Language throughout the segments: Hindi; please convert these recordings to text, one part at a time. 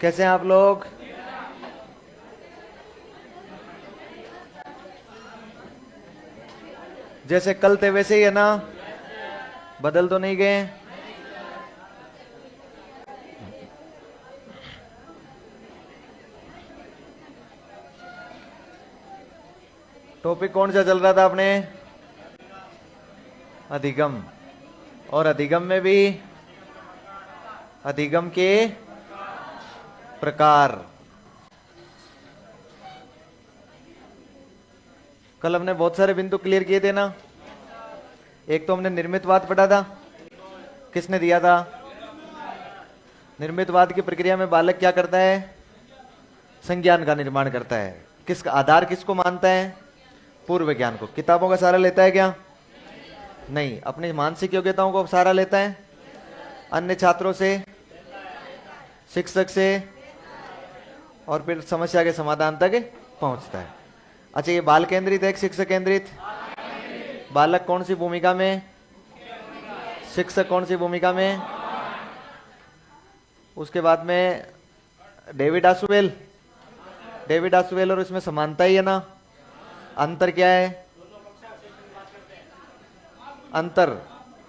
कैसे हैं आप लोग? जैसे कल थे वैसे ही है ना? बदल तो नहीं गए? टॉपिक कौन सा चल रहा था आपने? अधिगम। और अधिगम में भी अधिगम के प्रकार। कल हमने बहुत सारे बिंदु क्लियर किए थे ना। एक तो हमने निर्मितवाद पढ़ा था। किसने दिया था? निर्मितवाद की प्रक्रिया में बालक क्या करता है? संज्ञान का निर्माण करता है। किसका आधार किसको मानता है? पूर्व ज्ञान को। किताबों का सहारा लेता है क्या? नहीं। अपनी मानसिक योग्यताओं को सहारा लेता है? अन्य छात्रों से, शिक्षक से, और फिर समस्या के समाधान तक पहुंचता है। अच्छा, ये बाल केंद्रित है कि शिक्षक केंद्रित? बालक कौन सी भूमिका में, शिक्षक कौन सी भूमिका में? उसके बाद में डेविड आसुवेल। डेविड आसुवेल और इसमें समानता ही है ना? अंतर क्या है? अंतर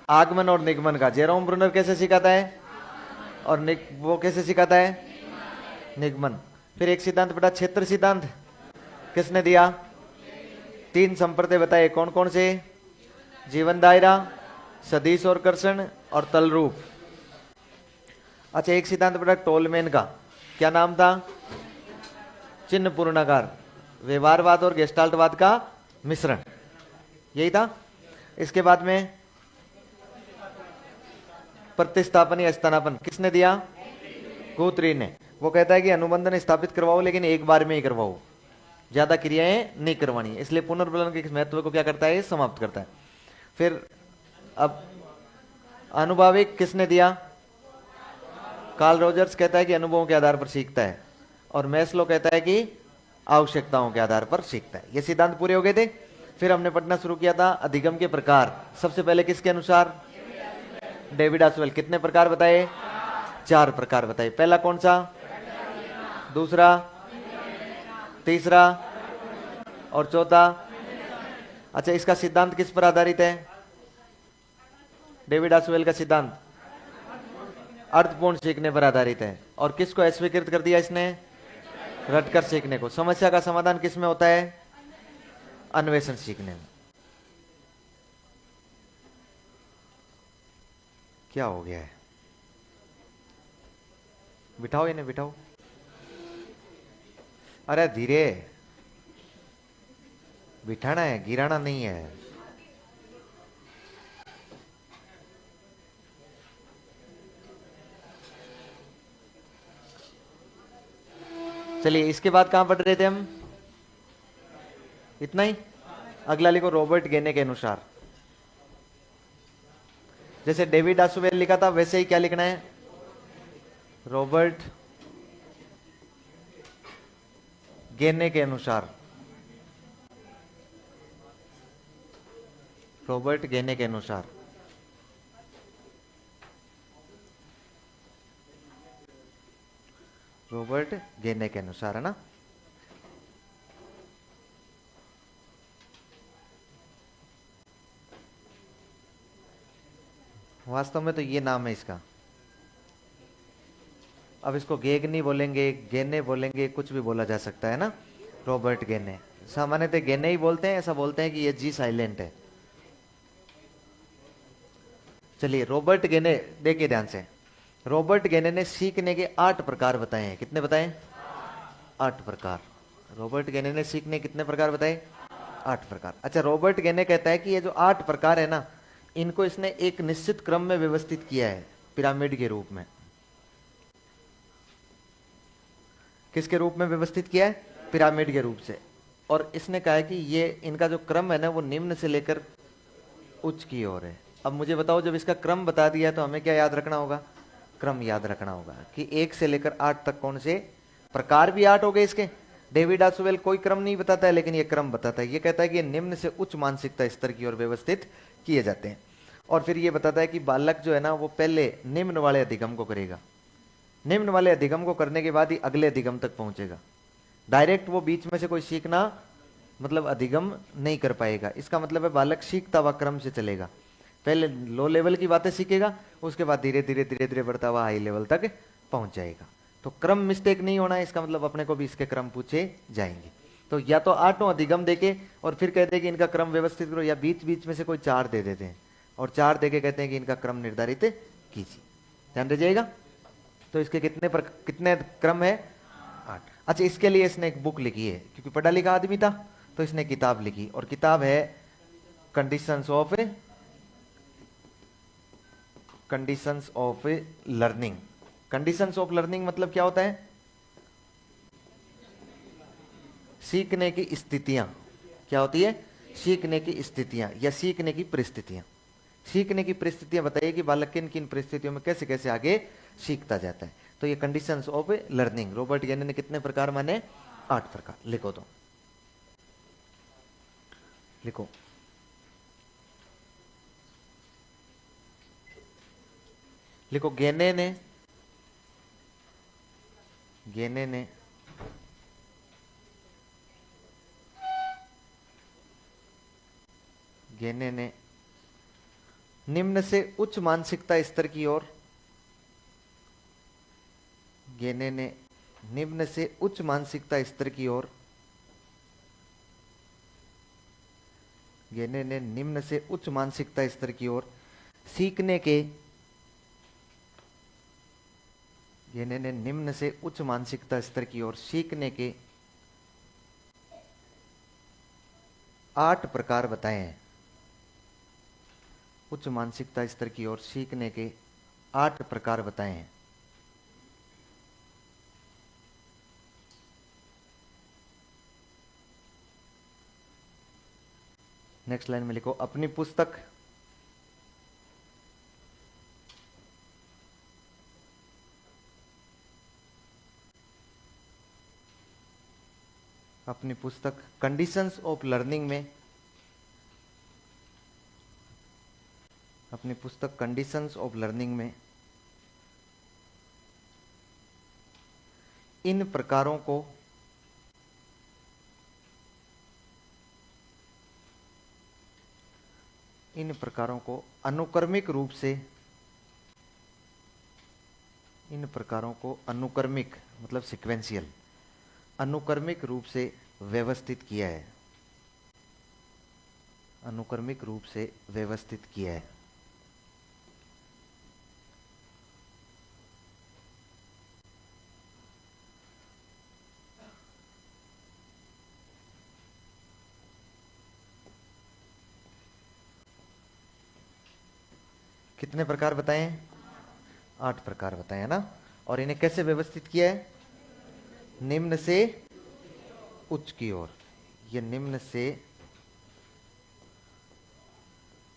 आगमन और निगमन का। जेरोम ब्रूनर कैसे सिखाता है? और वो कैसे सिखाता है? निगमन। फिर एक सिद्धांत बेटा, क्षेत्र सिद्धांत। किसने दिया? 3 संप्रदाय बताए। कौन कौन से? जीवन दायरा, सदिश और कर्षण, और तल रूप। अच्छा, एक सिद्धांत बेटा टोलमेन का, क्या नाम था? चिन्ह पूर्णाकार। व्यवहारवाद और गेस्टाल्टवाद का मिश्रण, यही था। इसके बाद में प्रतिस्थापन या स्थानापन किसने दिया? गुथरी ने। वो कहता है कि अनुबंधन स्थापित करवाओ लेकिन एक बार में ही करवाओ, ज्यादा क्रियाएं नहीं करवानी है। इसलिए पुनर्बलन के महत्व को क्या करता है? समाप्त करता है। फिर अब अनुभाविक किसने दिया? कार्ल रोजर्स कहता है कि अनुभवों के आधार पर सीखता है, और मैस्लो कहता है कि आवश्यकताओं के आधार पर सीखता है। ये सिद्धांत पूरे हो गए थे। फिर हमने पढ़ना शुरू किया था अधिगम के प्रकार। सबसे पहले किसके अनुसार? डेविड आसवेल। कितने प्रकार बताए? 4 प्रकार बताए। पहला कौन सा? दूसरा, तीसरा और चौथा। अच्छा, इसका सिद्धांत किस पर आधारित है? डेविड आसवेल का सिद्धांत अर्थपूर्ण सीखने पर आधारित है। और किसको अस्वीकृत कर दिया इसने? रटकर सीखने को। समस्या का समाधान किस में होता है? अन्वेषण सीखने में। क्या हो गया है? बिठाओ इन्हें, बिठाओ। अरे धीरे बिठाना है, गिराना नहीं है। चलिए, इसके बाद कहां पढ़ रहे थे हम? इतना ही। अगला लिखो, रॉबर्ट गेने के अनुसार। जैसे डेविड आसुवेल लिखा था वैसे ही क्या लिखना है? रॉबर्ट गेने के अनुसार। रॉबर्ट गेने के अनुसार। रॉबर्ट गेने के अनुसार, है ना? वास्तव में तो ये नाम है इसका। अब इसको गेग नहीं बोलेंगे, गेने बोलेंगे, कुछ भी बोला जा सकता है ना। रॉबर्ट गेने, सामान्यतः गेने ही बोलते हैं। ऐसा बोलते हैं कि ये जी साइलेंट है। चलिए, रॉबर्ट गेने देखिए ध्यान से। रॉबर्ट गेने ने सीखने के 8 प्रकार बताए हैं। कितने बताए? 8 प्रकार। रॉबर्ट गेने ने सीखने कितने प्रकार बताए? 8 प्रकार। अच्छा, रॉबर्ट गेने कहता है कि ये जो 8 प्रकार है ना, इनको इसने एक निश्चित क्रम में व्यवस्थित किया है, पिरामिड के रूप में। किसके रूप में व्यवस्थित किया है? पिरामिड के रूप से। और इसने कहा है कि ये इनका जो क्रम है ना, वो निम्न से लेकर उच्च की ओर है। अब मुझे बताओ, जब इसका क्रम बता दिया तो हमें क्या याद रखना होगा? क्रम याद रखना होगा कि 1 से लेकर 8 तक कौन से प्रकार भी 8 हो गए इसके। डेविड आसुवेल कोई क्रम नहीं बताता है, लेकिन ये क्रम बताता है। ये कहता है कि निम्न से उच्च मानसिकता स्तर की ओर व्यवस्थित किए जाते हैं। और फिर ये बताता है कि बालक जो है ना, वो पहले निम्न वाले अधिगम को करेगा। निम्न वाले अधिगम को करने के बाद ही अगले अधिगम तक पहुंचेगा। डायरेक्ट वो बीच में से कोई सीखना मतलब अधिगम नहीं कर पाएगा। इसका मतलब है बालक सीखता हुआ क्रम से चलेगा। पहले लो लेवल की बातें सीखेगा, उसके बाद धीरे धीरे धीरे धीरे बढ़ता हुआ हाई लेवल तक पहुंच जाएगा। तो क्रम मिस्टेक नहीं होना है, इसका मतलब अपने को भी इसके क्रम पूछे जाएंगे। तो या तो 8 अधिगम देके और फिर कहते हैं कि इनका क्रम व्यवस्थित करो, या बीच बीच में से कोई 4 दे देते हैं और 4 देके कहते हैं कि इनका क्रम निर्धारित कीजिए। ध्यान रखिएगा। तो इसके कितने क्रम है? 8। अच्छा, इसके लिए इसने एक बुक लिखी है, क्योंकि पढ़ा लिखा आदमी था तो इसने किताब लिखी, और किताब है conditions of learning. Conditions of learning मतलब क्या होता है? सीखने की स्थितियां। क्या होती है? सीखने की स्थितियां या सीखने की परिस्थितियां। सीखने की परिस्थितियां बताइए कि बालक किन किन परिस्थितियों में कैसे कैसे आगे सीखता जाता है। तो ये कंडीशंस ऑफ लर्निंग रॉबर्ट गेने ने कितने प्रकार माने? 8 प्रकार। लिखो तो लिखो। लिखो गेने ने निम्न से उच्च मानसिकता स्तर की ओर गेने ने निम्न से उच्च मानसिकता स्तर की ओर गेने ने निम्न से उच्च मानसिकता स्तर की ओर सीखने के गेने ने निम्न से उच्च मानसिकता स्तर की ओर सीखने के 8 प्रकार बताए हैं। उच्च मानसिकता स्तर की ओर सीखने के 8 प्रकार बताए हैं। नेक्स्ट लाइन में लिखो अपनी पुस्तक कंडीशंस ऑफ लर्निंग में अपनी पुस्तक कंडीशंस ऑफ लर्निंग में इन प्रकारों को अनुक्रमिक रूप से मतलब सिक्वेंशियल अनुक्रमिक रूप से व्यवस्थित किया है। कितने प्रकार बताए हैं? 8 प्रकार बताए हैं ना। और इन्हें कैसे व्यवस्थित किया है? निम्न से उच्च की ओर। ये निम्न से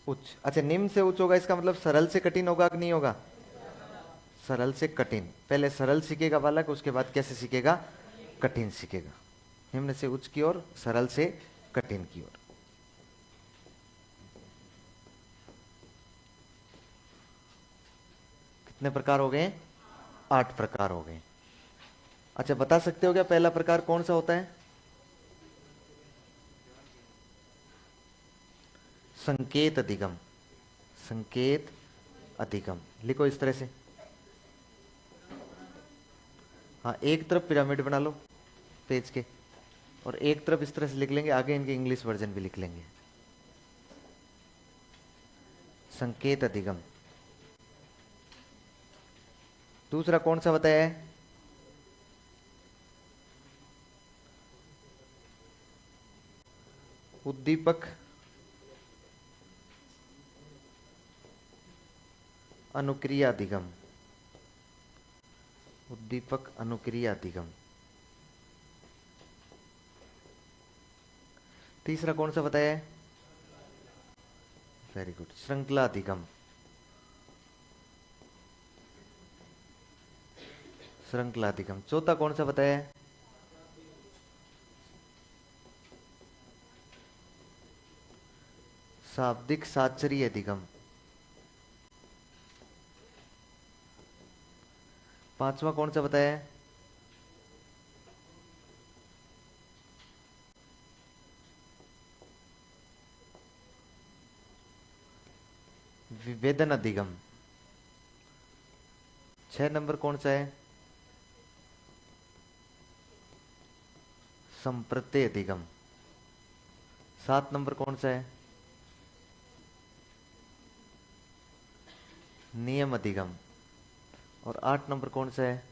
उच्च। अच्छा, निम्न से उच्च होगा, इसका मतलब सरल से कठिन होगा कि नहीं होगा? सरल से कठिन। पहले सरल सीखेगा बालक, उसके बाद कैसे सीखेगा? कठिन सीखेगा। निम्न से उच्च की ओर, सरल से कठिन की ओर। कितने प्रकार हो गए? 8 प्रकार हो गए। अच्छा, बता सकते हो क्या पहला प्रकार कौन सा होता है? संकेत अधिगम। लिखो इस तरह से। हाँ, एक तरफ पिरामिड बना लो पेज के, और एक तरफ इस तरह से लिख लेंगे, आगे इनके इंग्लिश वर्जन भी लिख लेंगे। संकेत अधिगम। दूसरा कौन सा बताया है? उद्दीपक अनुक्रिया अधिगम। तीसरा कौन सा बताया है? वेरी गुड, श्रृंखला अधिगम। चौथा कौन सा बताया है? शाब्दिक साक्षरी अधिगम। पांचवा कौन सा बताया है? विभेदन अधिगम। 6 नंबर कौन सा है? संप्रत्यय अधिगम। 7 नंबर कौन सा है? नियम अधिगम। और 8 नंबर कौन सा है?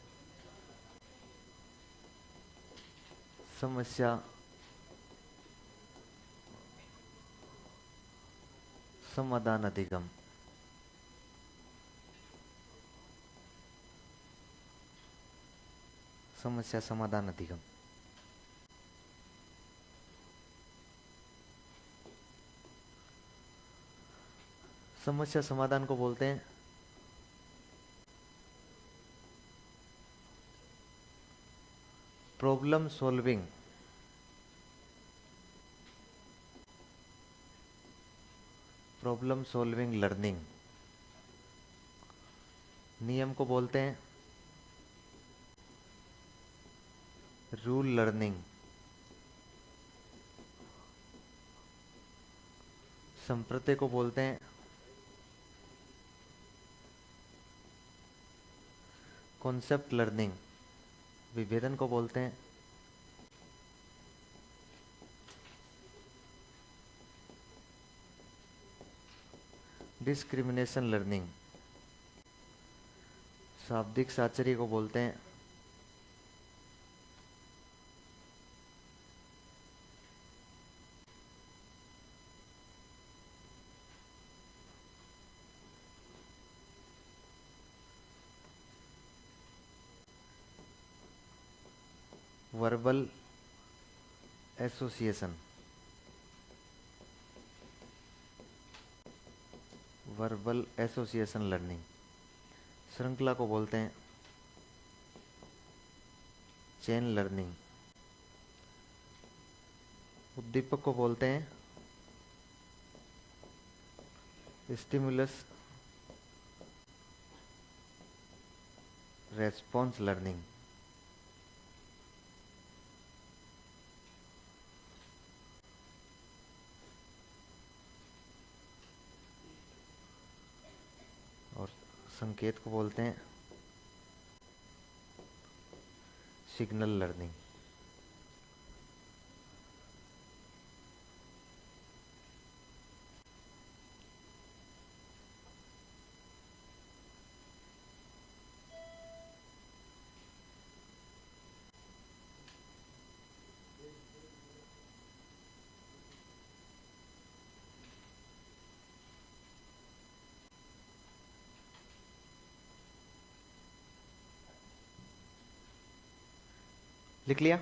समस्या समाधान अधिगम। समस्या समाधान अधिगम। समस्या समाधान को बोलते हैं problem solving. Problem solving learning. नियम को बोलते हैं रूल लर्निंग। संप्रत्यय को बोलते हैं कॉन्सेप्ट लर्निंग। विभेदन को बोलते हैं डिस्क्रिमिनेशन लर्निंग। शाब्दिक साचर्य को बोलते हैं verbal association. Verbal association learning. श्रृंखला को बोलते हैं चेन लर्निंग। उद्दीपक को बोलते हैं स्टिमुलस रेस्पॉन्स लर्निंग। और संकेत को बोलते हैं सिग्नल लर्निंग। लिख लिया?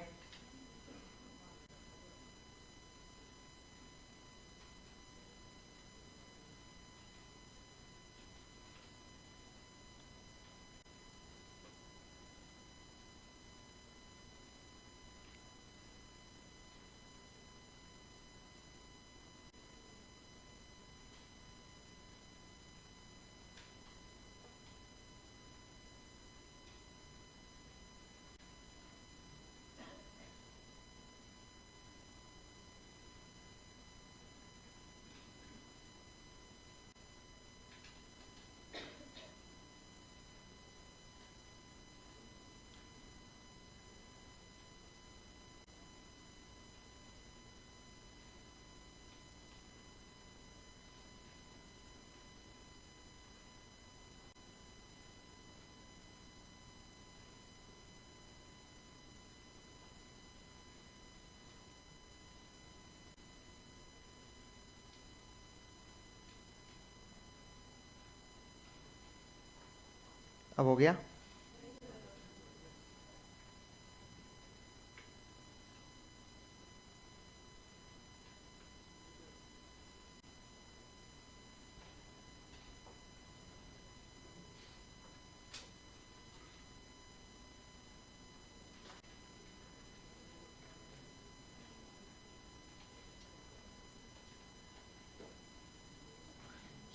अब हो गया?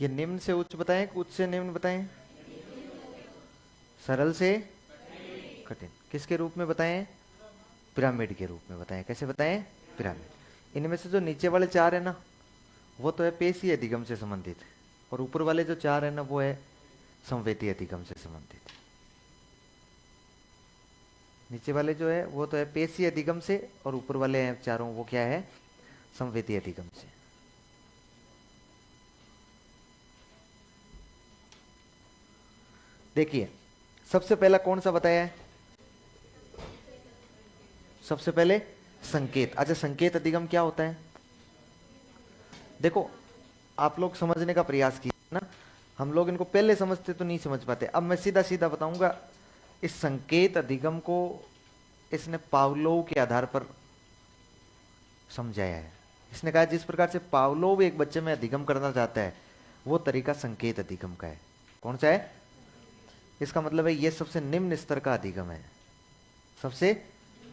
ये निम्न से उच्च बताएं कि उच्च से निम्न बताएं? सरल से कठिन। किसके रूप में बताए हैं? पिरामिड के रूप में बताएं। कैसे बताएं? पिरामिड। इनमें से जो नीचे वाले चार है ना, वो तो है पेशी अधिगम से संबंधित, और ऊपर वाले जो चार है ना, वो है संवेदी अधिगम से संबंधित। नीचे वाले जो है वो तो है पेशी अधिगम से, और ऊपर वाले हैं चारों, वो क्या है? संवेदी अधिगम से। देखिए, सबसे पहला कौन सा बताया है? सबसे पहले संकेत। अच्छा, संकेत अधिगम क्या होता है? देखो, आप लोग समझने का प्रयास कीजिए ना, हम लोग इनको पहले समझते तो नहीं समझ पाते। अब मैं सीधा सीधा बताऊंगा। इस संकेत अधिगम को इसने पावलोव के आधार पर समझाया है। इसने कहा जिस प्रकार से पावलोव एक बच्चे में अधिगम करना चाहता है, वो तरीका संकेत अधिगम का है। कौन सा है? इसका मतलब है ये सबसे निम्न स्तर का अधिगम है। सबसे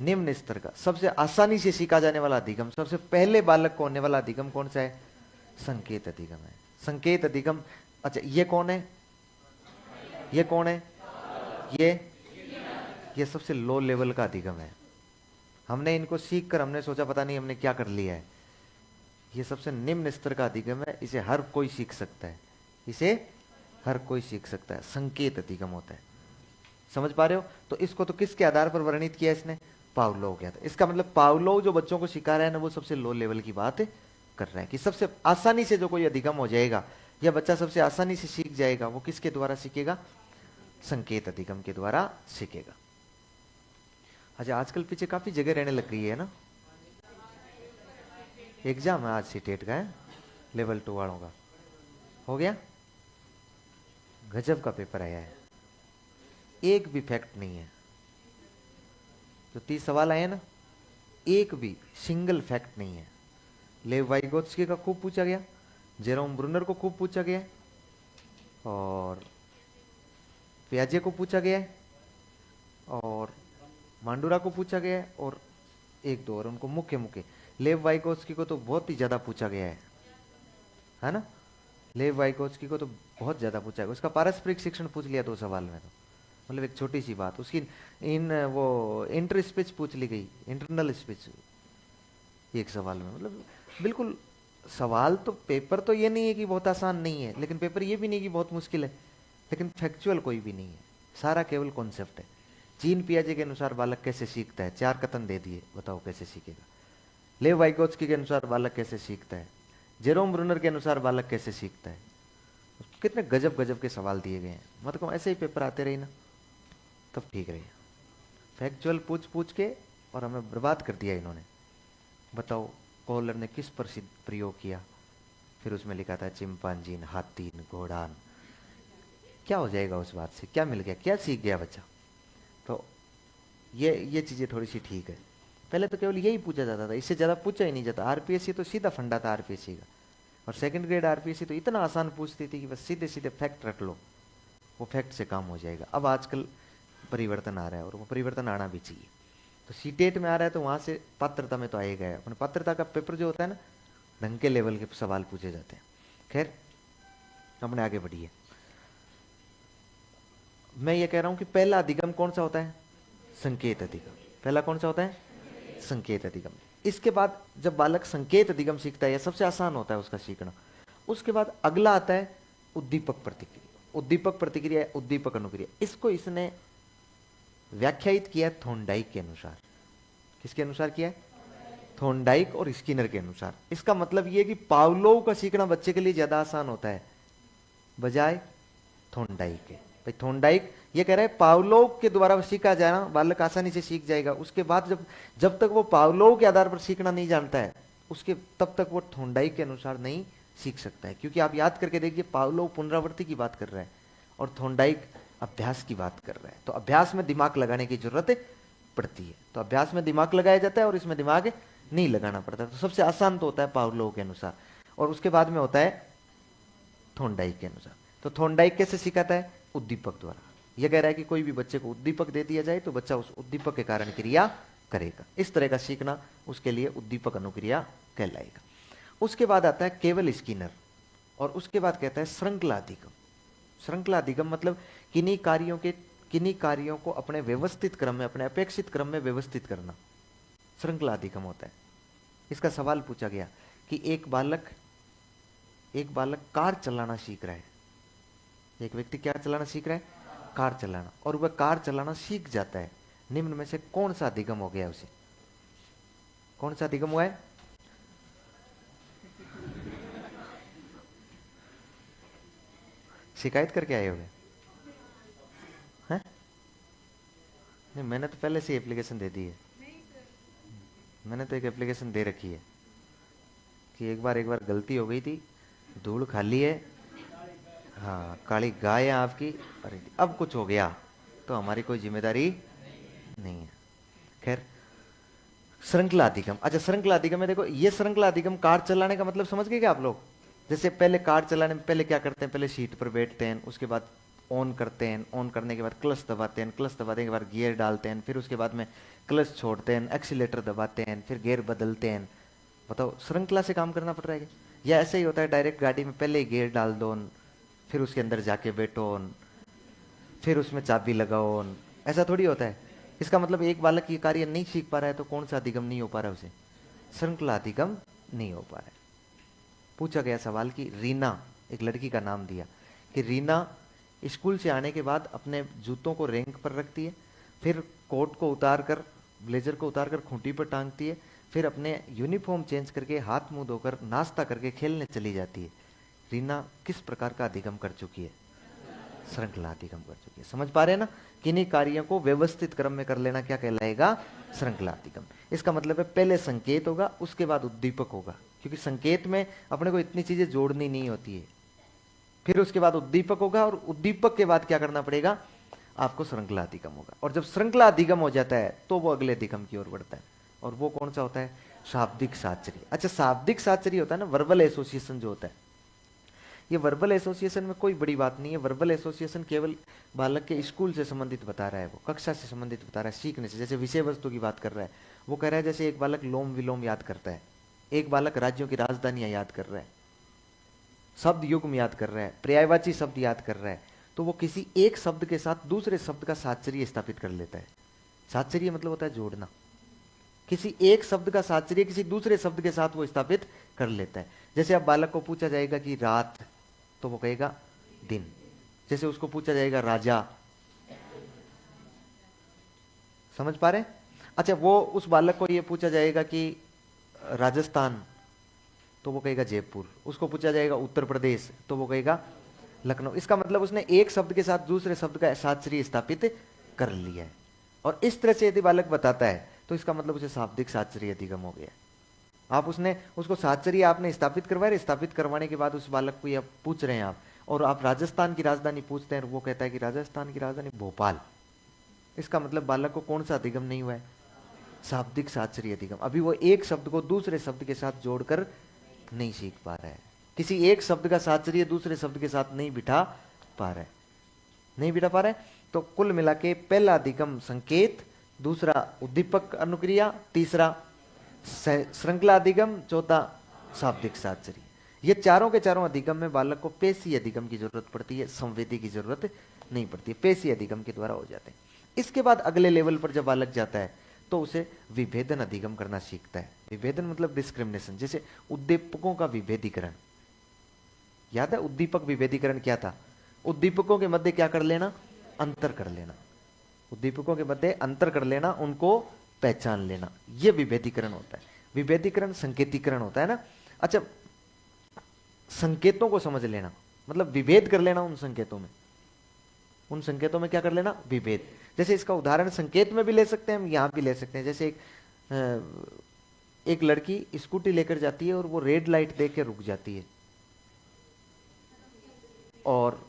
निम्न स्तर का, सबसे आसानी से सीखा जाने वाला अधिगम, सबसे पहले बालक को होने वाला अधिगम कौन सा है? संकेत अधिगम है। संकेत अधिगम। अच्छा, ये कौन है? ये कौन है? ये सबसे लो लेवल का अधिगम है। हमने इनको सीख कर हमने सोचा पता नहीं हमने क्या कर लिया है। ये सबसे निम्न स्तर का अधिगम है। इसे हर कोई सीख सकता है। इसे हर कोई सीख सकता है। संकेत अधिगम होता है। समझ पा रहे हो? तो इसको तो किसके आधार पर वर्णित किया इसने? पावलोव किया था। इसका मतलब पावलोव जो बच्चों को सिखा रहा है ना, वो सबसे लो लेवल की बात कर रहा है कि सबसे आसानी से जो कोई अधिगम हो जाएगा, या बच्चा सबसे आसानी से सीख जाएगा, वो किसके द्वारा सीखेगा? संकेत अधिगम के द्वारा सीखेगा। अच्छा, आजकल पीछे काफी जगह रहने लग गई है ना। एग्जाम है आज सीटेट का, है लेवल 2 वालों का। हो गया? गजब का पेपर आया है, एक भी फैक्ट नहीं है। जो 30 सवाल आए ना, एक भी सिंगल फैक्ट नहीं है। लेव वाइगोत्स्की का खूब पूछा गया, जेरोम ब्रूनर को खूब पूछा गया, और पियाजे को पूछा गया, और मांडुरा को पूछा गया, और एक दो और उनको मुख्य मुख्य। लेव वाइगोत्स्की को तो बहुत ही ज्यादा पूछा गया है ना? लेव वाइगोत्स्की को तो बहुत ज्यादा पूछा गया। उसका पारस्परिक शिक्षण पूछ लिया 2 सवाल में, तो मतलब एक छोटी सी बात। उसकी वो इंटर स्पीच पूछ ली गई, इंटरनल स्पीच, एक सवाल में। मतलब बिल्कुल सवाल तो, पेपर तो ये नहीं है कि बहुत आसान नहीं है, लेकिन पेपर ये भी नहीं कि बहुत मुश्किल है, लेकिन फैक्चुअल कोई भी नहीं है। सारा केवल कॉन्सेप्ट है। जीन पियाजे के अनुसार बालक कैसे सीखता है, 4 कथन दे दिए, बताओ कैसे सीखेगा। लेव वाइगोत्स्की के अनुसार बालक कैसे सीखता है, जेरोम ब्रूनर के अनुसार बालक कैसे सीखता है। कितने गजब गजब के सवाल दिए गए हैं। मतलब ऐसे ही पेपर आते रहे ना, तब ठीक रहे। फैक्चुअल पूछ पूछ के और हमें बर्बाद कर दिया इन्होंने। बताओ, कॉलर ने किस पर प्रयोग किया? फिर उसमें लिखा था चिंपांजीन, हाथीन, घोड़ान। क्या हो जाएगा उस बात से? क्या मिल गया? क्या सीख गया बच्चा? तो ये चीजें थोड़ी सी ठीक है। पहले तो केवल यही पूछा जाता था, इससे ज्यादा पूछा ही नहीं जाता। आरपीएससी तो सीधा फंडा था आरपीएससी का, और सेकंड ग्रेड आरपीएससी तो इतना आसान पूछती थी कि बस सीधे सीधे फैक्ट रख लो, वो फैक्ट से काम हो जाएगा। अब आजकल परिवर्तन आ रहा है, और वो परिवर्तन आना भी चाहिए। तो सीटेट में आ रहा है तो वहां से पात्रता में तो आएगा। अपने पात्रता का पेपर जो होता है ना, ढंग के लेवल के सवाल पूछे जाते हैं। खैर, अपने आगे बढ़िए। मैं ये कह रहा हूं कि पहला अधिगम कौन सा होता है? संकेत अधिगम। पहला कौन सा होता है? संकेत अधिगम। इसके बाद जब बालक संकेत अधिगम सीखता है, यह सबसे आसान होता है उसका सीखना। उसके बाद अगला आता है उद्दीपक प्रतिक्रिया। उद्दीपक प्रतिक्रिया, उद्दीपक अनुक्रिया। इसको इसने व्याख्यायित किया थॉर्नडाइक के अनुसार। किसके अनुसार किया? थॉर्नडाइक और स्किनर के अनुसार। इसका मतलब यह कि पावलोव का सीखना बच्चे के लिए ज्यादा आसान होता है बजाय थॉर्नडाइक के। भाई थॉर्नडाइक ये कह रहा है पावलोव के द्वारा सीखा जाना, बालक आसानी से सीख जाएगा। उसके बाद जब तक वो पावलोव के आधार पर सीखना नहीं जानता है, उसके तब तक वो थॉर्नडाइक के अनुसार नहीं सीख सकता है। क्योंकि आप याद करके देखिए, पावलोव पुनरावृत्ति की बात कर रहा है और थॉर्नडाइक अभ्यास की बात कर रहा है। तो अभ्यास में दिमाग लगाने की जरूरत पड़ती है। तो अभ्यास में दिमाग लगाया जाता है और इसमें दिमाग नहीं लगाना पड़ता। तो सबसे आसान तो होता है पावलोव के अनुसार, और उसके बाद में होता है थॉर्नडाइक के अनुसार। तो थॉर्नडाइक कैसे सिखाता है? उद्दीपक द्वारा। यह कह रहा है कि कोई भी बच्चे को उद्दीपक दे दिया जाए तो बच्चा उस उद्दीपक के कारण क्रिया करेगा। इस तरह का सीखना उसके लिए उद्दीपक अनुक्रिया कहलाएगा। उसके बाद आता है केवल स्किनर, और उसके बाद कहता है श्रृंखला अधिगम। श्रृंखला अधिगम मतलब किन्हीं कार्यों के किन्हीं कार्यों को अपने व्यवस्थित क्रम में, अपने अपेक्षित क्रम में व्यवस्थित करना श्रृंखला अधिगम होता है। इसका सवाल पूछा गया कि एक बालक कार चलाना सीख रहा है। एक व्यक्ति क्या चलाना सीख रहा है? कार चलाना। और वह कार चलाना सीख जाता है। निम्न में से कौन सा अधिगम हो गया उसे? कौन सा अधिगम हुआ है? शिकायत करके आए होगे हैं? नहीं, मैंने तो पहले से एप्लीकेशन दे दी है। मैंने तो एक एप्लीकेशन दे रखी है कि एक बार गलती हो गई थी, धूल खाली है, हाँ काली गाय है आपकी, अरे अब कुछ हो गया तो हमारी कोई जिम्मेदारी नहीं है। खैर, श्रृंखला अधिगम। अच्छा, श्रृंखला अधिगम में देखो, ये श्रृंखला अधिगम कार चलाने का मतलब समझ गए क्या आप लोग? जैसे पहले कार चलाने में पहले क्या करते हैं? पहले सीट पर बैठते हैं, उसके बाद ऑन करते हैं, ऑन करने के बाद क्लच दबाते हैं, क्लच दबाने के बाद गियर डालते हैं, फिर उसके बाद में क्लच छोड़ते हैं, एक्सीलेटर दबाते हैं, फिर गियर बदलते हैं। बताओ, श्रृंखला से काम करना पड़ रहा है क्या? या ऐसे ही होता है डायरेक्ट गाड़ी में पहले ही गियर डाल दो, फिर उसके अंदर जाके बैठो, फिर उसमें चाबी लगाओ? ऐसा थोड़ी होता है। इसका मतलब एक बालक ये कार्य नहीं सीख पा रहा है तो कौन सा अधिगम नहीं हो पा रहा है? उसे श्रृंखला अधिगम नहीं हो पा रहा है। पूछा गया सवाल कि रीना, एक लड़की का नाम दिया कि रीना स्कूल से आने के बाद अपने जूतों को रैंक पर रखती है, फिर कोट को उतार कर, ब्लेजर को उतार कर खूंटी पर टांगती है, फिर अपने यूनिफॉर्म चेंज करके हाथ मुंह धोकर नाश्ता करके खेलने चली जाती है। रीना किस प्रकार का अधिगम कर चुकी है? श्रृंखला अधिगम कर चुकी है। समझ पा रहे हैं ना? किन्हीं कार्यों को व्यवस्थित क्रम में कर लेना क्या कहलाएगा? श्रृंखला अधिगम। इसका मतलब है पहले संकेत होगा, उसके बाद उद्दीपक होगा, क्योंकि संकेत में अपने को इतनी चीजें जोड़नी नहीं होती है। फिर उसके बाद उद्दीपक होगा, और उद्दीपक के बाद क्या करना पड़ेगा? आपको श्रृंखला अधिगम होगा। और जब श्रृंखला अधिगम हो जाता है तो वो अगले अधिगम की ओर बढ़ता है, और वो कौन सा होता है? शाब्दिक साचरी। अच्छा, शाब्दिक साचरी होता है ना, वर्बल एसोसिएशन जो होता है। ये वर्बल एसोसिएशन में कोई बड़ी बात नहीं है। वर्बल एसोसिएशन केवल बालक के स्कूल से संबंधित बता रहा है, वो कक्षा से संबंधित बता रहा है, सीखने से। जैसे विषय वस्तु की बात कर रहा है, वो कह रहा है जैसे एक बालक लोम विलोम याद करता है, एक बालक राज्यों की राजधानियां याद कर रहा है, शब्द युग्म याद कर रहा है, पर्यायवाची शब्द याद कर रहा है, तो वो किसी एक शब्द के साथ दूसरे शब्द का साचर्य स्थापित कर लेता है। साचर्य मतलब होता है जोड़ना। किसी एक शब्द का साचर्य किसी दूसरे शब्द के साथ वो स्थापित कर लेता है। जैसे अब बालक को पूछा जाएगा कि रात, तो वो कहेगा दिन। जैसे उसको पूछा जाएगा राजा, समझ पा रहे? अच्छा, वो उस बालक को ये पूछा जाएगा कि राजस्थान, तो वो कहेगा जयपुर। उसको पूछा जाएगा उत्तर प्रदेश, तो वो कहेगा लखनऊ। इसका मतलब उसने एक शब्द के साथ दूसरे शब्द का साचर्य स्थापित कर लिया है। और इस तरह से यदि बालक बताता है तो इसका मतलब उसे शाब्दिक साचर्य अधिगम हो गया। आप उसको साचर्य आपने स्थापित करवाया, स्थापित करवाने के बाद उस बालक को ये पूछ रहे हैं आप, और आप राजस्थान की राजधानी पूछते हैं, और वो कहता है कि राजस्थान की राजधानी भोपाल। इसका मतलब बालक को कौन सा अधिगम नहीं हुआ है? शाब्दिक साचर्य अधिगम। अभी वो एक शब्द को दूसरे शब्द के साथ जोड़कर नहीं सीख पा रहा है। किसी एक शब्द का साचर्य दूसरे शब्द के साथ नहीं बिठा पा रहा है, नहीं बिठा पा रहा है। तो कुल मिला के पहला अधिगम संकेत, दूसरा उद्दीपक अनुक्रिया, तीसरा श्रृंखला अधिगम, चौथा शाब्दिक साचर्य। ये चारों के चारों अधिगम में बालक को पेशी अधिगम की जरूरत पड़ती है, संवेदी की जरूरत नहीं पड़ती है। पेशी अधिगम के द्वारा हो जाते हैं। इसके बाद अगले लेवल पर जब बालक जाता है तो उसे विभेदन अधिगम करना सीखता है। विभेदन मतलब डिस्क्रिमिनेशन। जैसे उद्दीपकों का विभेदीकरण, याद है उद्दीपक विभेदीकरण क्या था? उद्दीपकों के मध्य क्या कर लेना? अंतर कर लेना। उद्दीपकों के मध्य अंतर कर लेना, उनको पहचान लेना, यह विभेदीकरण होता है। विभेदीकरण संकेतीकरण होता है ना। अच्छा, संकेतों को समझ लेना मतलब विभेद कर लेना उन संकेतों में। उन संकेतों में क्या कर लेना? विभेद। जैसे इसका उदाहरण संकेत में भी ले सकते हैं, हम यहां भी ले सकते हैं। जैसे एक लड़की स्कूटी लेकर जाती है और वो रेड लाइट देख के रुक जाती है, और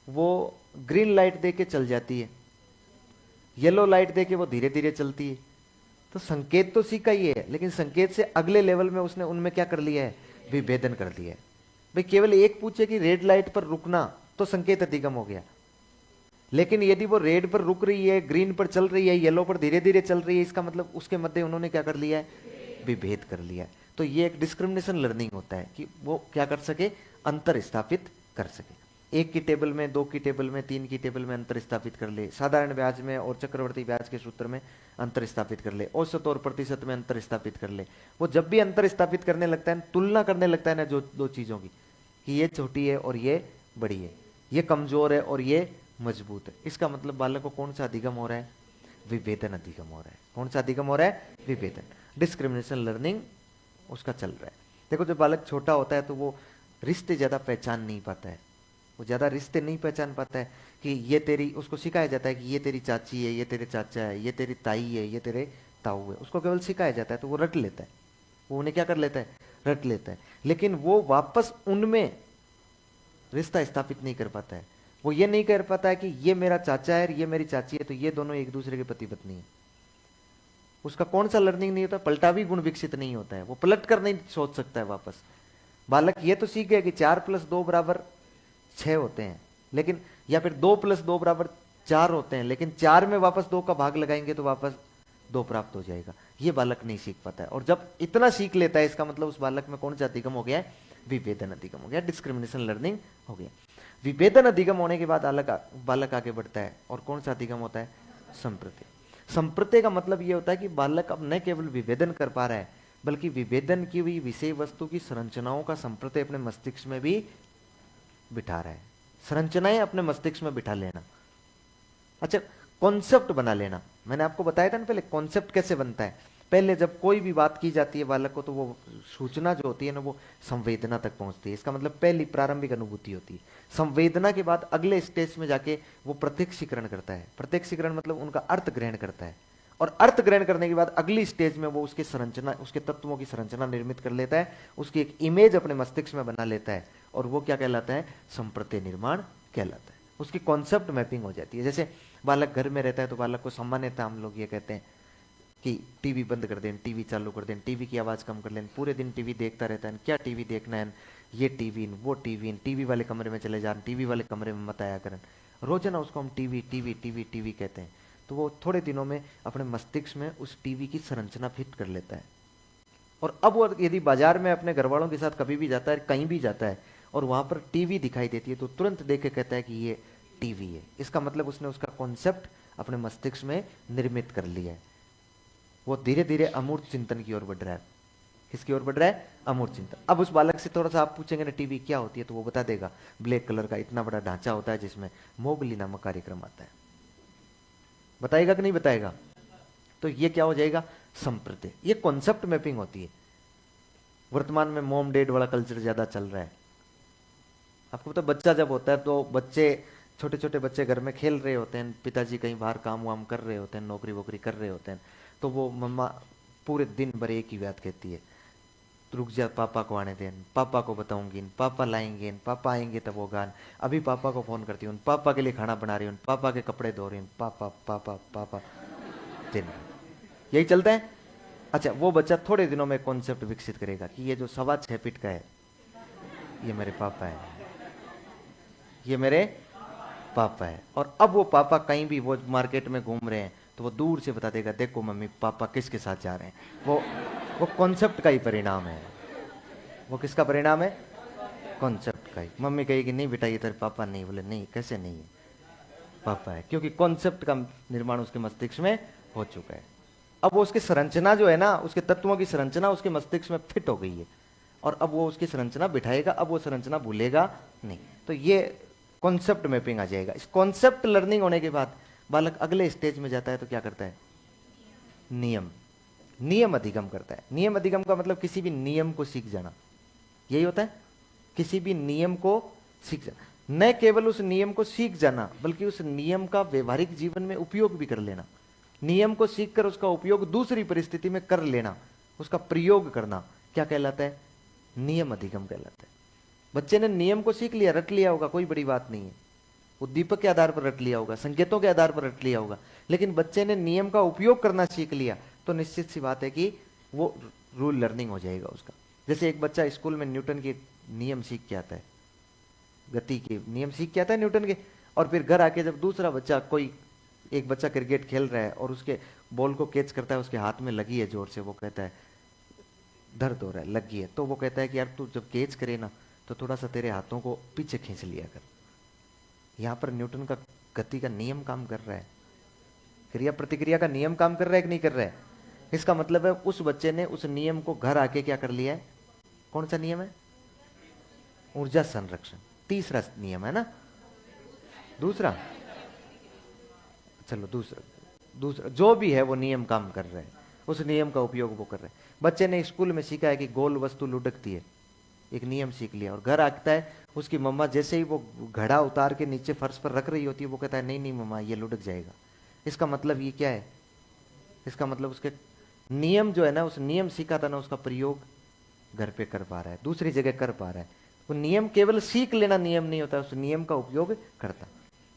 वो ग्रीन लाइट देख के चल जाती है, येलो लाइट देख के वो धीरे धीरे चलती है। तो संकेत तो सीखा ही है, लेकिन संकेत से अगले लेवल में उसने उनमें क्या कर लिया है? विभेदन कर लिया है। भाई केवल एक पूछे कि रेड लाइट पर रुकना, तो संकेत अधिगम हो गया। लेकिन यदि वो रेड पर रुक रही है, ग्रीन पर चल रही है, येलो पर धीरे धीरे चल रही है, इसका मतलब उसके मध्य उन्होंने क्या कर लिया है? विभेद कर लिया है। तो ये एक डिस्क्रिमिनेशन लर्निंग होता है कि वो क्या कर सके? अंतर स्थापित कर सके। एक की टेबल में, दो की टेबल में, तीन की टेबल में अंतर स्थापित कर ले, साधारण ब्याज में और चक्रवर्ती ब्याज के सूत्र में अंतर स्थापित कर ले, औसत और प्रतिशत में अंतर स्थापित कर ले। वो जब भी अंतर स्थापित करने लगता है, तुलना करने लगता है ना जो दो चीजों की, कि ये छोटी है और ये बड़ी है, ये कमजोर है और ये मजबूत है, इसका मतलब बालक को कौन सा अधिगम हो रहा है? विभेदन अधिगम हो रहा है। कौन सा अधिगम हो रहा है? विभेदन, डिस्क्रिमिनेशन लर्निंग उसका चल रहा है। देखो जब बालक छोटा होता है तो वो रिश्ते ज्यादा पहचान नहीं पाता है, वो ज्यादा रिश्ते नहीं पहचान पाता है कि ये तेरी, उसको सिखाया जाता है कि ये तेरी चाची है, ये तेरे चाचा है, ये तेरी ताई है, ये तेरे ताऊ है, उसको केवल सिखाया जाता है तो वो रट लेता है, वो उन्हें क्या कर लेता है? रट लेता है। लेकिन वो वापस उनमें रिश्ता स्थापित नहीं कर पाता है। वो ये नहीं कर पाता है कि ये मेरा चाचा है, ये मेरी चाची है, तो ये दोनों एक दूसरे के पति पत्नी है। उसका कौन सा लर्निंग नहीं होता? पलटावी गुण विकसित नहीं होता है, वो पलट कर नहीं सोच सकता है वापस। बालक ये तो सीख गया कि 4+2 बराबर 6 होते हैं, लेकिन या फिर 2+2 बराबर 4 होते हैं, लेकिन 4 में वापस 2 का भाग लगाएंगे तो वापस 2 प्राप्त हो जाएगा। ये बालक नहीं सीख पाता है। और जब इतना सीख लेता है, इसका मतलब उस बालक में कौन सा अधिगम हो गया है? विभेदन अधिगम हो गया, डिस्क्रिमिनेशन लर्निंग हो गया। विभेदन अधिगम होने के बाद बालक आगे बढ़ता है और कौन सा अधिगम होता है? संप्रत्यय। संप्रत्यय का मतलब यह होता है कि बालक अब न केवल विभेदन कर पा रहा है, बल्कि विभेदन की हुई विषय वस्तु की संरचनाओं का संप्रत्यय अपने मस्तिष्क में भी बिठा रहा है। संरचनाएं अपने मस्तिष्क में बिठा लेना, अच्छा कॉन्सेप्ट बना लेना। मैंने आपको बताया था ना पहले कॉन्सेप्ट कैसे बनता है। पहले जब कोई भी बात की जाती है बालक को, तो वो सूचना जो होती है ना वो संवेदना तक पहुंचती है। इसका मतलब पहली प्रारंभिक अनुभूति होती है। संवेदना के बाद अगले स्टेज में जाके वो प्रत्यक्षीकरण करता है। प्रत्यक्षीकरण मतलब उनका अर्थ ग्रहण करता है, और अर्थ ग्रहण करने के बाद अगली स्टेज में वो उसकी संरचना, उसके तत्वों की संरचना निर्मित कर लेता है, उसकी एक इमेज अपने मस्तिष्क में बना लेता है, और वो क्या कहलाता है? संप्रत्यय निर्माण कहलाता है। उसकी कॉन्सेप्ट मैपिंग हो जाती है। जैसे बालक घर में रहता है तो बालक को सामान्यतः हम लोग ये कहते हैं कि टीवी बंद कर दें, टीवी चालू कर दें, टीवी की आवाज़ कम कर लें, पूरे दिन टीवी देखता रहता है, क्या टीवी देखना है, ये टीवी वो टीवी, टीवी वाले कमरे में चले जा, टीवी वाले कमरे में मत आया करें। रोजाना उसको हम टीवी टीवी टीवी टीवी कहते हैं। तो वो थोड़े दिनों में अपने मस्तिष्क में उस टीवी की संरचना फिट कर लेता है। और अब वो यदि बाजार में अपने घर वालों के साथ कभी भी जाता है, कहीं भी जाता है, और वहां पर टीवी दिखाई देती है, तो तुरंत देख के कहता है कि ये टीवी है। इसका मतलब उसने उसका कॉन्सेप्ट अपने मस्तिष्क में निर्मित कर लिया है। वो धीरे धीरे अमूर्त चिंतन की ओर बढ़ रहा है। किसकी ओर बढ़ रहा है? अमूर्त चिंतन। अब उस बालक से थोड़ा सा आप पूछेंगे ना टीवी क्या होती है, तो वो बता देगा ब्लैक कलर का इतना बड़ा ढांचा होता है जिसमें मोगली नामक कार्यक्रम आता है। बताएगा कि नहीं बताएगा? तो ये क्या हो जाएगा? संप्रत्यय। ये कॉन्सेप्ट मैपिंग होती है। वर्तमान में मॉम डैड वाला कल्चर ज्यादा चल रहा है। आपको पता, बच्चा जब होता है तो बच्चे, छोटे छोटे बच्चे घर में खेल रहे होते हैं, पिताजी कहीं बाहर काम वाम कर रहे होते हैं, नौकरी वोकरी कर रहे होते हैं, तो वो मम्मा पूरे दिन भर एक ही बात कहती है, रुक जा पापा को आने दें, पापा को बताऊंगी, पापा लाएंगे, पापा आएंगे तब वो गान, अभी पापा को फोन करती हूँ, पापा के लिए खाना बना रही हूँ, पापा के कपड़े धो रही हूँ, पापा पापा पापा, दिन यही चलता है। अच्छा, वो बच्चा थोड़े दिनों में कॉन्सेप्ट विकसित करेगा कि ये जो 6.25 फीट का है ये मेरे पापा है, ये मेरे पापा है। और अब वो पापा कहीं भी वो मार्केट में घूम रहे हैं तो वो दूर से बता देगा, देखो मम्मी पापा किसके साथ जा रहे हैं। वो कॉन्सेप्ट का ही परिणाम है। वो किसका परिणाम है? कॉन्सेप्ट का ही। मम्मी कहेगी नहीं बेटा ये तेरे पापा नहीं, बोले नहीं कैसे नहीं है, पापा है, क्योंकि कॉन्सेप्ट का निर्माण उसके मस्तिष्क में हो चुका है। अब वो उसकी संरचना जो है ना, उसके तत्वों की संरचना उसके मस्तिष्क में फिट हो गई है, और अब वो उसकी संरचना बिठाएगा, अब वो संरचना भूलेगा नहीं। तो ये कॉन्सेप्ट मैपिंग आ जाएगा। इस कॉन्सेप्ट लर्निंग होने के बाद बालक अगले स्टेज में जाता है तो क्या करता है? नियम अधिगम करता है। नियम अधिगम का मतलब किसी भी नियम को सीख जाना, यही होता है। किसी भी नियम को सीख जाना, न केवल उस नियम को सीख जाना बल्कि उस नियम का व्यवहारिक जीवन में उपयोग भी कर लेना। नियम को सीखकर उसका उपयोग दूसरी परिस्थिति में कर लेना, उसका प्रयोग करना, क्या कहलाता है? नियम अधिगम कहलाता है। बच्चे ने नियम को सीख लिया, रट लिया होगा, कोई बड़ी बात नहीं है, उद्दीपक के आधार पर रट लिया होगा, संकेतों के आधार पर रट लिया होगा, लेकिन बच्चे ने नियम का उपयोग करना सीख लिया तो निश्चित सी बात है कि वो रूल लर्निंग हो जाएगा उसका। जैसे एक बच्चा स्कूल में न्यूटन के नियम सीख के आता है, गति के नियम सीख के आता है न्यूटन के, और फिर घर आके जब दूसरा बच्चा, कोई एक बच्चा क्रिकेट खेल रहा है और उसके बॉल को कैच करता है, उसके हाथ में लगी है जोर से, वो कहता है दर्द हो रहा है, लगी है, तो वो कहता है कि यार तू जब कैच करे ना तो थोड़ा सा तेरे हाथों को पीछे खींच लिया कर, यहां पर न्यूटन का गति का नियम काम कर रहा है, क्रिया प्रतिक्रिया का नियम काम कर रहा है कि नहीं कर रहा है। इसका मतलब है उस बच्चे ने उस नियम को घर आके क्या कर लिया है। कौन सा नियम है? ऊर्जा संरक्षण, तीसरा नियम है ना, दूसरा, चलो दूसरा, दूसरा जो भी है वो नियम काम कर रहे हैं, उस नियम का उपयोग वो कर रहे हैं। बच्चे ने स्कूल में सीखा है कि गोल वस्तु लुढ़कती है, एक नियम सीख लिया, और घर आता है उसकी मम्मा जैसे ही वो घड़ा उतार के नीचे फर्श पर रख रही होती है, वो कहता है नहीं नहीं मम्मा ये लुढ़क जाएगा। इसका मतलब ये क्या है? इसका मतलब उसके नियम जो है ना, उस नियम सीखा था ना, उसका प्रयोग घर पे कर पा रहा है, दूसरी जगह कर पा रहा है। वो नियम केवल सीख लेना नियम नहीं होता, उस नियम का उपयोग करता।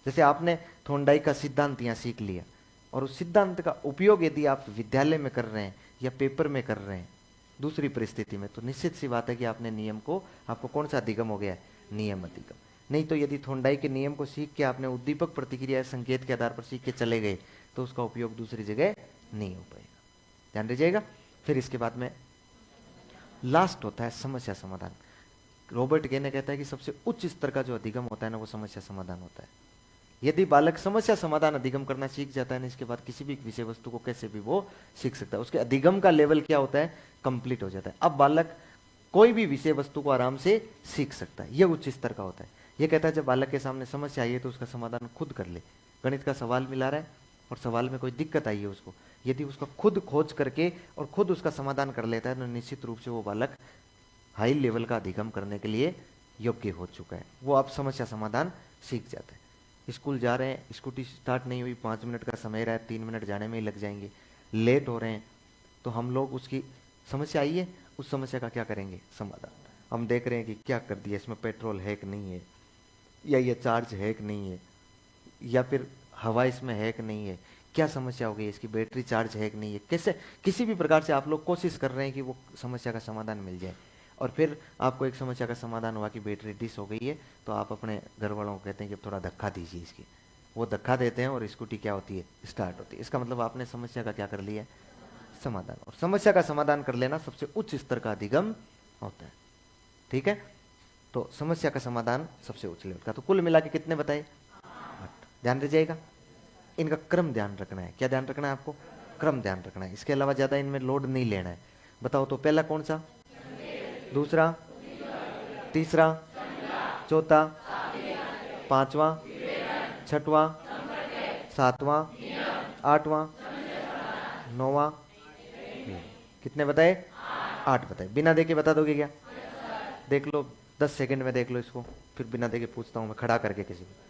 जैसे आपने थोंडाई का सिद्धांत यहाँ सीख लिया, और उस सिद्धांत का उपयोग यदि आप विद्यालय में कर रहे हैं या पेपर में कर रहे हैं दूसरी परिस्थिति में, तो निश्चित सी बात है कि आपने नियम को, आपको कौन सा अधिगम हो गया है? नियम अधिगम। नहीं तो यदि थोंडाई के नियम को सीख के आपने उद्दीपक प्रतिक्रिया संकेत के आधार पर सीख के चले गए, तो उसका उपयोग दूसरी जगह नहीं हो पाएगा, ध्यान दीजिएगा। फिर इसके बाद में लास्ट होता है समस्या समाधान। रॉबर्ट गेने कहता है कि सबसे उच्च स्तर का जो अधिगम होता है ना, वो समस्या समाधान होता है। यदि बालक समस्या समाधान अधिगम करना सीख जाता है ना, इसके बाद किसी भी विषय वस्तु को कैसे भी वो सीख सकता है, उसके अधिगम का लेवल क्या होता है? कंप्लीट हो जाता है। अब बालक कोई भी विषय वस्तु को आराम से सीख सकता है, यह उच्च स्तर का होता है। यह कहता है जब बालक के सामने समस्या आई है तो उसका समाधान खुद कर ले। गणित का सवाल मिला रहा है और सवाल में कोई दिक्कत आई है उसको, यदि उसका खुद खोज करके और खुद उसका समाधान कर लेता है, तो निश्चित रूप से वो बालक हाई लेवल का अधिगम करने के लिए योग्य हो चुका है, वो अब समस्या समाधान सीख जाता है। स्कूल जा रहे हैं, स्कूटी स्टार्ट नहीं हुई, 5 मिनट का समय रहा है, 3 मिनट जाने में ही लग जाएंगे, लेट हो रहे हैं, तो हम लोग उसकी समस्या आई है, उस समस्या का क्या करेंगे? समाधान। हम देख रहे हैं कि क्या कर दिया, इसमें पेट्रोल है कि नहीं है, या ये चार्ज है कि नहीं है, या फिर हवा इसमें है कि नहीं है, क्या समस्या हो गई, इसकी बैटरी चार्ज है कि नहीं है, कैसे किसी भी प्रकार से आप लोग कोशिश कर रहे हैं कि वो समस्या का समाधान मिल जाए। और फिर आपको एक समस्या का समाधान हुआ कि बैटरी डिस हो गई है, तो आप अपने घर वालों को कहते हैं कि अब थोड़ा धक्का दीजिए इसकी, वो धक्का देते हैं और स्कूटी क्या होती है? स्टार्ट होती है। इसका मतलब आपने समस्या का क्या कर लिया? समाधान। और समस्या का समाधान कर लेना सबसे उच्च स्तर का अधिगम होता है, ठीक है। तो समस्या का समाधान सबसे उच्च लेवल का। तो कुल मिला के कितने बताए? 8। ध्यान दीजिएगा, इनका क्रम ध्यान रखना है। क्या ध्यान रखना है आपको? क्रम ध्यान रखना है, इसके अलावा ज्यादा इनमें लोड नहीं लेना है। बताओ तो पहला कौन सा, दूसरा, तीसरा, चौथा, पांचवा, छठवां, सातवां, आठवां, नौवां, कितने बताए? 8 बताए। बिना देखे बता दोगे क्या? देख लो, 10 सेकंड में देख लो इसको, फिर बिना देखे पूछता हूं मैं खड़ा करके किसी को।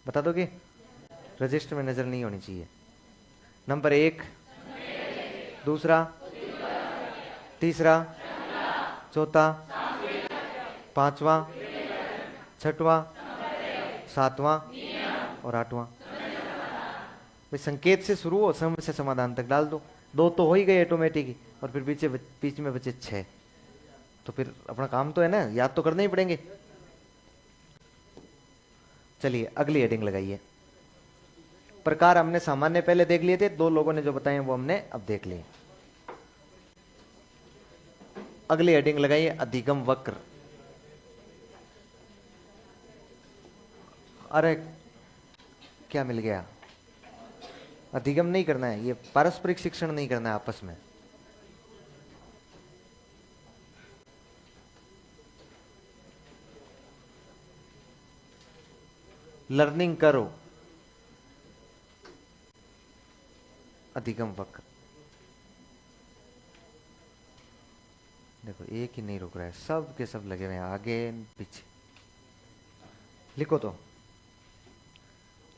बता दोगे? रजिस्टर में नजर नहीं होनी चाहिए। नंबर 1, दूसरा, तीसरा, चौथा, पांचवा, छठवां, सातवां और आठवां। भाई संकेत से शुरू हो, समस्या समाधान तक डाल दो। 2 तो हो ही गए ऑटोमेटिक ही, और फिर बीच में बचे 6। तो फिर अपना काम तो है ना, याद तो करने ही पड़ेंगे। चलिए अगली हेडिंग लगाइए। प्रकार हमने सामान्य पहले देख लिए थे, 2 लोगों ने जो बताए वो हमने अब देख लिए। अगली हेडिंग लगाइए अधिगम वक्र। अरे क्या मिल गया? अधिगम नहीं करना है, ये पारस्परिक शिक्षण नहीं करना है आपस में। लर्निंग करो, अधिगम वक्र। देखो एक ही नहीं रुक रहा है, सब के सब लगे हुए हैं आगे पीछे। लिखो तो,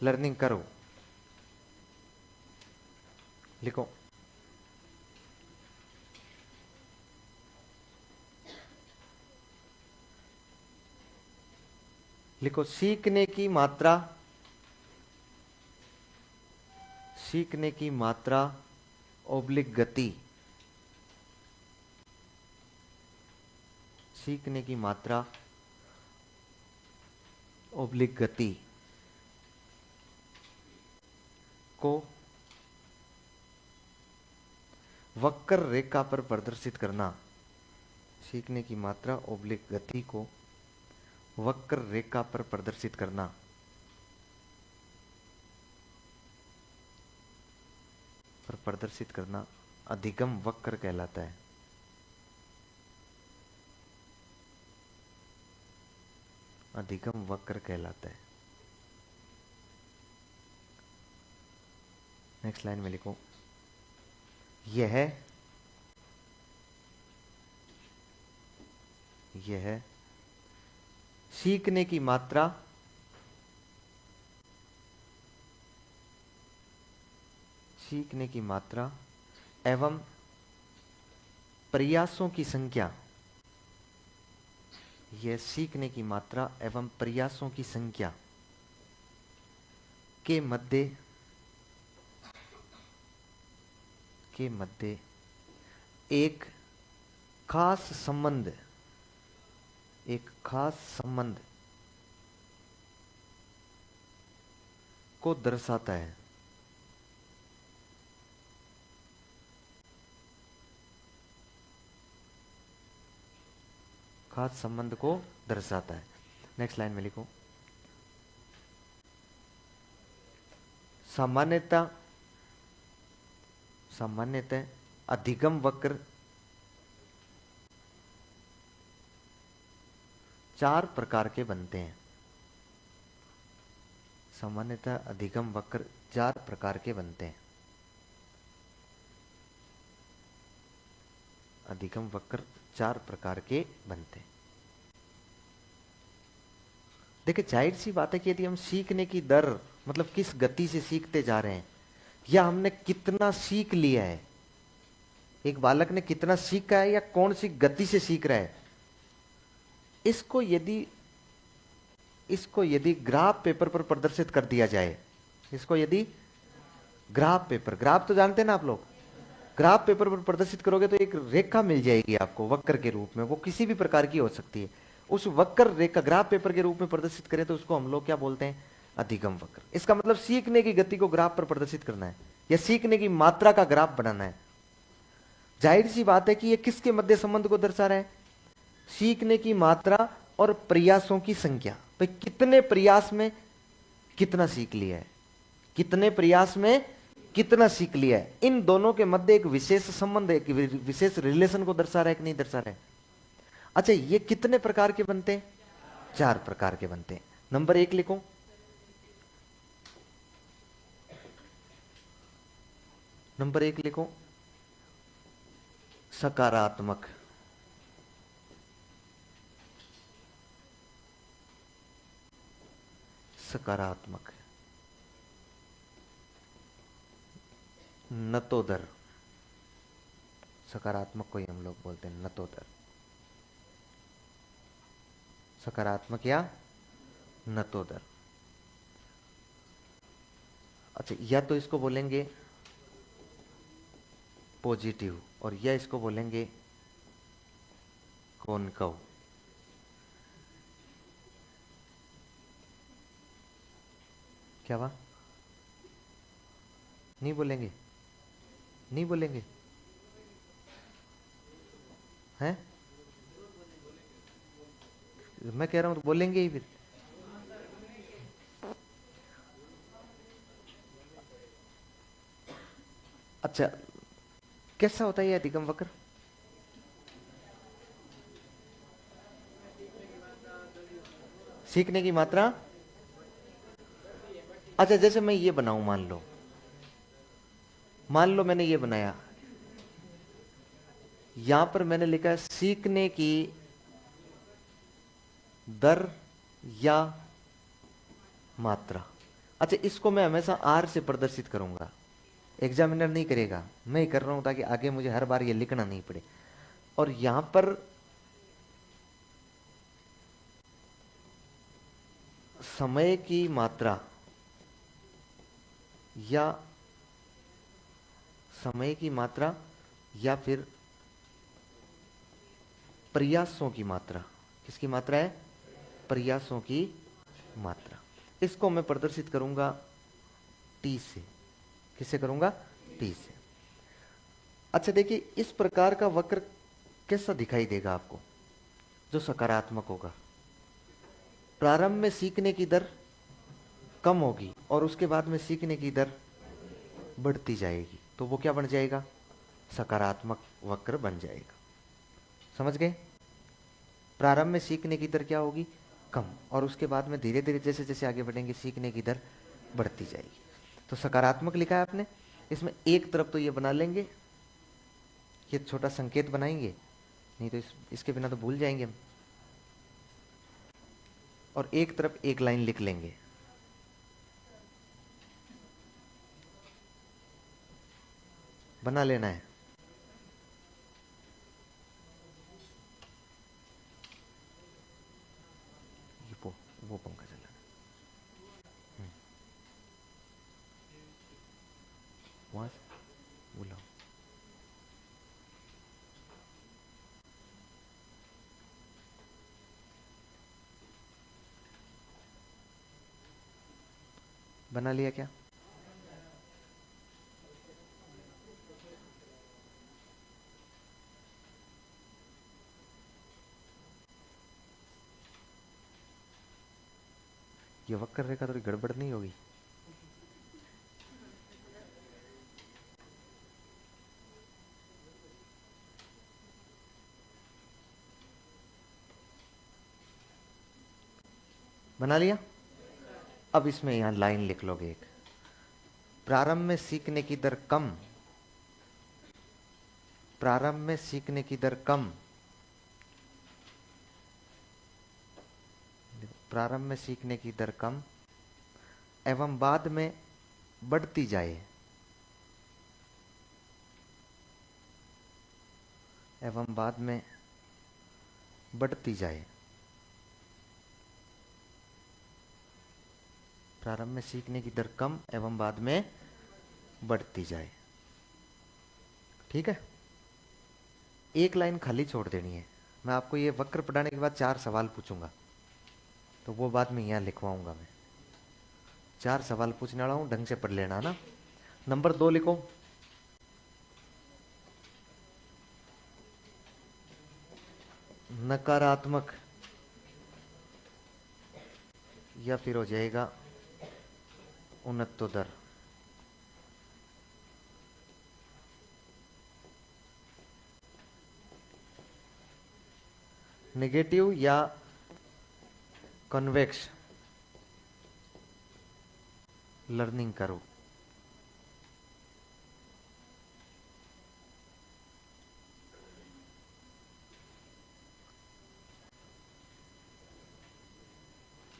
लर्निंग करो, लिखो। लिखो सीखने की मात्रा, सीखने की मात्रा ओब्लिक गति सीखने की मात्रा ओब्लिक गति को वक्र रेखा पर प्रदर्शित करना। सीखने की मात्रा ओब्लिक गति को वक्र रेखा पर प्रदर्शित करना। प्रदर्शित करना अधिगम वक्र कहलाता है। अधिगम वक्र कहलाता है। नेक्स्ट लाइन में लिखो, यह सीखने की मात्रा एवं प्रयासों की संख्या। यह सीखने की मात्रा एवं प्रयासों की संख्या के मध्य एक खास संबंध को दर्शाता है। खास संबंध को दर्शाता है। नेक्स्ट लाइन में लिखो, सामान्यतः अधिगम वक्र 4 प्रकार के बनते हैं। सामान्यतः अधिगम वक्र 4 प्रकार के बनते हैं। अधिगम वक्र 4 प्रकार के बनते हैं। देखिए, जाहिर सी बात है कि यदि हम सीखने की दर मतलब किस गति से सीखते जा रहे हैं या हमने कितना सीख लिया है, एक बालक ने कितना सीखा है या कौन सी गति से सीख रहा है, इसको यदि ग्राफ पेपर पर प्रदर्शित कर दिया जाए, इसको यदि ग्राफ तो जानते हैं ना आप लोग, ग्राफ पेपर पर प्रदर्शित करोगे तो एक रेखा मिल जाएगी आपको वक्र के रूप में। वो किसी भी प्रकार की हो सकती है। उस वक्र रेखा ग्राफ पेपर के रूप में प्रदर्शित करें तो उसको हम लोग क्या बोलते हैं? अधिगम वक्र। इसका मतलब सीखने की गति को ग्राफ पर प्रदर्शित करना है या सीखने की मात्रा का ग्राफ बनाना है। जाहिर सी बात है कि ये किसके मध्य संबंध को दर्शा रहा है? सीखने की मात्रा और प्रयासों की संख्या। भाई कितने प्रयास में कितना सीख लिया है, कितने प्रयास में कितना सीख लिया है, इन दोनों के मध्य एक विशेष संबंध, एक विशेष रिलेशन को दर्शा रहा है कि नहीं दर्शा रहा है? अच्छा, ये कितने प्रकार के बनते हैं? 4 प्रकार के बनते हैं। नंबर 1 लिखो, नंबर 1 लिखो, सकारात्मक। सकारात्मक नतोदर। सकारात्मक को ही हम लोग बोलते हैं नतोदर। सकारात्मक या नतोदर। अच्छा, या तो इसको बोलेंगे पॉजिटिव और या इसको बोलेंगे कॉनकव। क्या हुआ? नहीं बोलेंगे? नहीं बोलेंगे हैं? मैं कह रहा हूं तो बोलेंगे ही फिर। अच्छा, कैसा होता है ये अधिगम वक्र? सीखने की मात्रा। अच्छा, जैसे मैं ये बनाऊं, मान लो मैंने ये बनाया, यहां पर मैंने लिखा है सीखने की दर या मात्रा। अच्छा, इसको मैं हमेशा आर से प्रदर्शित करूंगा, एग्जामिनर नहीं करेगा, मैं ही कर रहा हूं ताकि आगे मुझे हर बार ये लिखना नहीं पड़े। और यहां पर समय की मात्रा या समय की मात्रा या फिर प्रयासों की मात्रा। किसकी मात्रा है? प्रयासों की मात्रा। इसको मैं प्रदर्शित करूंगा टी से। किससे करूंगा? टी से। अच्छा देखिए, इस प्रकार का वक्र कैसा दिखाई देगा आपको? जो सकारात्मक होगा। प्रारंभ में सीखने की दर कम होगी और उसके बाद में सीखने की दर बढ़ती जाएगी, तो वो क्या बन जाएगा? सकारात्मक वक्र बन जाएगा। समझ गए? प्रारंभ में सीखने की दर क्या होगी? कम, और उसके बाद में धीरे धीरे जैसे जैसे आगे बढ़ेंगे सीखने की दर बढ़ती जाएगी। तो सकारात्मक लिखा है आपने। इसमें एक तरफ तो ये बना लेंगे, ये छोटा संकेत बनाएंगे, नहीं तो इसके बिना तो भूल जाएंगे हम। और एक तरफ एक लाइन लिख लेंगे। बना लेना है। ये वो पंखा चला। वहां से बुलाओ। बना लिया क्या? ये वक्र रेखा थोड़ी गड़बड़ नहीं होगी? बना लिया? अब इसमें यहां लाइन लिख लोगे एक। प्रारंभ में सीखने की दर कम, प्रारंभ में सीखने की दर कम, प्रारंभ में सीखने की दर कम एवं बाद में बढ़ती जाए, एवं बाद में बढ़ती जाए। प्रारंभ में सीखने की दर कम एवं बाद में बढ़ती जाए। ठीक है? एक लाइन खाली छोड़ देनी है। मैं आपको ये वक्र पढ़ाने के बाद 4 सवाल पूछूंगा, तो वो बाद में यहां लिखवाऊंगा मैं। 4 सवाल पूछने वाला हूं, ढंग से पढ़ लेना ना। नंबर 2 लिखो। नकारात्मक, या फिर हो जाएगा उन्नत दर। नेगेटिव या कन्वेक्स लर्निंग करो।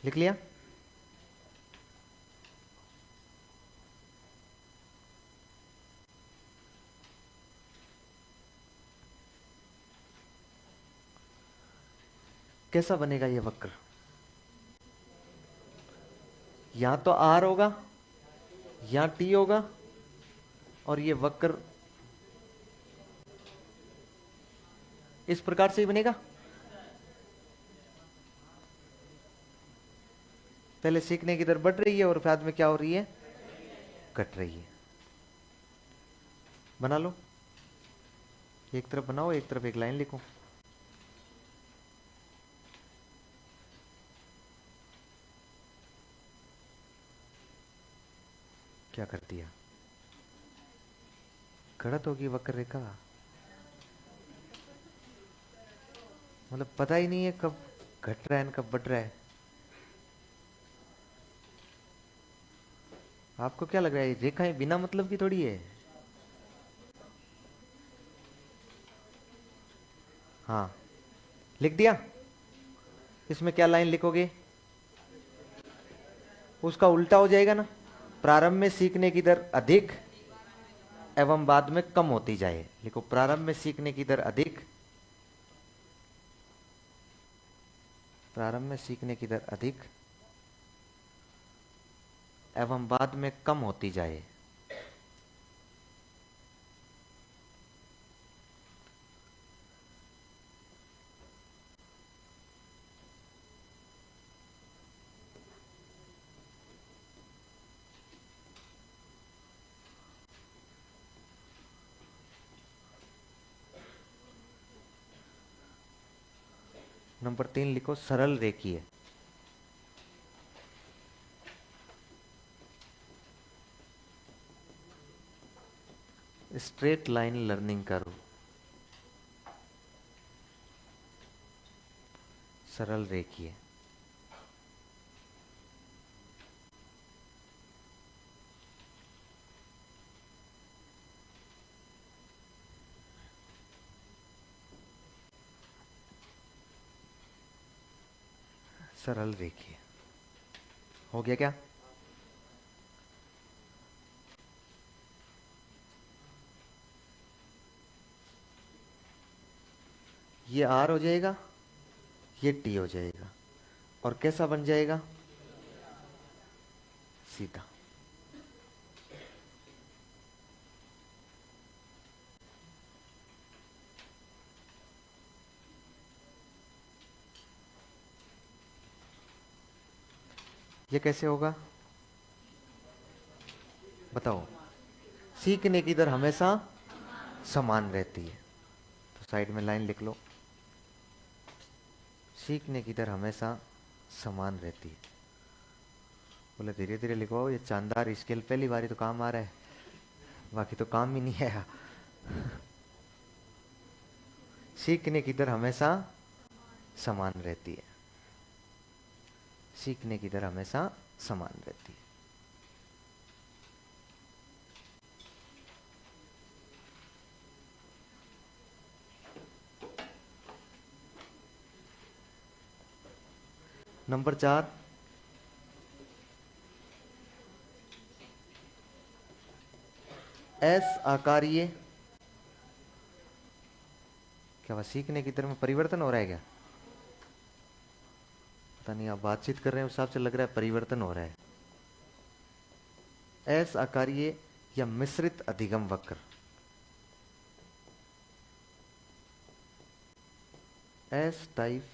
लिख लिया? कैसा बनेगा ये वक्र? यहां तो आर होगा, यहां टी होगा, और ये वक्र इस प्रकार से ही बनेगा। पहले सीखने की दर बढ़ रही है और बाद में क्या हो रही है? घट रही है। बना लो। एक तरफ बनाओ, एक तरफ एक लाइन लिखो। क्या कर दिया? गलत होगी वक्र रेखा। मतलब पता ही नहीं है कब घट रहा है कब बढ़ रहा है। आपको क्या लग रहा है रेखाएं बिना मतलब की थोड़ी है? हाँ, लिख दिया। इसमें क्या लाइन लिखोगे? उसका उल्टा हो जाएगा ना। प्रारंभ में सीखने की दर अधिक एवं बाद में कम होती जाए। लिखो, प्रारंभ में सीखने की दर अधिक, प्रारंभ में सीखने की दर अधिक एवं बाद में कम होती जाए। नंबर 3 लिखो सरल रेखीय। स्ट्रेट लाइन लर्निंग करो। सरल रेखीय। सरल रेखीय हो गया क्या? ये आर हो जाएगा, ये टी हो जाएगा, और कैसा बन जाएगा? सीधा। ये कैसे होगा बताओ? सीखने की दर हमेशा समान रहती है, तो साइड में लाइन लिख लो, सीखने की दर हमेशा समान रहती है। बोले धीरे धीरे लिखवाओ, ये चांदार स्केल पहली बारी तो काम आ रहा है, बाकी तो काम ही नहीं आया। सीखने की दर हमेशा समान रहती है, सीखने की दर हमेशा समान रहती है। नंबर 4, एस आकारीय। क्या वह सीखने की दर में परिवर्तन हो रहा है क्या? पता नहीं, आप बातचीत कर रहे हैं उस हिसाब से लग रहा है परिवर्तन हो रहा है। एस आकारीय या मिश्रित अधिगम वक्र। एस टाइप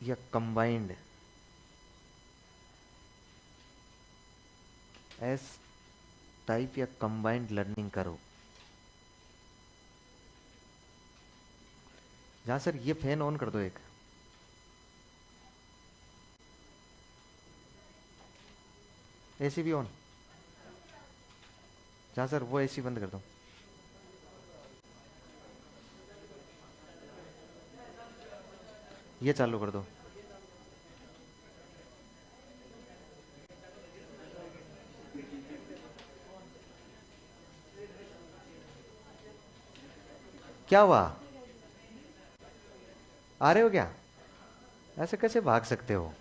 या कंबाइंड। एस टाइप या कंबाइंड लर्निंग करो। जहां सर ये फैन ऑन कर दो एक। एसी भी ऑन। जहां सर वो एसी बंद कर दो। ये चालू कर दो। क्या हुआ? आ रहे हो क्या? ऐसे कैसे भाग सकते हो?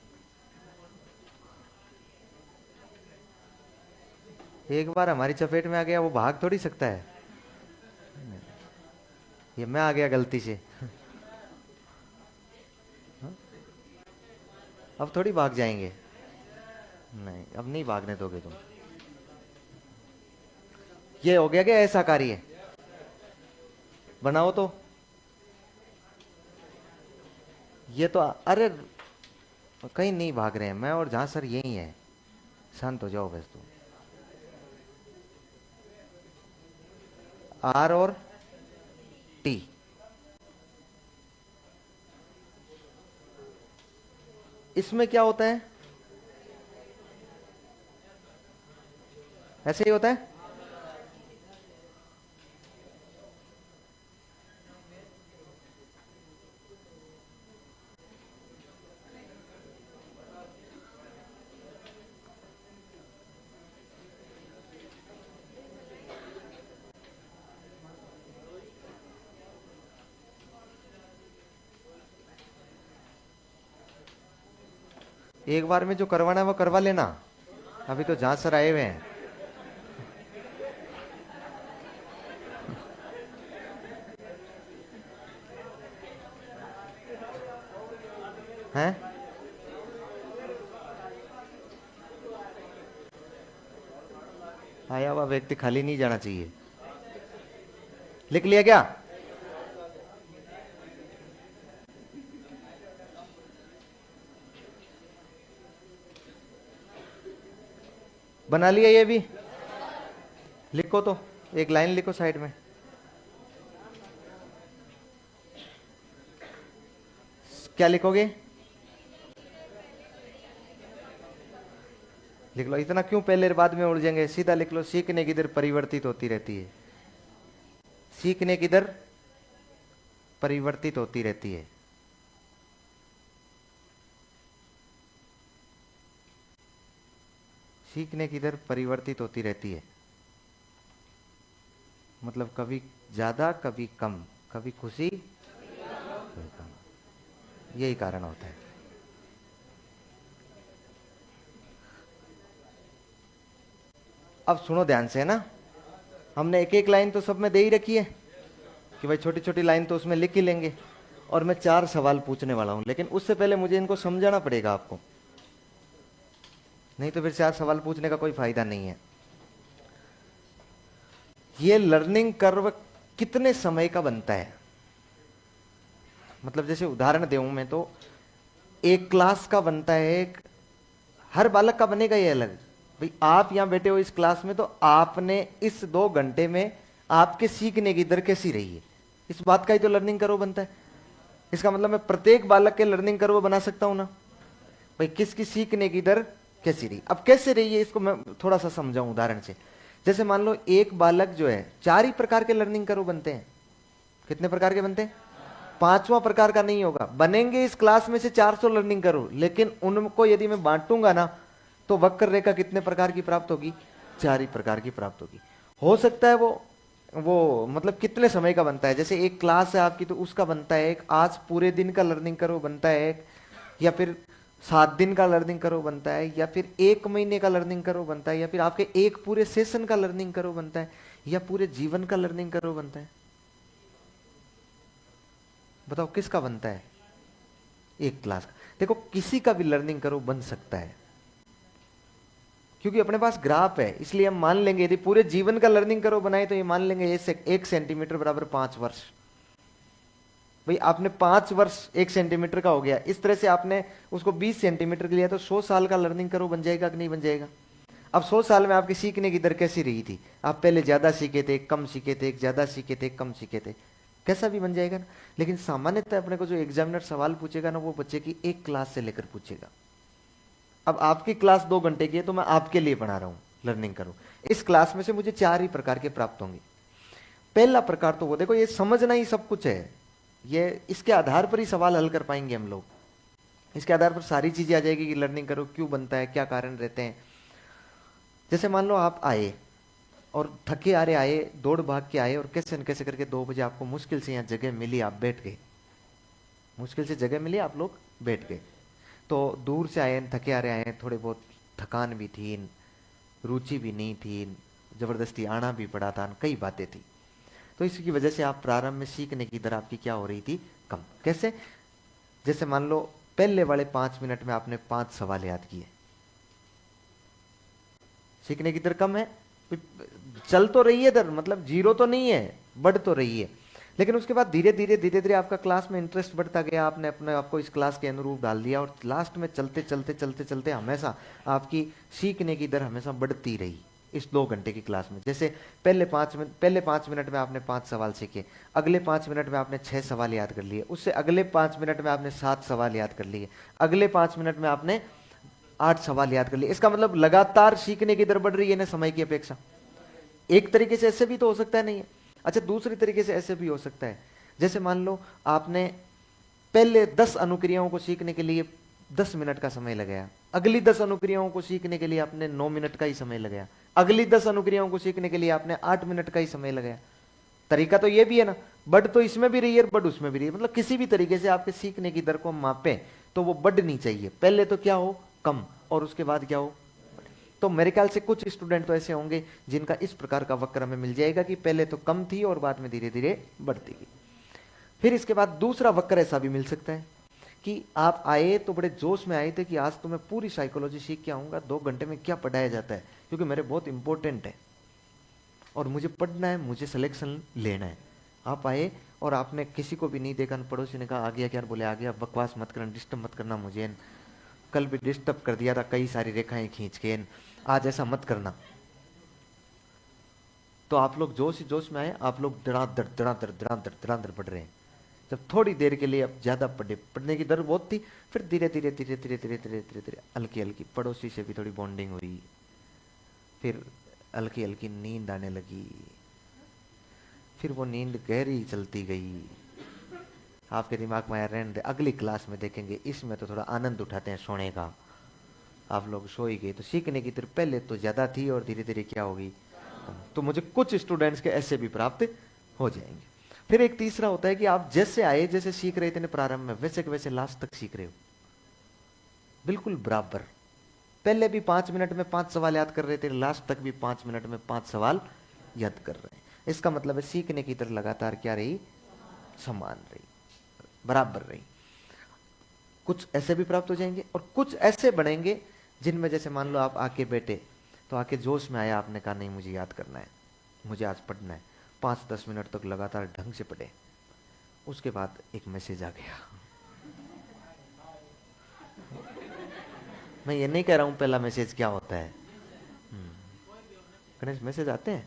एक बार हमारी चपेट में आ गया वो भाग थोड़ी सकता है। ये मैं आ गया गलती से। अब थोड़ी भाग जाएंगे। नहीं, अब नहीं भागने दोगे तुम। ये हो गया क्या ऐसा कार्य? बनाओ तो। ये तो अरे कहीं नहीं भाग रहे हैं, मैं और जहां सर यही है। शांत हो जाओ बस। तो आर और टी। इसमें क्या होता है? ऐसे ही होता है। एक बार में जो करवाना है वो करवा लेना। अभी तो जहां सर आए हुए हैं। हैं? आया हुआ व्यक्ति खाली नहीं जाना चाहिए। लिख लिया क्या? बना लिया ये भी? लिखो तो, एक लाइन लिखो साइड में। क्या लिखोगे? लिख लो। इतना क्यों पहले बाद में उलझेंगे, सीधा लिख लो, सीखने की दर परिवर्तित होती रहती है। सीखने की दर परिवर्तित होती रहती है। सीखने की दर परिवर्तित होती रहती है, मतलब कभी ज्यादा कभी कम, कभी खुशी कभी गम। यही कारण होता है। अब सुनो ध्यान से, है ना। हमने एक एक लाइन तो सब में दे ही रखी है कि भाई छोटी छोटी लाइन तो उसमें लिख ही लेंगे, और मैं 4 सवाल पूछने वाला हूं, लेकिन उससे पहले मुझे इनको समझाना पड़ेगा आपको, नहीं तो फिर 4 सवाल पूछने का कोई फायदा नहीं है। ये लर्निंग कर्व कितने समय का बनता है, मतलब जैसे उदाहरण दूं मैं तो, एक क्लास का बनता है, एक हर बालक का बनेगा ये अलग। भाई आप यहां बैठे हो इस क्लास में, तो आपने इस 2 घंटे में आपके सीखने की दर कैसी रही है, इस बात का ही तो लर्निंग कर्व बनता है। इसका मतलब मैं प्रत्येक बालक के लर्निंग कर्व बना सकता हूं ना, भाई किसकी सीखने की दर कैसी रही। अब कैसे रही है इसको मैं थोड़ा सा समझाऊं उदाहरण से। जैसे मान लो एक बालक जो है, 4 ही प्रकार के लर्निंग कर्व बनते हैं। कितने प्रकार के बनते हैं? 5वां प्रकार का नहीं होगा। बनेंगे इस क्लास में से 400 लर्निंग कर्व, लेकिन उनको यदि मैं बांटूंगा ना, तो वक्र रेखा कितने प्रकार की प्राप्त होगी? 4 ही प्रकार की प्राप्त होगी। हो सकता है वो मतलब कितने समय का बनता है, जैसे एक क्लास है आपकी तो उसका बनता है एक, आज पूरे दिन का लर्निंग कर्व बनता है एक, या फिर 7 दिन का लर्निंग कर्व बनता है, या फिर 1 महीने का लर्निंग कर्व बनता है, या फिर आपके एक पूरे सेशन का लर्निंग कर्व बनता है, या पूरे जीवन का लर्निंग कर्व बनता है। बताओ किसका बनता है? एक क्लास का। देखो किसी का भी लर्निंग कर्व बन सकता है, क्योंकि अपने पास ग्राफ है, इसलिए हम मान लेंगे यदि पूरे जीवन का लर्निंग कर्व बनाए तो ये मान लेंगे ये 1 सेंटीमीटर बराबर 5 वर्ष। भाई आपने 5 वर्ष 1 सेंटीमीटर का हो गया, इस तरह से आपने उसको 20 सेंटीमीटर के लिया, तो 100 साल का लर्निंग कर्व बन जाएगा कि नहीं बन जाएगा? अब 100 साल में आपकी सीखने की दर कैसी रही थी? आप पहले ज्यादा सीखे थे, कम सीखे थे, ज्यादा सीखे थे, कम सीखे थे, कैसा भी बन जाएगा ना। लेकिन सामान्यतः अपने को जो एग्जामिनर सवाल पूछेगा ना, वो बच्चे की एक क्लास से लेकर पूछेगा। अब आपकी क्लास 2 घंटे की है, तो मैं आपके लिए पढ़ा रहा हूं लर्निंग करो। इस क्लास में से मुझे 4 ही प्रकार के प्राप्त होंगे। पहला प्रकार तो वो देखो, ये समझना ही सब कुछ है, ये इसके आधार पर ही सवाल हल कर पाएंगे हम लोग। इसके आधार पर सारी चीजें आ जाएगी कि लर्निंग करो क्यों बनता है, क्या कारण रहते हैं। जैसे मान लो आप आए और थके आ रहे आए, दौड़ भाग के आए, और कैसे न कैसे करके 2 बजे आपको मुश्किल से यहाँ जगह मिली, आप बैठ गए, मुश्किल से जगह मिली, आप लोग बैठ गए। तो दूर से आए, थके आ रहे आए, थोड़े बहुत थकान भी थी, रुचि भी नहीं थी, जबरदस्ती आना भी पड़ा था, कई बातें थी। तो इसकी वजह से आप प्रारंभ में सीखने की दर आपकी क्या हो रही थी? कम। कैसे? जैसे मान लो पहले वाले 5 मिनट में आपने 5 सवाल याद किए, सीखने की दर कम है। चल तो रही है दर, मतलब जीरो तो नहीं है, बढ़ तो रही है। लेकिन उसके बाद धीरे धीरे धीरे धीरे आपका क्लास में इंटरेस्ट बढ़ता गया, आपने अपने आपको इस क्लास के अनुरूप डाल दिया, और लास्ट में चलते चलते चलते चलते हमेशा आपकी सीखने की दर हमेशा बढ़ती रही इस 2 घंटे की क्लास में। जैसे पहले 5 मिनट में आपने 5 सवाल सीखे, अगले 5 मिनट में आपने 6 सवाल याद कर लिए, उससे अगले 5 मिनट में आपने 7 सवाल याद कर लिए, अगले 5 मिनट में आपने 8 सवाल याद कर लिए। इसका मतलब लगातार सीखने की दर बढ़ रही है ना समय की अपेक्षा। एक तरीके से ऐसे भी तो हो सकता है, नहीं है? अच्छा, दूसरी तरीके से ऐसे भी हो सकता है, जैसे मान लो आपने पहले 10 अनुक्रियाओं को सीखने के लिए 10 मिनट का समय लगाया, अगली 10 अनुक्रियाओं को सीखने के लिए आपने 9 मिनट का ही समय लगाया, अगली 10 अनुक्रियाओं को सीखने के लिए आपने 8 मिनट का ही समय लगाया। तरीका तो ये भी है ना, बढ़ तो इसमें भी रही है, बढ़ उसमें भी रही है। मतलब किसी भी तरीके से आपके सीखने की दर को मापें तो वो बढ़नी चाहिए। पहले तो क्या हो? कम, और उसके बाद क्या हो? तो मेरे ख्याल से कुछ स्टूडेंट तो ऐसे होंगे जिनका इस प्रकार का वक्र हमें मिल जाएगा कि पहले तो कम थी और बाद में धीरे धीरे बढ़ती गई। फिर इसके बाद दूसरा वक्र ऐसा भी मिल सकता है कि आप आए तो बड़े जोश में आए थे कि आज तो मैं पूरी साइकोलॉजी सीख के आऊंगा, 2 घंटे में क्या पढ़ाया जाता है, क्योंकि मेरे बहुत इंपॉर्टेंट है और मुझे पढ़ना है, मुझे सिलेक्शन लेना है। आप आए और आपने किसी को भी नहीं देखा, पड़ोसी ने कहा आ गया क्या? बोले आ गया, बकवास मत करना, डिस्टर्ब मत करना मुझे, कल भी डिस्टर्ब कर दिया था, कई सारी रेखाएं खींच के, आज ऐसा मत करना। तो आप लोग जोश ही जोश में आए, आप लोग धड़ाधड़ धड़ाधड़ धड़ाधड़ धड़ाधड़ पढ़ रहे हैं। जब थोड़ी देर के लिए अब ज्यादा पढ़ने की दर बहुत थी, फिर धीरे धीरे धीरे धीरे धीरे धीरे धीरे धीरे हल्की हल्की पड़ोसी से भी थोड़ी बॉन्डिंग हुई, फिर हल्की हल्की नींद आने लगी, फिर वो नींद गहरी चलती गई। आपके दिमाग में आया रहने दे, अगली क्लास में देखेंगे, इसमें तो थोड़ा आनंद उठाते हैं सोने का। आप लोग सो ही गए। तो सीखने की तरफ पहले तो ज्यादा थी और धीरे धीरे क्या होगी, तो मुझे कुछ स्टूडेंट्स के ऐसे भी प्राप्त हो जाएंगे। फिर एक तीसरा होता है कि आप जैसे आए, जैसे सीख रहे थे प्रारंभ में, वैसे के वैसे लास्ट तक सीख रहे हो, बिल्कुल बराबर। पहले भी 5 मिनट में 5 सवाल याद कर रहे थे, लास्ट तक भी 5 मिनट में 5 सवाल याद कर रहे हैं। इसका मतलब है सीखने की तरफ लगातार क्या रही, समान रही, बराबर रही। कुछ ऐसे भी प्राप्त हो जाएंगे और कुछ ऐसे बनेंगे जिनमें जैसे मान लो आप आके बैठे, तो आके जोश में आया, आपने कहा नहीं मुझे याद करना है, मुझे आज पढ़ना है, 5-10 मिनट तक लगातार ढंग से पढ़े। उसके बाद एक मैसेज आ गया। मैं ये नहीं कह रहा हूं पहला मैसेज क्या होता है, गणेश मैसेज आते हैं,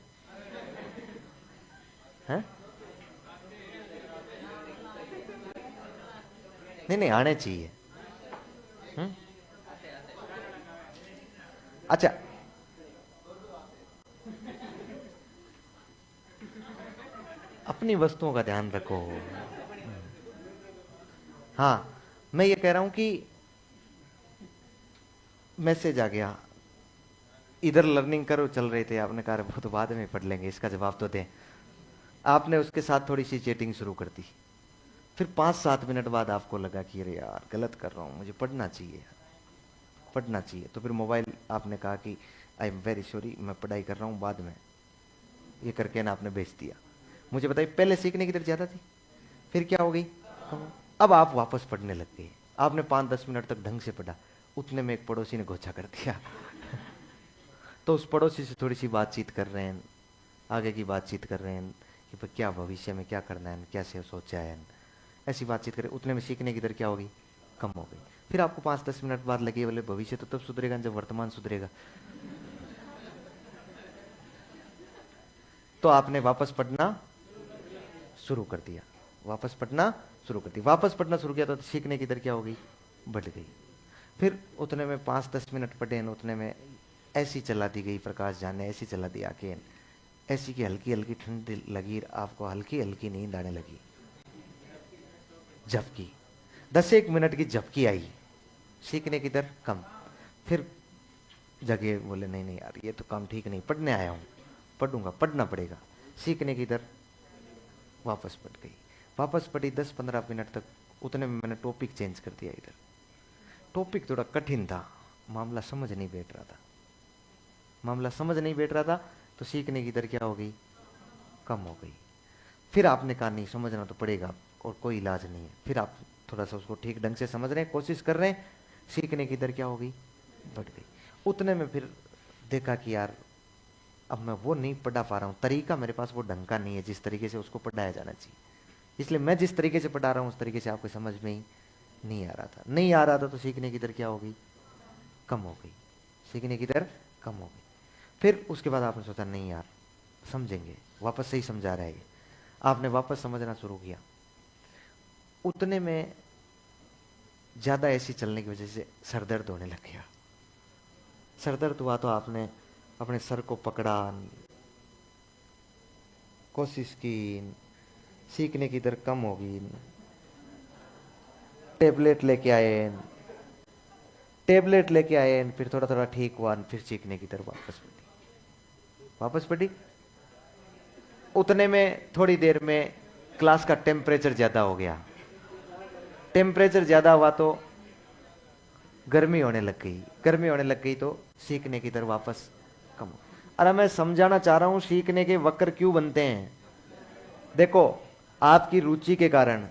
हैं? नहीं नहीं आने चाहिए। अच्छा, अपनी वस्तुओं का ध्यान रखो। हाँ, मैं ये कह रहा हूं कि मैसेज आ गया, इधर लर्निंग करो चल रहे थे, आपने कहा वो तो बाद में पढ़ लेंगे, इसका जवाब तो दें। आपने उसके साथ थोड़ी सी चैटिंग शुरू कर दी, फिर 5-7 मिनट बाद आपको लगा कि अरे यार गलत कर रहा हूं, मुझे पढ़ना चाहिए, पढ़ना चाहिए। तो फिर मोबाइल आपने कहा कि आई एम वेरी सॉरी, मैं पढ़ाई कर रहा हूं, बाद में, ये करके ना आपने भेज दिया। मुझे बताइए, पहले सीखने की दर ज्यादा थी, फिर क्या हो गई, अब आप वापस पढ़ने लग गए। आपने 5-10 मिनट तक ढंग से पढ़ा, उतने में एक पड़ोसी ने घोचा कर दिया। तो उस पड़ोसी से थोड़ी सी बातचीत कर रहे हैं, आगे की बातचीत कर रहे हैं कि क्या भविष्य में क्या करना है, कैसे सोचा है, ऐसी बातचीत करें, उतने में सीखने की दर क्या होगी, कम हो गई। फिर आपको 5-10 मिनट बाद लगे बोले भविष्य तो तब सुधरेगा जब वर्तमान सुधरेगा। तो आपने वापस पढ़ना शुरू कर दिया, वापस पढ़ना शुरू कर दिया, वापस पढ़ना शुरू किया तो सीखने की दर क्या हो गई, बढ़ गई। फिर उतने में 5-10 मिनट पढ़े, उतने में ऐसी चला दी गई प्रकाश जाने, ऐसी चला दी आंखें, ऐसी की हल्की हल्की ठंड लगी, आपको हल्की हल्की नींद आने लगी। झपकी, 10-1 मिनट की झपकी आई, सीखने की दर कम। फिर जगह बोले नहीं नहीं यार ये तो काम ठीक नहीं, पढ़ने आया हूं, पढ़ूंगा, पढ़ना पड़ेगा। सीखने की दर वापस पढ़ गई, वापस पढ़ी 10-15 मिनट तक, उतने में मैंने टॉपिक चेंज कर दिया। इधर टॉपिक थोड़ा कठिन था, मामला समझ नहीं बैठ रहा था, मामला समझ नहीं बैठ रहा था, तो सीखने की दर क्या हो गई, कम हो गई। फिर आपने कहा नहीं समझना तो पड़ेगा और कोई इलाज नहीं है। फिर आप थोड़ा सा उसको ठीक ढंग से समझ रहे हैं, कोशिश कर रहे हैं, सीखने की दर क्या हो गई, बढ़ गई। उतने में फिर देखा कि यार अब मैं वो नहीं पढ़ा पा रहा हूँ, तरीका मेरे पास वो ढंग का नहीं है जिस तरीके से उसको पढ़ाया जाना चाहिए, इसलिए मैं जिस तरीके से पढ़ा रहा हूँ उस तरीके से आपको समझ में ही नहीं आ रहा था, नहीं आ रहा था। तो सीखने की दर क्या हो गई, कम हो गई, सीखने की दर कम हो गई। फिर उसके बाद आपने सोचा नहीं यार समझेंगे, वापस से ही समझा रहा है ये, आपने वापस समझना शुरू किया। उतने में ज्यादा ऐसी चलने की वजह से सरदर्द होने लग गया। सरदर्द हुआ तो आपने अपने सर को पकड़ा, कोशिश की, सीखने की दर कम होगी, टेबलेट लेके आए, टेबलेट लेके आए, फिर थोड़ा थोड़ा ठीक हुआ, फिर सीखने की दर वापस बढ़ी। उतने में थोड़ी देर में क्लास का टेम्परेचर ज्यादा हो गया, टेम्परेचर ज्यादा हुआ तो गर्मी होने लग गई, गर्मी होने लग गई तो सीखने की दर वापस कम। अरे मैं समझाना चाह रहा हूं सीखने के वक्र क्यों बनते हैं। देखो आपकी रुचि के कारण,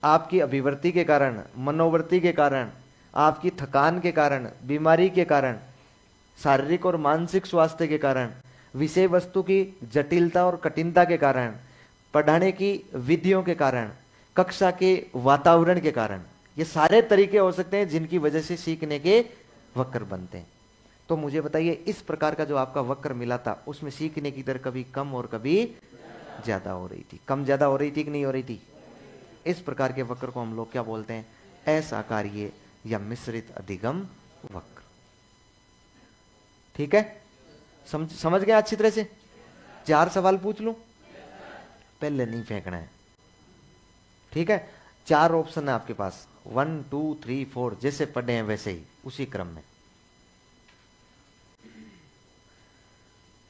आपकी अभिवृत्ति के कारण, मनोवृत्ति के कारण, आपकी थकान के कारण, बीमारी के कारण, शारीरिक और मानसिक स्वास्थ्य के कारण, विषय वस्तु की जटिलता और कठिनता के कारण, पढ़ाने की विधियों के कारण, कक्षा के वातावरण के कारण, ये सारे तरीके हो सकते हैं जिनकी वजह से सीखने के वक्र बनते हैं। तो मुझे बताइए इस प्रकार का जो आपका वक्र मिला था उसमें सीखने की दर कभी कम और कभी ज्यादा हो रही थी, कम ज्यादा हो रही थी कि नहीं हो रही थी? इस प्रकार के वक्र को हम लोग क्या बोलते हैं? असाकार्य या मिश्रित अधिगम वक्र। ठीक है, समझ गए अच्छी तरह से? 4 सवाल पूछ लूं? पहले नहीं फेंकना है, ठीक है? 4 ऑप्शन है आपके पास, 1 2 3 4, जैसे पढ़े हैं वैसे ही उसी क्रम में।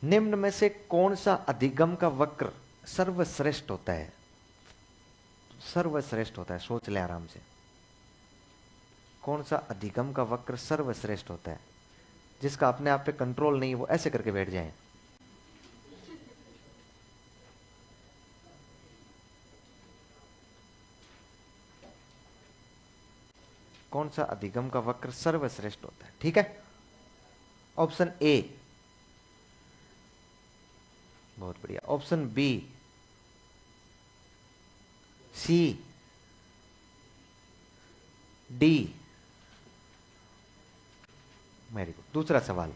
निम्न में से कौन सा अधिगम का वक्र सर्वश्रेष्ठ होता है? सर्वश्रेष्ठ होता है, सोच ले आराम से। कौन सा अधिगम का वक्र सर्वश्रेष्ठ होता है, जिसका अपने आप पे कंट्रोल नहीं, वो ऐसे करके बैठ जाए। कौन सा अधिगम का वक्र सर्वश्रेष्ठ होता है? ठीक है, ऑप्शन ए, बहुत बढ़िया। ऑप्शन बी, सी, डी, वेरी गुड। दूसरा सवाल,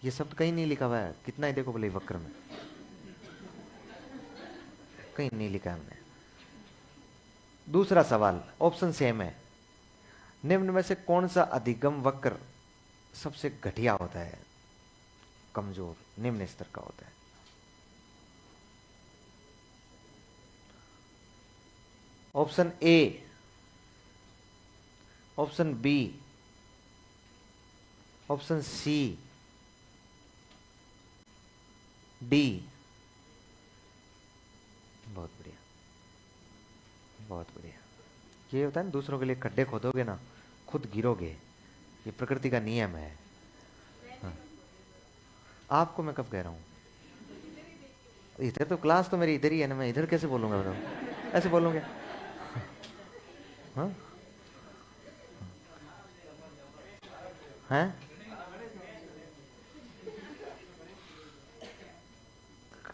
ये शब्द कहीं नहीं लिखा हुआ है, कितना ही देखो बोले वक्र में, कहीं नहीं लिखा है हमने। दूसरा सवाल, ऑप्शन सेम है। निम्न में से कौन सा अधिगम वक्र सबसे घटिया होता है, कमजोर, निम्न स्तर का होता है? Option A, option B, option C, D. बहुत बढ़िया, बहुत बढ़िया। ये होता है ना, दूसरों के लिए खड्डे खोदोगे ना, खुद गिरोगे, ये प्रकृति का नियम है। हाँ। आपको मैं कब कह रहा हूं? इधर तो क्लास तो मेरी इधर ही है ना, मैं इधर कैसे बोलूंगा बताओ? ऐसे बोलूंगे? हाँ, हैं?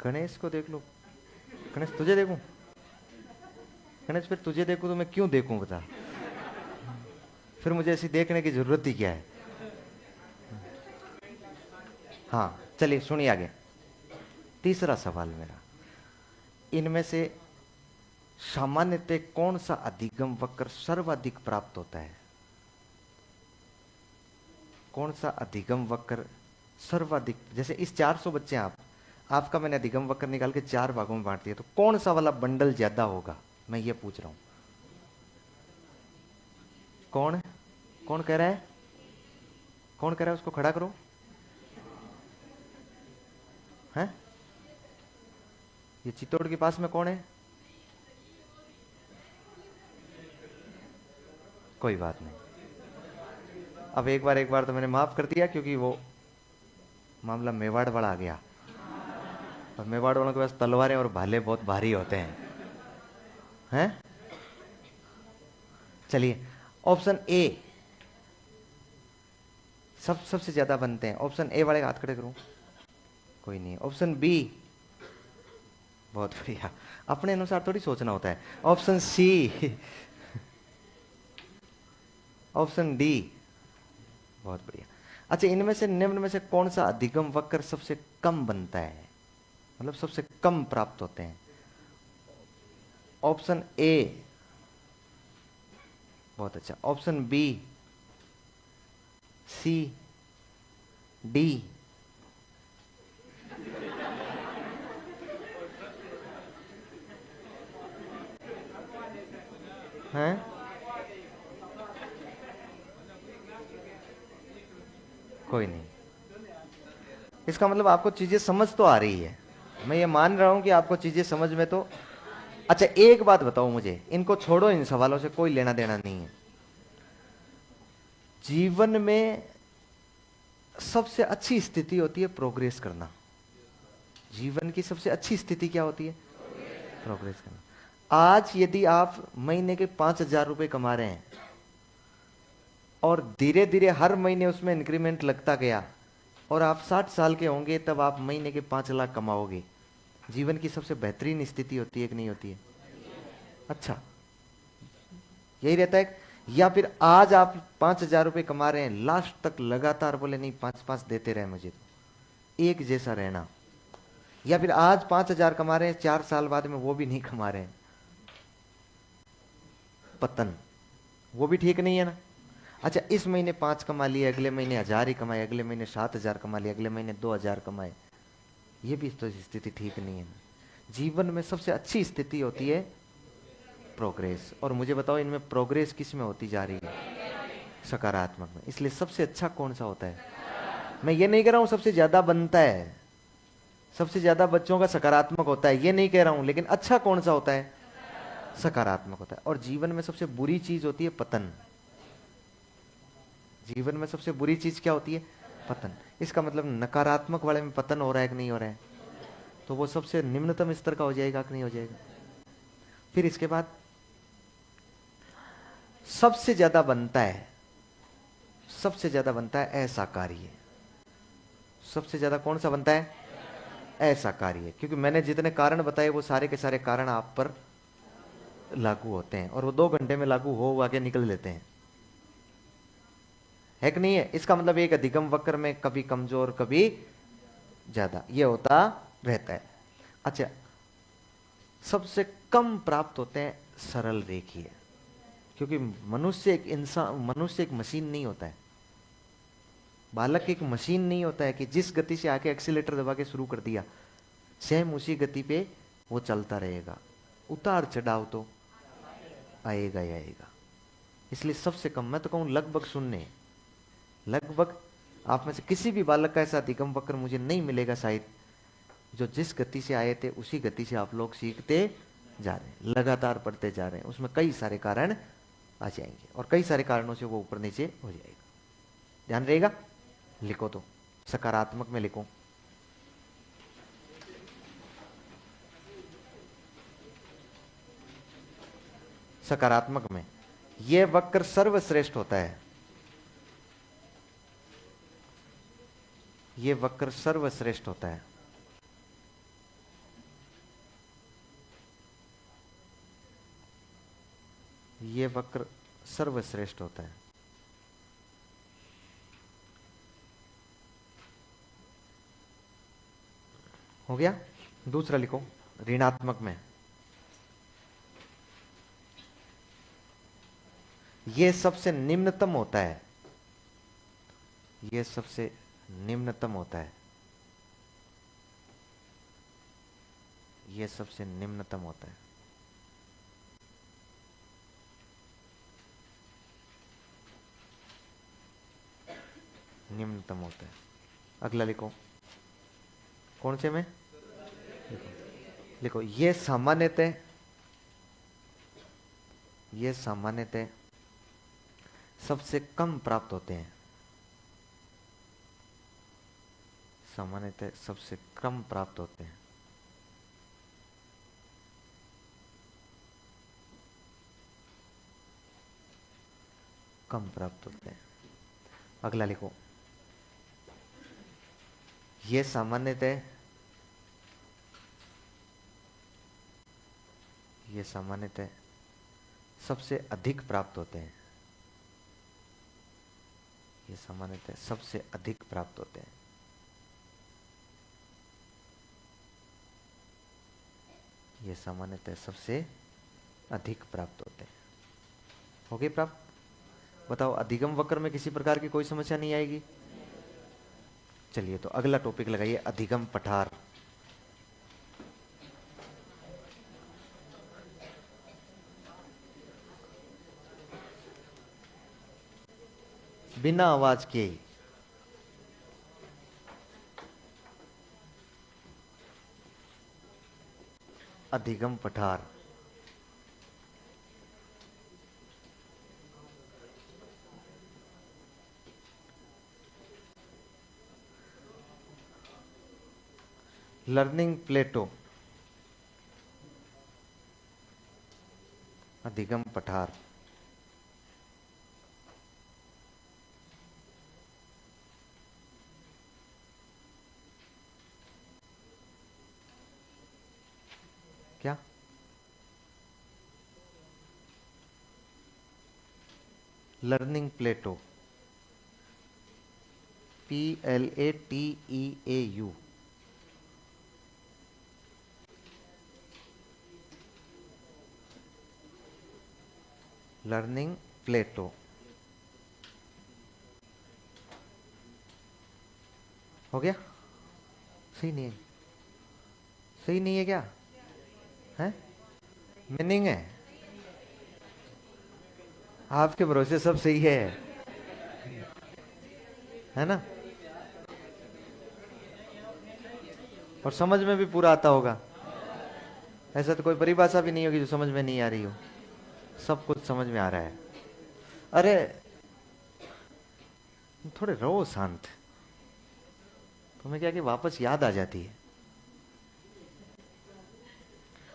गणेश को देख लो। गणेश तुझे देखूं? गणेश फिर तुझे देखूं तो मैं क्यों देखूं बता? फिर मुझे ऐसी देखने की जरूरत ही क्या है? हाँ चलिए सुनिए आगे। तीसरा सवाल मेरा, इनमें से सामान्यतः कौन सा अधिगम वक्र सर्वाधिक प्राप्त होता है? कौन सा अधिगम वक्र सर्वाधिक, जैसे इस 400 बच्चे हैं आपका मैंने अधिगम वक्र निकाल के 4 भागों में बांट दिया, तो कौन सा वाला बंडल ज्यादा होगा, मैं ये पूछ रहा हूं। कौन कौन कह रहा है? कौन कह रहा है? उसको खड़ा करो। हैं? ये चित्तौड़ के पास में कौन है? कोई बात नहीं, अब एक बार तो मैंने माफ कर दिया, क्योंकि वो मामला मेवाड़ वाला आ गया, और मेवाड़ वालों के पास तलवारें और भाले बहुत भारी होते हैं। चलिए, ऑप्शन ए सबसे ज्यादा बनते हैं। ऑप्शन ए वाले हाथ खड़े करो। कोई नहीं। ऑप्शन बी, बहुत बढ़िया, अपने अनुसार थोड़ी सोचना होता है। ऑप्शन सी, ऑप्शन डी, बहुत बढ़िया। अच्छा, इनमें से निम्न में से कौन सा अधिगम वक्र सबसे कम बनता है, मतलब सबसे कम प्राप्त होते हैं? ऑप्शन ए, बहुत अच्छा। ऑप्शन बी, सी, डी, हैं? कोई नहीं, इसका मतलब आपको चीजें समझ तो आ रही है, मैं ये मान रहा हूं कि आपको चीजें समझ में तो। अच्छा एक बात बताओ मुझे, इनको छोड़ो, इन सवालों से कोई लेना देना नहीं है। जीवन में सबसे अच्छी स्थिति होती है प्रोग्रेस करना। जीवन की सबसे अच्छी स्थिति क्या होती है? प्रोग्रेस करना। आज यदि आप महीने के 5,000 रुपए कमा रहे हैं और धीरे धीरे हर महीने उसमें इंक्रीमेंट लगता गया, और आप 60 साल के होंगे तब आप महीने के 5 लाख कमाओगे, जीवन की सबसे बेहतरीन स्थिति होती है कि नहीं होती है? अच्छा, यही रहता है। या फिर आज आप 5,000 रुपये कमा रहे हैं, लास्ट तक लगातार बोले नहीं 5-5 देते रहे मुझे, तो एक जैसा रहना। या फिर आज 5,000 कमा रहे हैं, 4 साल बाद में वो भी नहीं कमा रहे हैं, पतन, वो भी ठीक नहीं है ना। अच्छा, इस महीने 5 कमा लिए, अगले महीने 1,000 ही कमाए, अगले महीने 7,000 कमा लिए, अगले महीने 2,000 कमाए, ये भी तो स्थिति ठीक नहीं है ना। जीवन में सबसे अच्छी स्थिति होती है प्रोग्रेस। और मुझे बताओ इनमें प्रोग्रेस किस में होती जा रही है? सकारात्मक में। इसलिए सबसे अच्छा कौन सा होता है? मैं ये नहीं कह रहा हूं सबसे ज्यादा बनता है, सबसे ज्यादा बच्चों का सकारात्मक होता है, ये नहीं कह रहा हूं, लेकिन अच्छा कौन सा होता है? सकारात्मक होता है। और जीवन में सबसे बुरी चीज होती है पतन। जीवन में सबसे बुरी चीज क्या होती है? पतन। इसका मतलब नकारात्मक वाले में पतन हो रहा है कि नहीं हो रहा है? तो वो सबसे निम्नतम स्तर का हो जाएगा कि नहीं हो जाएगा? फिर इसके बाद सबसे ज्यादा बनता है, सबसे ज्यादा बनता है ऐसा कार्य। सबसे ज्यादा कौन सा बनता है? ऐसा कार्य। क्योंकि मैंने जितने कारण बताए वो सारे के सारे कारण आप पर लागू होते हैं, और वो 2 घंटे में लागू हो आके निकल लेते हैं, है कि नहीं है? इसका मतलब एक अधिगम वक्र में कभी कमजोर कभी ज्यादा, ये होता रहता है। अच्छा, सबसे कम प्राप्त होते हैं सरल रेखीय। क्योंकि मनुष्य एक इंसान, मनुष्य एक मशीन नहीं होता है, बालक एक मशीन नहीं होता है कि जिस गति से आके एक्सीलेटर दबा के शुरू कर दिया, सेम उसी गति पे वो चलता रहेगा। उतार चढ़ाव तो आएगा ही आएगा। इसलिए सबसे कम, मैं तो कहूं लगभग शून्य, लगभग आप में से किसी भी बालक का ऐसा अधिगम वक्र मुझे नहीं मिलेगा शायद, जो जिस गति से आए थे उसी गति से आप लोग सीखते जा रहे हैं, लगातार पढ़ते जा रहे हैं। उसमें कई सारे कारण आ जाएंगे, और कई सारे कारणों से वो ऊपर नीचे हो जाएगा। ध्यान रहेगा? लिखो तो, सकारात्मक में लिखो। सकारात्मक में यह वक्र सर्वश्रेष्ठ होता है, यह वक्र सर्वश्रेष्ठ होता है। यह वक्र सर्वश्रेष्ठ होता है। हो गया? दूसरा लिखो, ऋणात्मक में यह सबसे निम्नतम होता है, यह सबसे निम्नतम होता है, यह सबसे निम्नतम होता है। निम्नतम होता है। अगला लिखो, कौन से में? लिखो, लिखो ये सामान्यतः, ये सामान्यतः सबसे कम प्राप्त होते हैं, सामान्यतः सबसे कम प्राप्त होते हैं। कम प्राप्त होते हैं। अगला लिखो, ये सामान्यतः, ये सामान्यतः सबसे अधिक प्राप्त होते हैं, ये सामान्यतः सबसे अधिक प्राप्त होते हैं। ये सामान्यतः सबसे अधिक प्राप्त होते हैं। हो गए प्राप्त? बताओ, अधिगम वक्र में किसी प्रकार की कोई समस्या नहीं आएगी? चलिए, तो अगला टॉपिक लगाइए, अधिगम पठार। बिना आवाज के ही अधिगम पठार। लर्निंग प्लेटो, अधिगम पठार। क्या? लर्निंग प्लेटो, PLATEAU। लर्निंग प्लेटो हो गया? सही नहीं है? सही नहीं है क्या है? मीनिंग है आपके भरोसे सब सही है ना? और समझ में भी पूरा आता होगा। ऐसा तो कोई परिभाषा भी नहीं होगी जो समझ में नहीं आ रही हो, सब कुछ समझ में आ रहा है। अरे थोड़े रहो शांत, तुम्हें क्या कि वापस याद आ जाती है।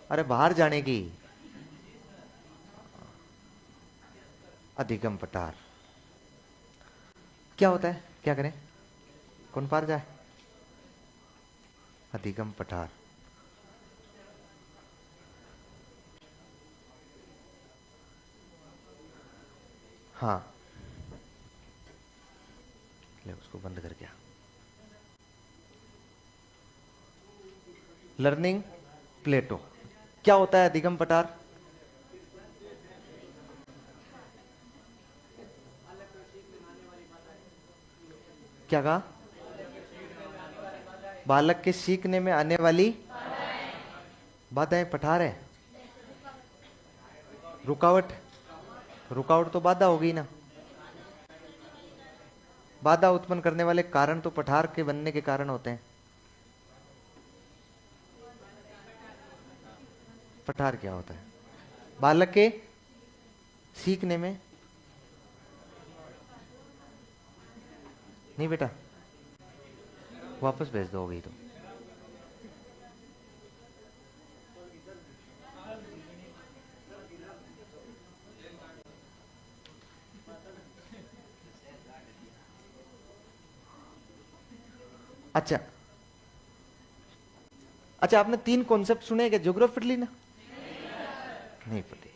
अरे बाहर जाने की, अधिगम पटार क्या होता है? क्या करें? कौन पार जाए? अधिगम पठार। हाँ ले उसको बंद कर क्या। लर्निंग प्लेटो क्या होता है? अधिगम पठार क्या कहा? बालक के सीखने में आने वाली बाधाएं पठार है। रुकावट, रुकावट तो बाधा होगी ना। बाधा उत्पन्न करने वाले कारण तो पठार के बनने के कारण होते हैं। पठार क्या होता है? बालक के सीखने में। नहीं बेटा, वापस भेज दो, होगी तो। अच्छा अच्छा, आपने 3 कॉन्सेप्ट सुने क्या? ज्योग्राफी पढ़ ली ना? नहीं पढ़ी?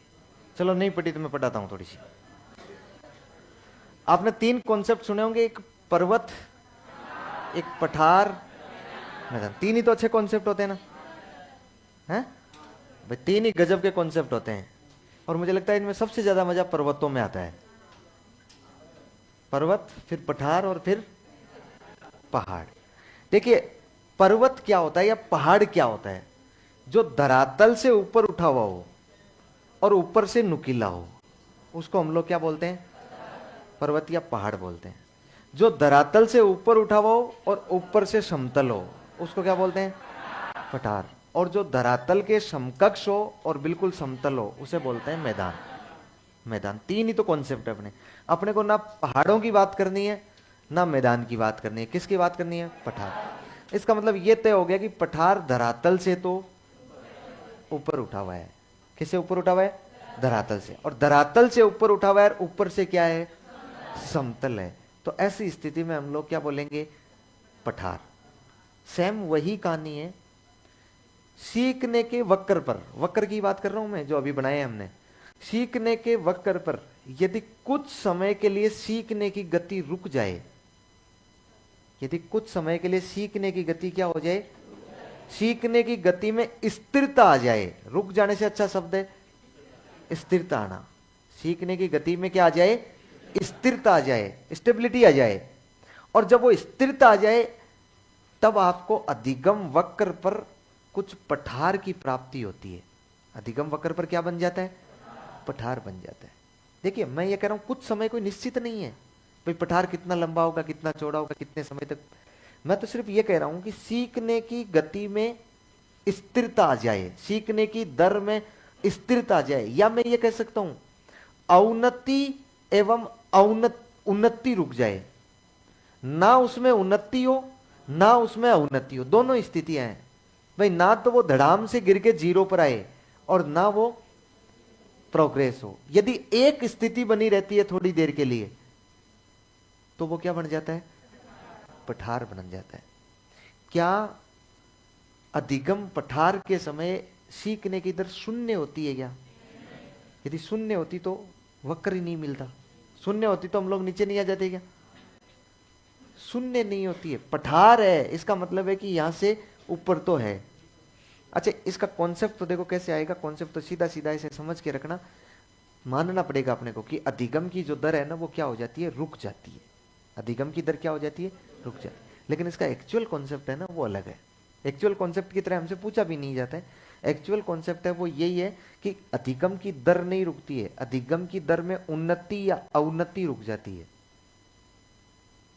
चलो नहीं पढ़ी तो मैं पढ़ाता हूं थोड़ी सी। आपने 3 कॉन्सेप्ट सुने होंगे, एक पर्वत, एक पठार, मैदान। 3 ही तो अच्छे कॉन्सेप्ट होते हैं ना? हैं भाई, 3 ही गजब के कॉन्सेप्ट होते हैं। और मुझे लगता है इनमें सबसे ज्यादा मजा पर्वतों में आता है। पर्वत, फिर पठार और फिर पहाड़। देखिए पर्वत क्या होता है या पहाड़ क्या होता है? जो धरातल से ऊपर उठा हुआ हो और ऊपर से नुकीला हो, उसको हम लोग क्या बोलते हैं? पर्वत या पहाड़ बोलते हैं। जो धरातल से ऊपर उठा हुआ हो और ऊपर से समतल हो, उसको क्या बोलते हैं? पठार। और जो धरातल के समकक्ष हो और बिल्कुल समतल हो, उसे बोलते हैं मैदान। मैदान। 3 ही तो कॉन्सेप्ट है अपने। अपने को ना पहाड़ों की बात करनी है ना मैदान की बात करनी है। किसकी बात करनी है? पठार। इसका मतलब यह तय हो गया कि पठार धरातल से तो ऊपर उठा हुआ है। किससे ऊपर उठा हुआ है? धरातल से। और धरातल से ऊपर उठा हुआ है, ऊपर से क्या है? समतल है। तो ऐसी स्थिति में हम लोग क्या बोलेंगे? पठार। सेम वही कहानी है सीखने के वक्र पर। वक्र की बात कर रहा हूं मैं, जो अभी बनाए हमने। सीखने के वक्र पर यदि कुछ समय के लिए सीखने की गति रुक जाए, यदि कुछ समय के लिए सीखने की गति क्या हो जाए? सीखने की गति में स्थिरता आ जाए। रुक जाने से अच्छा शब्द है स्थिरता आना। सीखने की गति में क्या आ जाए? स्थिरता आ जाए, स्टेबिलिटी आ जाए। और जब वो स्थिरता आ जाए, तब आपको अधिगम वक्र पर कुछ पठार की प्राप्ति होती है। अधिगम वक्र पर क्या बन जाता है? पठार बन जाता है। देखिए मैं ये कह रहा हूं, कुछ समय कोई निश्चित नहीं है भाई पठार कितना लंबा होगा, कितना चौड़ा होगा, कितने समय तक। मैं तो सिर्फ ये कह रहा हूं कि सीखने की गति में स्थिरता आ जाए, सीखने की दर में स्थिरता आ जाए। या मैं ये कह सकता हूं अवनति एवं उन्नति रुक जाए। ना उसमें उन्नति हो ना उसमें अवनति हो, दोनों स्थितियां हैं भाई। ना तो वो धड़ाम से गिर के 0 पर आए और ना वो प्रोग्रेस हो। यदि एक स्थिति बनी रहती है थोड़ी देर के लिए, तो वो क्या बन जाता है? पठार बन जाता है। क्या अधिगम पठार के समय सीखने की दर शून्य होती है क्या? यदि शून्य होती तो वक्र ही नहीं मिलता। शून्य होती तो हम लोग नीचे नहीं आ जाते क्या? शून्य नहीं होती है, पठार है, इसका मतलब है कि यहां से ऊपर तो है। अच्छा, इसका कॉन्सेप्ट तो देखो कैसे आएगा। कॉन्सेप्ट तो सीधा सीधा इसे समझ के रखना, मानना पड़ेगा अपने को कि अधिगम की जो दर है ना वो क्या हो जाती है, रुक जाती है। अधिगम की दर क्या हो जाती है, रुक जाती है। लेकिन इसका एक्चुअल कॉन्सेप्ट है ना वो अलग है। एक्चुअल कॉन्सेप्ट की तरह हमसे पूछा भी नहीं जाता है। एक्चुअल कॉन्सेप्ट है वो यही है कि अधिगम की दर नहीं रुकती है, अधिगम की दर में उन्नति या अवनति रुक जाती है।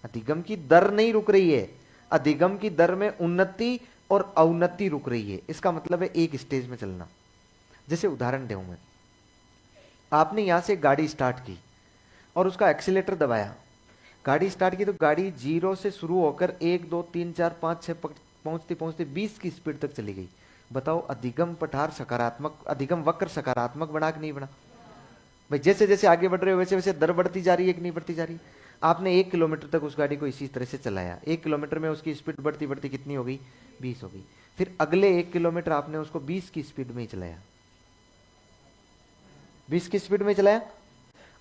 अधिगम की दर नहीं रुक रही है, अधिगम की दर में उन्नति और अवनति रुक रही है। इसका मतलब है एक स्टेज में चलना। जैसे उदाहरण दूं मैं, आपने यहां से गाड़ी स्टार्ट की और उसका एक्सीलेटर दबाया, गाड़ी स्टार्ट की तो गाड़ी जीरो से शुरू होकर 1 2 3 4 5 6 पहुंचती पहुंचती 20 की स्पीड तक चली गई। बताओ अधिगम पठार सकारात्मक, अधिगम वक्र सकारात्मक बना कि नहीं बना? भाई जैसे जैसे आगे बढ़ रहे हो वैसे वैसे दर बढ़ती जा रही है कि नहीं बढ़ती जा रही? आपने 1 किलोमीटर तक उस गाड़ी को इसी तरह से चलाया, 1 किलोमीटर में उसकी स्पीड बढ़ती बढ़ती कितनी हो गई, 20 हो गई। फिर अगले 1 किलोमीटर आपने उसको 20 की स्पीड में ही चलाया, 20 की स्पीड में चलाया।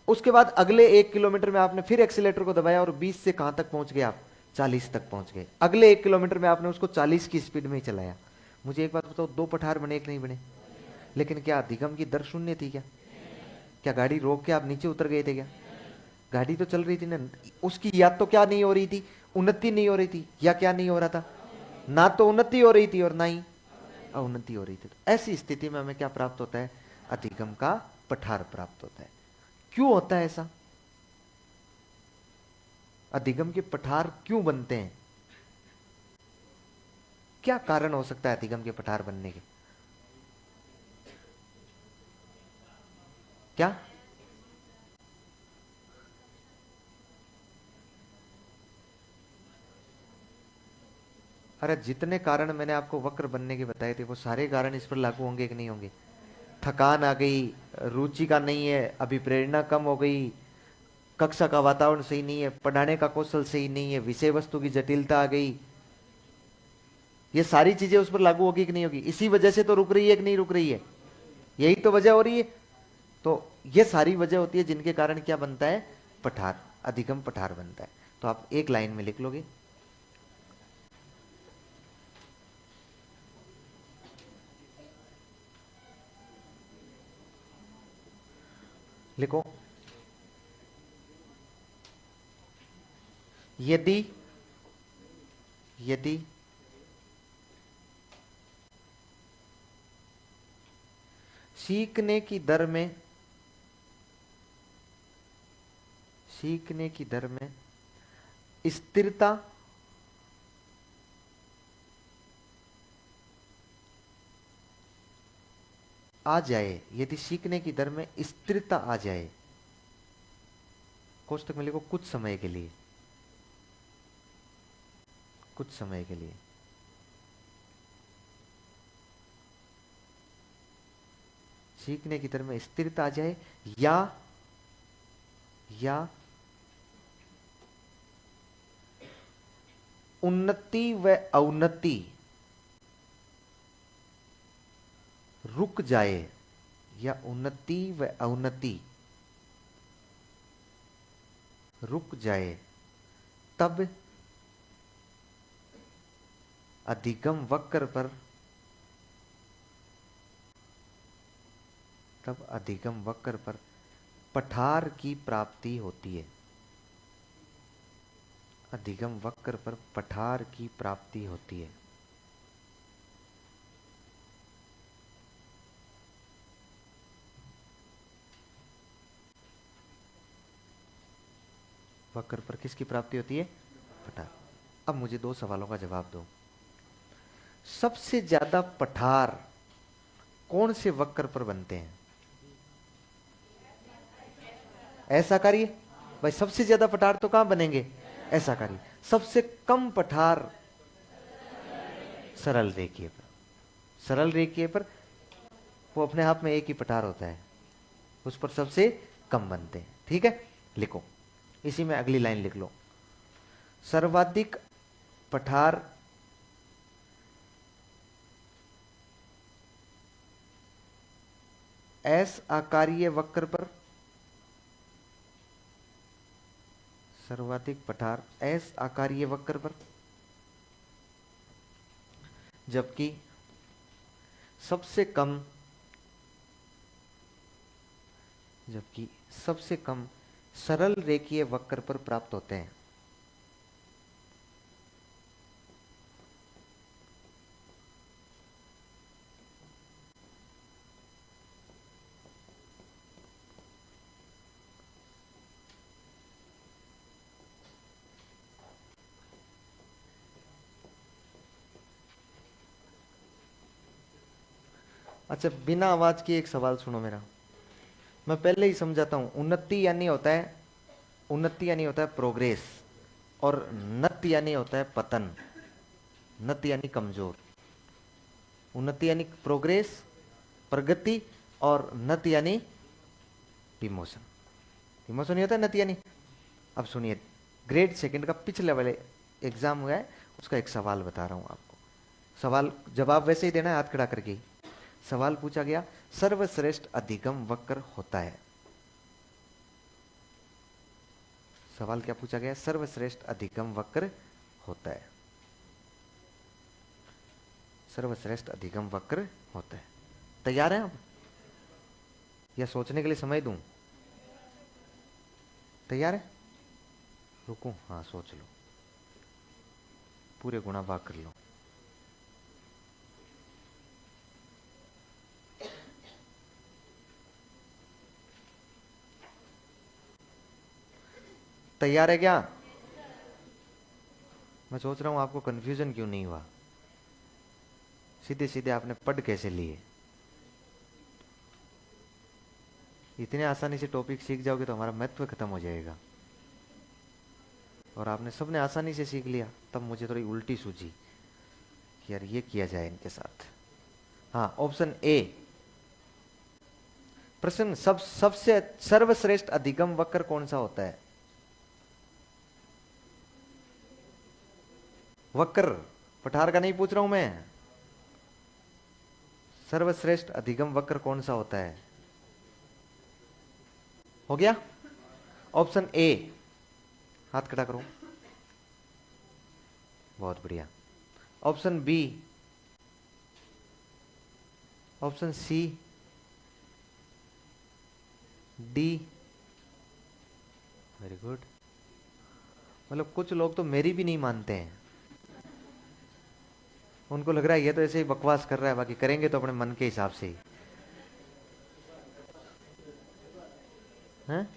उसके बाद अगले 1 किलोमीटर में आपने फिर एक्सीलेटर को दबाया और 20 से कहां तक पहुंच गए आप, 40 तक पहुंच गए। अगले 1 किलोमीटर में आपने उसको 40 की स्पीड में ही चलाया। मुझे एक बात बताओ, दो पठार बने कि नहीं बने? लेकिन क्या अधिगम की दर शून्य थी क्या? क्या गाड़ी रोक के आप नीचे उतर गए थे क्या? गाड़ी तो चल रही थी ना। उसकी या तो क्या नहीं हो रही थी, उन्नति नहीं हो रही थी, या क्या नहीं हो रहा था, ना तो उन्नति हो रही थी और ना ही अवनति हो रही थी। तो ऐसी स्थिति में हमें क्या प्राप्त होता है, अधिगम का पठार प्राप्त होता है। क्यों होता है ऐसा? अधिगम के पठार क्यों बनते हैं? क्या कारण हो सकता है अधिगम के पठार बनने के? क्या? अरे जितने कारण मैंने आपको वक्र बनने के बताए थे वो सारे कारण इस पर लागू होंगे कि नहीं होंगे? थकान आ गई, रुचि का नहीं है, अभिप्रेरणा कम हो गई, कक्षा का वातावरण सही नहीं है, पढ़ाने का कौशल सही नहीं है, विषय वस्तु की जटिलता आ गई, ये सारी चीजें उस पर लागू होगी कि नहीं होगी? इसी वजह से तो रुक रही है कि नहीं रुक रही है? यही तो वजह हो रही है। तो ये सारी वजह होती है जिनके कारण क्या बनता है, पठार, अधिगम पठार बनता है। तो आप एक लाइन में लिख लोगे, लिखो, यदि यदि सीखने की दर में, सीखने की दर में स्थिरता आ जाए, यदि सीखने की दर में स्थिरता आ जाए, कोष्टक में लिखो कुछ समय के लिए, कुछ समय के लिए सीखने की दर में स्थिरता आ जाए, या उन्नति व अवनति रुक जाए, या उन्नति व अवनति रुक जाए, तब अधिगम वक्र पर, तब अधिगम वक्र पर पठार की प्राप्ति होती है। अधिगम वक्र पर पठार की प्राप्ति होती है। वक्र पर किसकी प्राप्ति होती है, पठार। अब मुझे दो सवालों का जवाब दो, सबसे ज्यादा पठार कौन से वक्र पर बनते हैं? ऐसा कार्य, भाई सबसे ज्यादा पठार तो कहां बनेंगे, ऐसा कार्य। सबसे कम पठार सरल रेखीय पर, सरल रेखीय पर वो अपने आप में एक ही पठार होता है, उस पर सबसे कम बनते हैं। ठीक है, लिखो, इसी में अगली लाइन लिख लो, सर्वाधिक पठार एस आकारीय वक्र पर, सर्वाधिक पठार एस आकारीय वक्र पर, जबकि सबसे कम सरल रेखीय वक्र पर प्राप्त होते हैं। अच्छा, बिना आवाज की एक सवाल सुनो मेरा, मैं पहले ही समझाता हूं। उन्नति यानी होता है प्रोग्रेस, और नति यानी होता है पतन। नति यानी कमजोर, उन्नति यानी प्रोग्रेस, प्रगति, और नति यानी डिमोशन। डिमोशन नहीं होता है नति यानी। अब सुनिए, ग्रेड सेकंड का पिछले वाले एग्जाम हुआ है, उसका एक सवाल बता रहा हूं आपको। सवाल जवाब वैसे ही देना है, हाथ खड़ा करके। सवाल पूछा गया, सर्वश्रेष्ठ अधिगम वक्र होता है। सवाल क्या पूछा गया? सर्वश्रेष्ठ अधिगम वक्र होता है। सर्वश्रेष्ठ अधिगम वक्र होता है। तैयार हैं आप, या सोचने के लिए समय दूं? तैयार है? रुको, हाँ सोच लो, पूरे गुणा भाग कर लो। तैयार है क्या? मैं सोच रहा हूं आपको कंफ्यूजन क्यों नहीं हुआ, सीधे सीधे आपने पढ़ कैसे लिए। इतने आसानी से टॉपिक सीख जाओगे तो हमारा महत्व खत्म हो जाएगा। और आपने सबने आसानी से सीख लिया, तब मुझे थोड़ी उल्टी सूझी कि यार ये किया जाए इनके साथ। हाँ, ऑप्शन ए प्रश्न, सबसे सर्वश्रेष्ठ अधिगम वक्र कौन सा होता है? वक्र, पठार का नहीं पूछ रहा हूं मैं। सर्वश्रेष्ठ अधिगम वक्र कौन सा होता है? हो गया? ऑप्शन ए, हाथ खड़ा करो। बहुत बढ़िया। Option B, option C, D. Very good. मतलब कुछ लोग तो मेरी भी नहीं मानते हैं, उनको लग रहा है ये तो ऐसे ही बकवास कर रहा है, बाकी करेंगे तो अपने मन के हिसाब से ही हैं?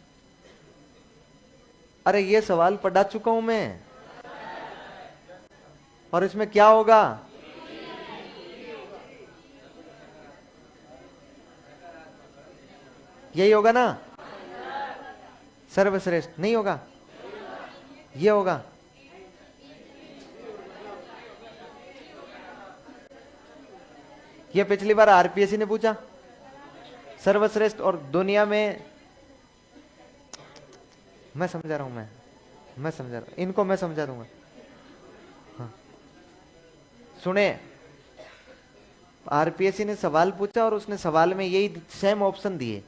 अरे ये सवाल पढ़ा चुका हूं मैं, और इसमें क्या होगा? यही होगा ना? सर्वश्रेष्ठ नहीं होगा, ये होगा। ये पिछली बार आरपीएससी ने पूछा सर्वश्रेष्ठ, और दुनिया में, मैं समझा रहा हूं, मैं समझा रहा हूं इनको, मैं समझा दूंगा। हाँ। सुने, आरपीएससी ने सवाल पूछा और उसने सवाल में यही सेम ऑप्शन दिए,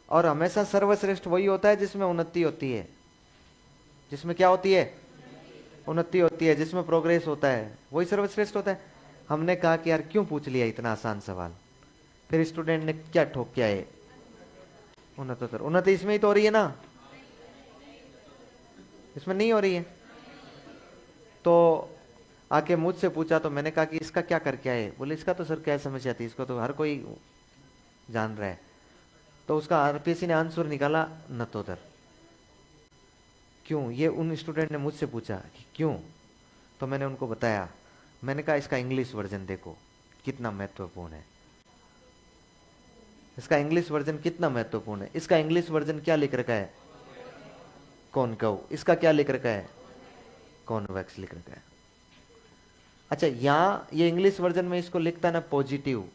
और हमेशा सर्वश्रेष्ठ वही होता है जिसमें उन्नति होती है। जिसमें क्या होती है? उन्नति होती है। जिसमें प्रोग्रेस होता है वही सर्वश्रेष्ठ होता है। हमने कहा कि यार क्यों पूछ लिया इतना आसान सवाल, फिर स्टूडेंट ने क्या ठोक किया है? उन्नतोत्तर। उन्नति इसमें ही तो हो रही है ना, इसमें नहीं हो रही है। तो आके मुझसे पूछा तो मैंने कहा कि इसका क्या करके आए? बोले इसका तो सर क्या समस्या थी, इसको तो हर कोई जान रहा है। तो उसका आरपीएससी ने आंसर निकाला नतोदर। क्यों? ये उन स्टूडेंट ने मुझसे पूछा कि क्यों, तो मैंने उनको बताया। मैंने कहा इसका इंग्लिश वर्जन देखो कितना महत्वपूर्ण है। इसका इंग्लिश वर्जन कितना महत्वपूर्ण है। इसका इंग्लिश वर्जन क्या लिख रखा है? कॉनकेव। इसका क्या लिख रखा है? कॉन्वेक्स लिख रखा है। अच्छा, यहां ये इंग्लिश वर्जन में इसको लिखता ना पॉजिटिव,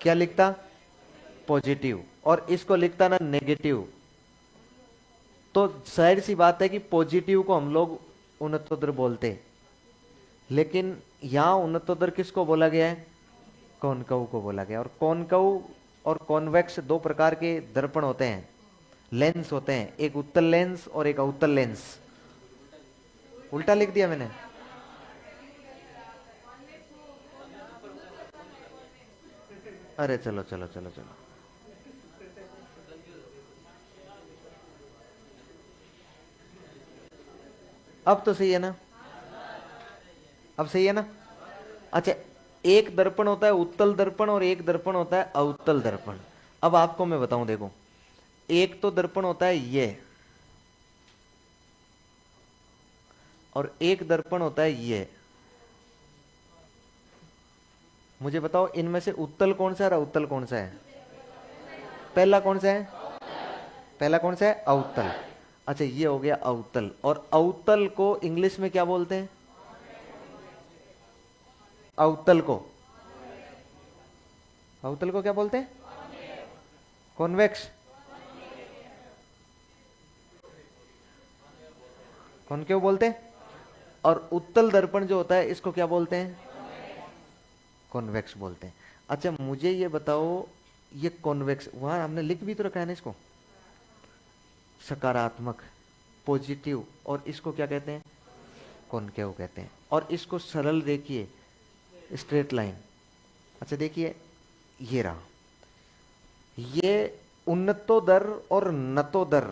क्या लिखता? पॉजिटिव। और इसको लिखता ना नेगेटिव। तो जाहिर सी बात है कि पॉजिटिव को हम लोग उन्नतोत्तर बोलते, लेकिन यहां उन्नतोत्तर किसको बोला गया है? कॉनकेव को बोला गया। और कॉनकेव और कॉन्वेक्स दो प्रकार के दर्पण होते हैं। लेंस होते हैं, एक उत्तल लेंस और एक अवतल लेंस। उल्टा लिख दिया मैंने। अरे चलो चलो चलो चलो, अब तो सही है ना? अब सही है ना? अच्छा, एक दर्पण होता है उत्तल दर्पण और एक दर्पण होता है अवतल दर्पण। अब आपको मैं बताऊं, देखो, एक तो दर्पण होता है ये, और एक दर्पण होता है ये। मुझे बताओ इनमें से उत्तल कौन सा है और अवतल कौन सा है? पहला कौन सा है? पहला कौन सा है? अवतल। अच्छा, ये हो गया अवतल। और अवतल को इंग्लिश में क्या बोलते हैं? अवतल को, अवतल को क्या बोलते हैं? कॉन्वेक्स। कॉनकेव बोलते हैं। और उत्तल दर्पण जो होता है इसको क्या बोलते हैं? कॉन्वेक्स बोलते हैं। अच्छा मुझे ये बताओ, ये कॉन्वेक्स, वहां हमने लिख भी तो रखा है ना इसको, सकारात्मक, पॉजिटिव, और इसको क्या कहते हैं? कॉनकेव कहते हैं। और इसको सरल देखिए, स्ट्रेट लाइन। अच्छा देखिए, ये रहा, ये उन्नतोदर और नतोदर,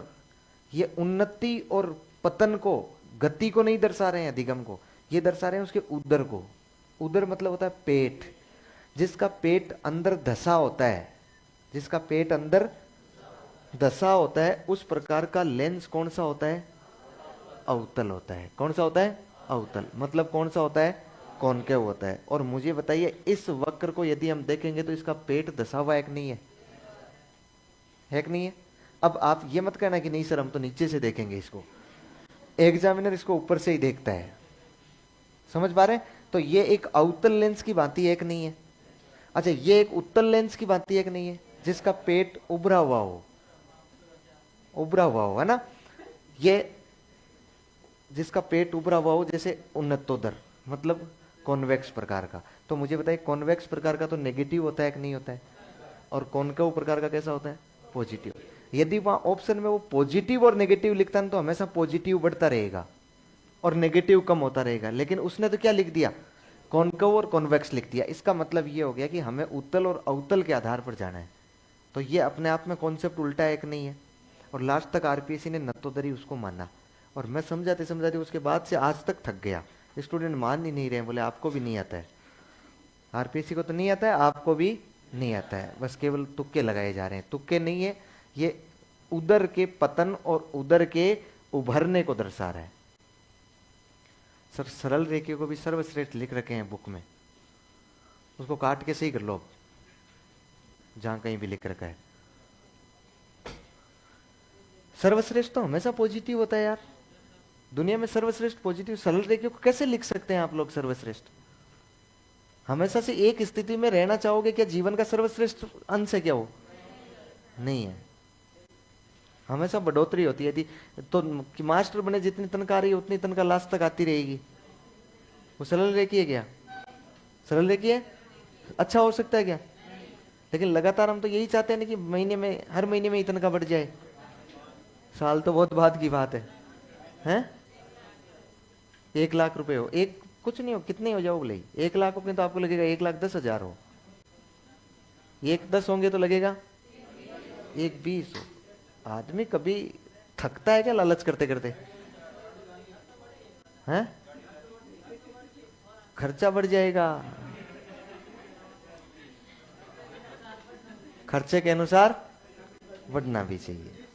ये उन्नति और पतन को, गति को नहीं दर्शा रहे हैं, अधिगम को, ये दर्शा रहे हैं उसके उदर को। उदर मतलब होता है पेट, जिसका पेट अंदर धसा होता है, जिसका पेट अंदर धसा होता है, उस प्रकार का लेंस कौन सा होता है? अवतल होता है। कौन सा होता है? अवतल। मतलब कौन सा होता है? कॉनकेव होता है। और मुझे बताइए, इस वक्र को यदि हम देखेंगे तो इसका पेट धसा हुआ है कि नहीं है? है कि नहीं है? अब आप ये मत कहना कि नहीं सर हम तो नीचे से देखेंगे इसको, एग्जामिनर इसको ऊपर से ही देखता है। समझ पा रहे हैं? तो ये एक अवतल लेंस की भांति है कि नहीं है? अच्छा, ये एक उत्तल लेंस की भांति है कि नहीं है, जिसका पेट उभरा हुआ हो, उभरा हुआ हो, है ना? ये जिसका पेट उभरा हुआ हो, जैसे उन्नतोदर, मतलब कॉन्वेक्स प्रकार का। तो मुझे बताइए, कॉन्वेक्स प्रकार का तो नेगेटिव होता है कि नहीं होता है? और कॉनकेव प्रकार का कैसा होता है? पॉजिटिव। यदि वहां ऑप्शन में वो पॉजिटिव और नेगेटिव लिखता है तो हमेशा पॉजिटिव बढ़ता रहेगा और नेगेटिव कम होता रहेगा। लेकिन उसने तो क्या लिख दिया? कॉनकेव और कॉन्वेक्स लिख दिया। इसका मतलब ये हो गया कि हमें उत्तल और अवतल के आधार पर जाना है। तो ये अपने आप में कॉन्सेप्ट उल्टा है कि नहीं है? और लास्ट तक आरपीएससी ने नत्तोदरी उसको माना, और मैं समझाते समझाते उसके बाद से आज तक थक गया। स्टूडेंट मान ही नहीं रहे, बोले आपको भी नहीं आता है, आरपीएससी को तो नहीं आता है, आपको भी नहीं आता है, बस केवल तुक्के लगाए जा रहे हैं। तुक्के नहीं है, ये उदर के पतन और उदर के उभरने को दर्शा रहा है। सर सरल रेखियों को भी सर्वश्रेष्ठ लिख रखे हैं बुक में, उसको काट के सही कर लो जहां कहीं भी लिख रखा है। सर्वश्रेष्ठ तो हमेशा पॉजिटिव होता है यार, दुनिया में सर्वश्रेष्ठ पॉजिटिव। सरल रेखियों को कैसे लिख सकते हैं आप लोग सर्वश्रेष्ठ? हमेशा से एक स्थिति में रहना चाहोगे क्या? जीवन का सर्वश्रेष्ठ अंश है क्या वो? नहीं है। हमेशा बढ़ोतरी होती है। यदि तो कि मास्टर बने, जितनी तनख्वाह आ रही है उतनी तनख्वाह लास्ट तक आती रहेगी। वो सरल रेखी है क्या? सरल रेखी है? अच्छा हो सकता है क्या? लेकिन लगातार हम तो यही चाहते हैं ना कि महीने में, हर महीने में इतना का बढ़ जाए। साल तो बहुत बाद की बात है, हैं? 1 लाख रुपए हो, एक कुछ नहीं हो, कितने हो जाओ बोले? 1 लाख रुपए तो आपको लगेगा 1,10,000 हो, 1,10 होंगे तो लगेगा 1,20 हो। आदमी कभी थकता है क्या लालच करते करते? हैं? खर्चा बढ़ जाएगा, खर्चे के अनुसार बढ़ना भी चाहिए।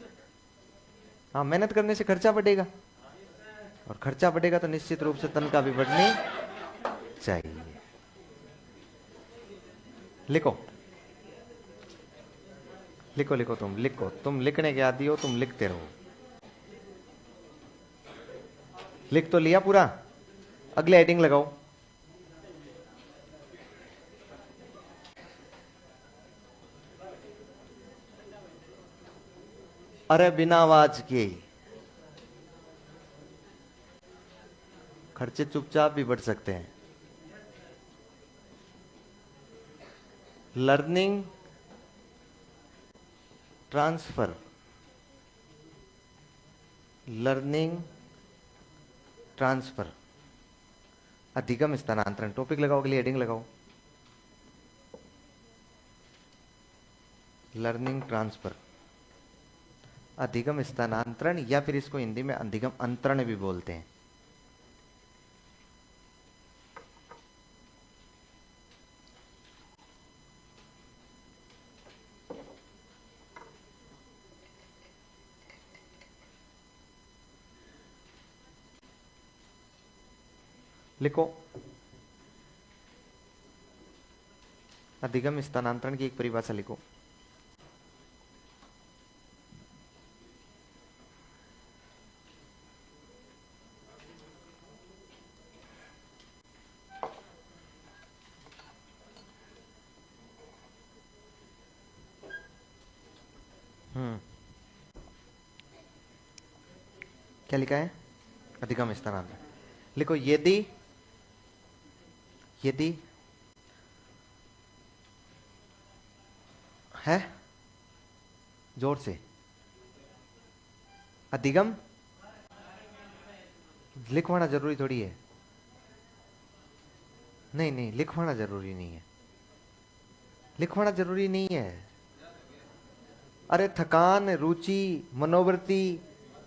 हाँ, मेहनत करने से खर्चा बढ़ेगा, और खर्चा बढ़ेगा तो निश्चित रूप से तनख्वाह भी बढ़नी चाहिए। लिखो लिखो लिखो, तुम लिखो, तुम लिखने के आदी हो, तुम लिखते रहो। लिख तो लिया पूरा, अगले हेडिंग लगाओ। अरे बिना आवाज के खर्चे चुपचाप भी बढ़ सकते हैं। लर्निंग ट्रांसफर लर्निंग ट्रांसफर, अधिगम स्थानांतरण। टॉपिक लगाओ, के लिए हेडिंग लगाओ, लर्निंग ट्रांसफर, अधिगम स्थानांतरण, या फिर इसको हिंदी में अधिगम अंतरण भी बोलते हैं। लिखो, अधिगम स्थानांतरण की एक परिभाषा लिखो। क्या लिखा है? अधिगम स्थानांतरण। लिखो, यदि यदि है, जोर से, अधिगम लिखवाना जरूरी थोड़ी है। नहीं नहीं, लिखवाना जरूरी नहीं है, लिखवाना जरूरी नहीं है। अरे थकान, रुचि, मनोवृत्ति,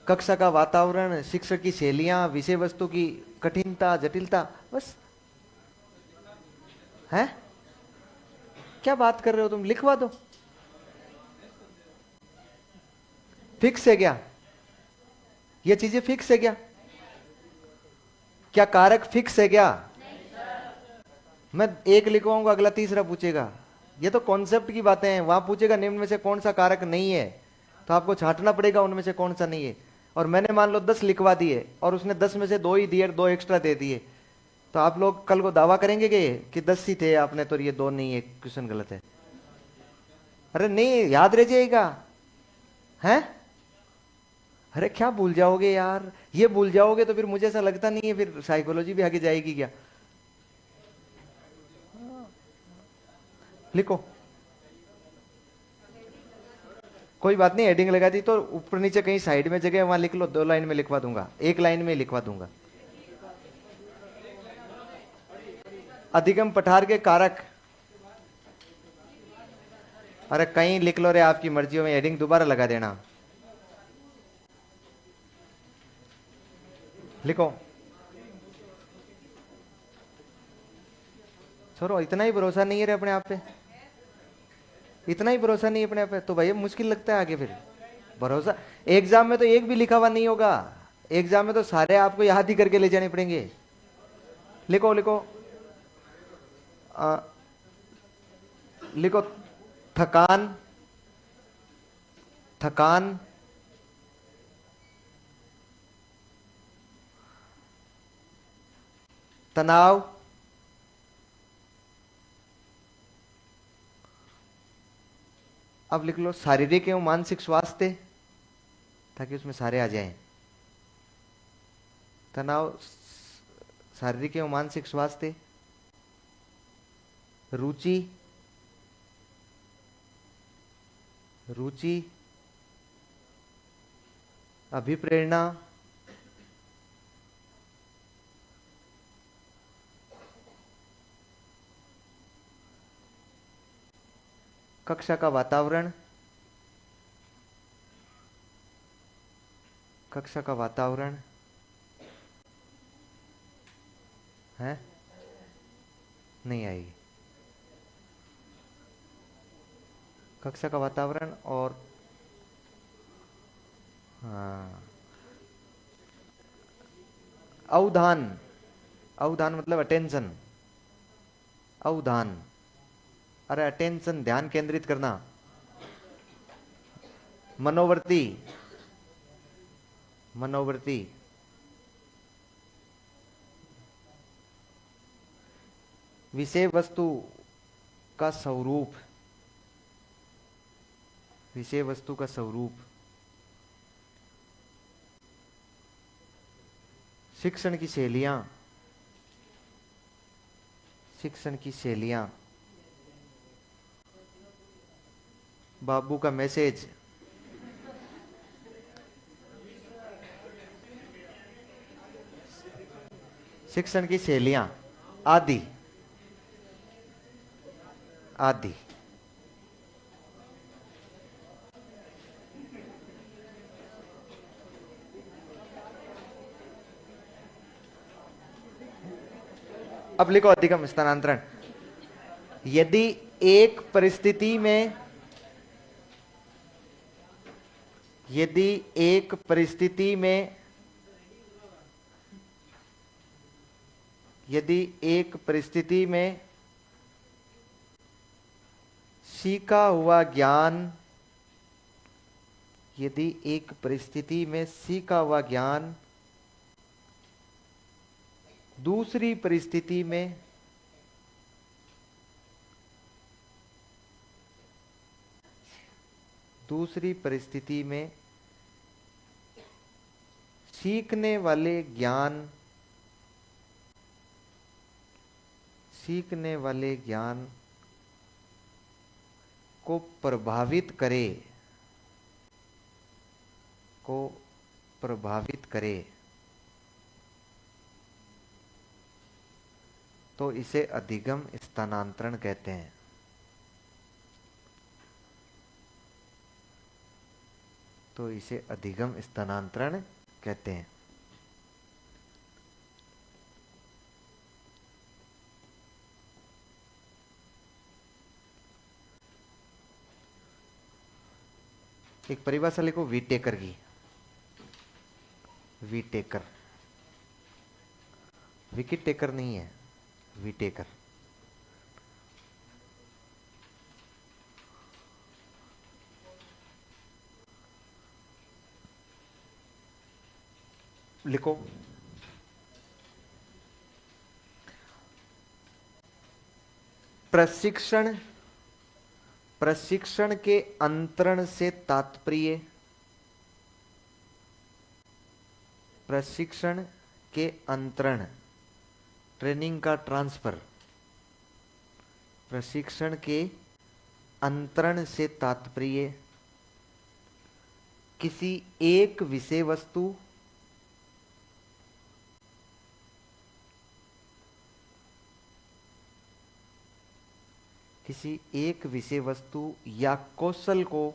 कक्षा का वातावरण, शिक्षक की शैलियां, विषय वस्तु की कठिनता, जटिलता, बस है। क्या बात कर रहे हो तुम? लिखवा दो। फिक्स है क्या? ये चीजें फिक्स है क्या? क्या कारक फिक्स है क्या? मैं एक लिखवाऊंगा, अगला तीसरा पूछेगा। ये तो कॉन्सेप्ट की बातें हैं। वहां पूछेगा निम्न में से कौन सा कारक नहीं है, तो आपको छांटना पड़ेगा उनमें से कौन सा नहीं है। और मैंने मान लो 10 लिखवा दिए और उसने 10 में से 2 ही दिए, 2 एक्स्ट्रा दे दिए, तो आप लोग कल को दावा करेंगे कि 10 ही थे आपने, तो ये 2 नहीं है, क्वेश्चन गलत है। अरे नहीं, याद रह जाएगा। हैं? अरे क्या भूल जाओगे यार? ये भूल जाओगे तो फिर मुझे ऐसा लगता नहीं है फिर साइकोलॉजी भी आगे जाएगी क्या। लिखो, कोई बात नहीं, हेडिंग लगा दी तो ऊपर नीचे कहीं साइड में जगह वहां लिख लो। 2 लाइन में लिखवा दूंगा, 1 लाइन में लिखवा दूंगा। अधिगम पठार के कारक, अरे कहीं लिख लो रे, आपकी मर्जी में, हेडिंग दोबारा लगा देना। लिखो, छोरो, इतना ही भरोसा नहीं है रे अपने आप पे, इतना ही भरोसा नहीं है अपने आप पे, तो भाई मुश्किल लगता है आगे फिर भरोसा। एग्जाम में तो एक भी लिखा हुआ नहीं होगा, एग्जाम में तो सारे आपको याद ही करके ले जाने पड़ेंगे। लिखो लिखो, आ, लिखो, थकान, थकान, तनाव, अब लिख लो शारीरिक एवं मानसिक स्वास्थ्य, ताकि उसमें सारे आ जाएं। तनाव, शारीरिक एवं मानसिक स्वास्थ्य, रुचि, रुचि, अभिप्रेरणा, कक्षा का वातावरण, कक्षा का वातावरण है, नहीं आएगी। कक्षा का वातावरण और हाँ, अवधान, अवधान मतलब अटेंशन, अवधान, अरे अटेंशन, ध्यान केंद्रित करना। मनोवृत्ति, मनोवृत्ति, विषय वस्तु का स्वरूप, विषय वस्तु का स्वरूप, शिक्षण की शैलियां, शिक्षण की शैलियां, बाबू का मैसेज, शिक्षण की शैलियां आदि आदि। अब लिखो अधिगम स्थानांतरण। यदि एक परिस्थिति में यदि एक परिस्थिति में यदि एक परिस्थिति में सीखा हुआ ज्ञान यदि एक परिस्थिति में सीखा हुआ ज्ञान दूसरी परिस्थिति में सीखने वाले ज्ञान को प्रभावित करे तो इसे अधिगम स्थानांतरण कहते हैं। तो इसे अधिगम स्थानांतरण कहते हैं। एक परिभाषा लिखो वीटेकर की। वीटेकर, विकेट टेकर नहीं है, वीटेकर। लिखो प्रशिक्षण के अंतरण से तात्पर्य प्रशिक्षण के अंतरण ट्रेनिंग का ट्रांसफर। प्रशिक्षण के अंतरण से तात्पर्य किसी एक विषय वस्तु या कौशल को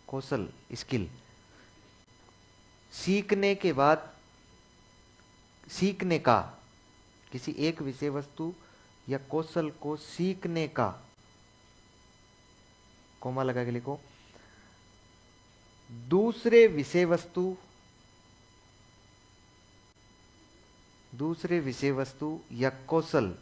कौशल स्किल सीखने के बाद किसी एक विषय वस्तु या कौशल को सीखने का कोमा लगा के लिखो दूसरे विषय वस्तु या कौशल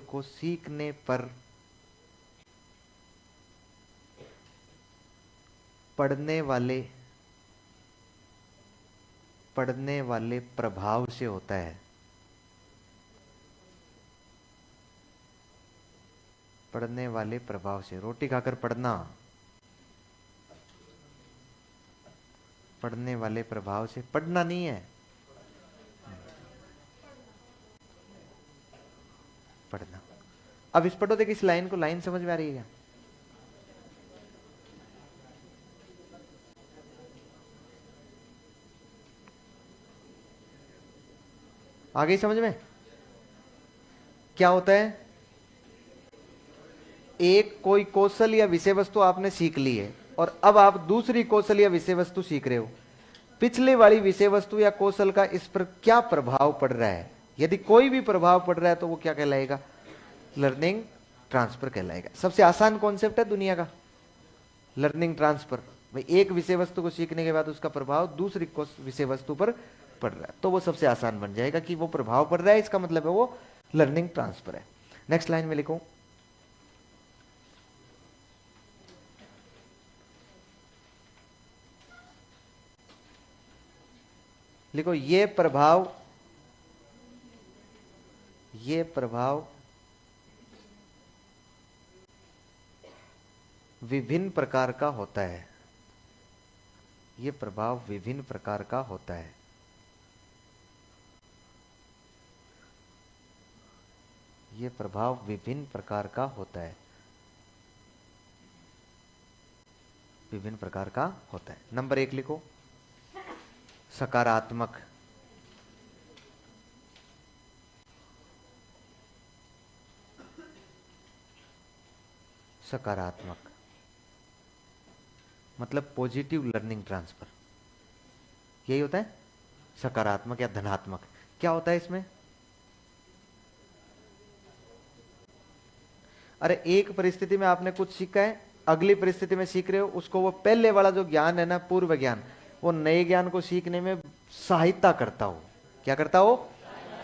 को सीखने पर पढ़ने वाले प्रभाव से होता है। पढ़ने वाले प्रभाव से, रोटी खाकर पढ़ना पढ़ने वाले प्रभाव से, पढ़ना नहीं है, पढ़ना। अब इस पढ़ो, देखिए इस लाइन को, लाइन समझ में आ रही है क्या? आ गई समझ में? क्या होता है, एक कोई कौशल या विषय वस्तु आपने सीख ली है और अब आप दूसरी कौशल या विषय वस्तु सीख रहे हो। पिछले वाली विषय वस्तु या कौशल का इस पर क्या प्रभाव पड़ रहा है? यदि कोई भी प्रभाव पड़ रहा है तो वो क्या कहलाएगा? लर्निंग ट्रांसफर कहलाएगा। सबसे आसान कॉन्सेप्ट है दुनिया का, लर्निंग ट्रांसफर। भाई एक विषय वस्तु को सीखने के बाद उसका प्रभाव दूसरी विषय वस्तु पर पड़ रहा है तो वो सबसे आसान बन जाएगा कि वो प्रभाव पड़ रहा है, इसका मतलब है वो लर्निंग ट्रांसफर है। नेक्स्ट लाइन में लिखो, ये प्रभाव विभिन्न प्रकार का होता है। ये प्रभाव विभिन्न प्रकार का होता है। ये प्रभाव विभिन्न प्रकार का होता है, विभिन्न प्रकार का होता है। नंबर 1 लिखो, सकारात्मक। सकारात्मक मतलब पॉजिटिव लर्निंग ट्रांसफर, यही होता है सकारात्मक या धनात्मक। क्या होता है इसमें? अरे एक परिस्थिति में आपने कुछ सीखा है, अगली परिस्थिति में सीख रहे हो उसको, वो पहले वाला जो ज्ञान है ना, पूर्व ज्ञान, वो नए ज्ञान को सीखने में सहायता करता हो। क्या करता हो?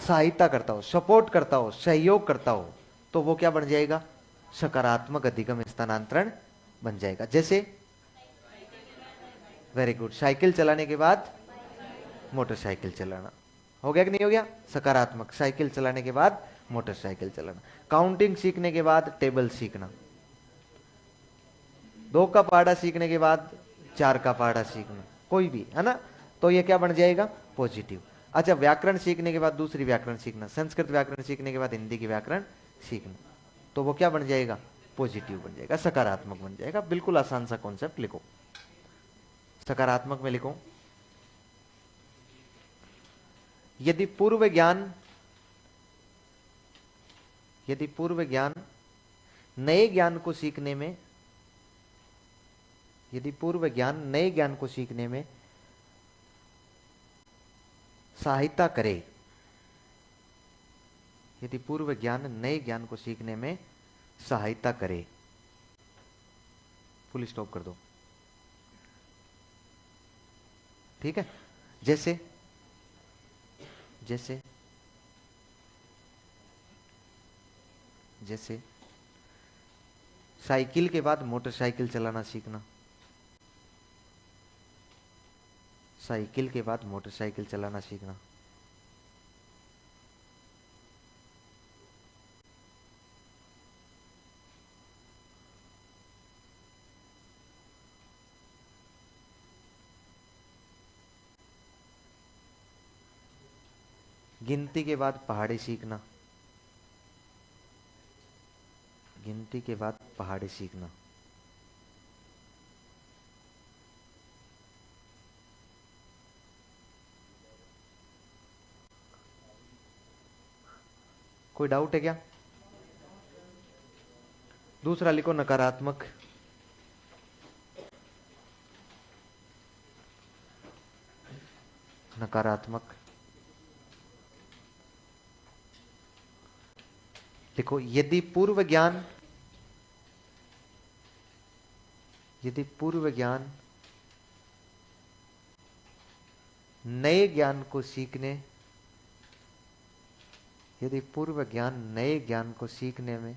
सहायता करता हो, सपोर्ट करता हो, सहयोग करता हो, तो वो क्या बन जाएगा? सकारात्मक अधिगम स्थानांतरण बन जाएगा। जैसे वेरी गुड, साइकिल चलाने के बाद मोटरसाइकिल चलाना, हो गया कि नहीं हो गया? सकारात्मक। साइकिल चलाने के बाद मोटरसाइकिल चलाना। काउंटिंग सीखने के बाद टेबल सीखना। 2 का पहाड़ा सीखने के बाद 4 का पहाड़ा सीखना, कोई भी, है ना? तो ये क्या बन जाएगा? पॉजिटिव। अच्छा, व्याकरण सीखने के बाद दूसरी व्याकरण सीखना, संस्कृत व्याकरण सीखने के बाद हिंदी की व्याकरण सीखना, तो वो क्या बन जाएगा? पॉजिटिव बन जाएगा, सकारात्मक बन जाएगा। बिल्कुल आसान सा कॉन्सेप्ट लिखो। सकारात्मक में लिखो, यदि पूर्व ज्ञान नए ज्ञान को सीखने में, यदि पूर्व ज्ञान नए ज्ञान को सीखने में सहायता करे, यदि पूर्व ज्ञान नए ज्ञान को सीखने में सहायता करे, फुल स्टॉप कर दो, ठीक है? जैसे जैसे जैसे साइकिल के बाद मोटरसाइकिल चलाना सीखना, साइकिल के बाद मोटरसाइकिल चलाना सीखना। गिनती के बाद पहाड़ी सीखना, गिनती के बाद पहाड़ी सीखना। कोई डाउट है क्या? दूसरा लिखो, नकारात्मक। नकारात्मक देखो, यदि पूर्व ज्ञान नए ज्ञान को सीखने, यदि पूर्व ज्ञान नए ज्ञान को सीखने में,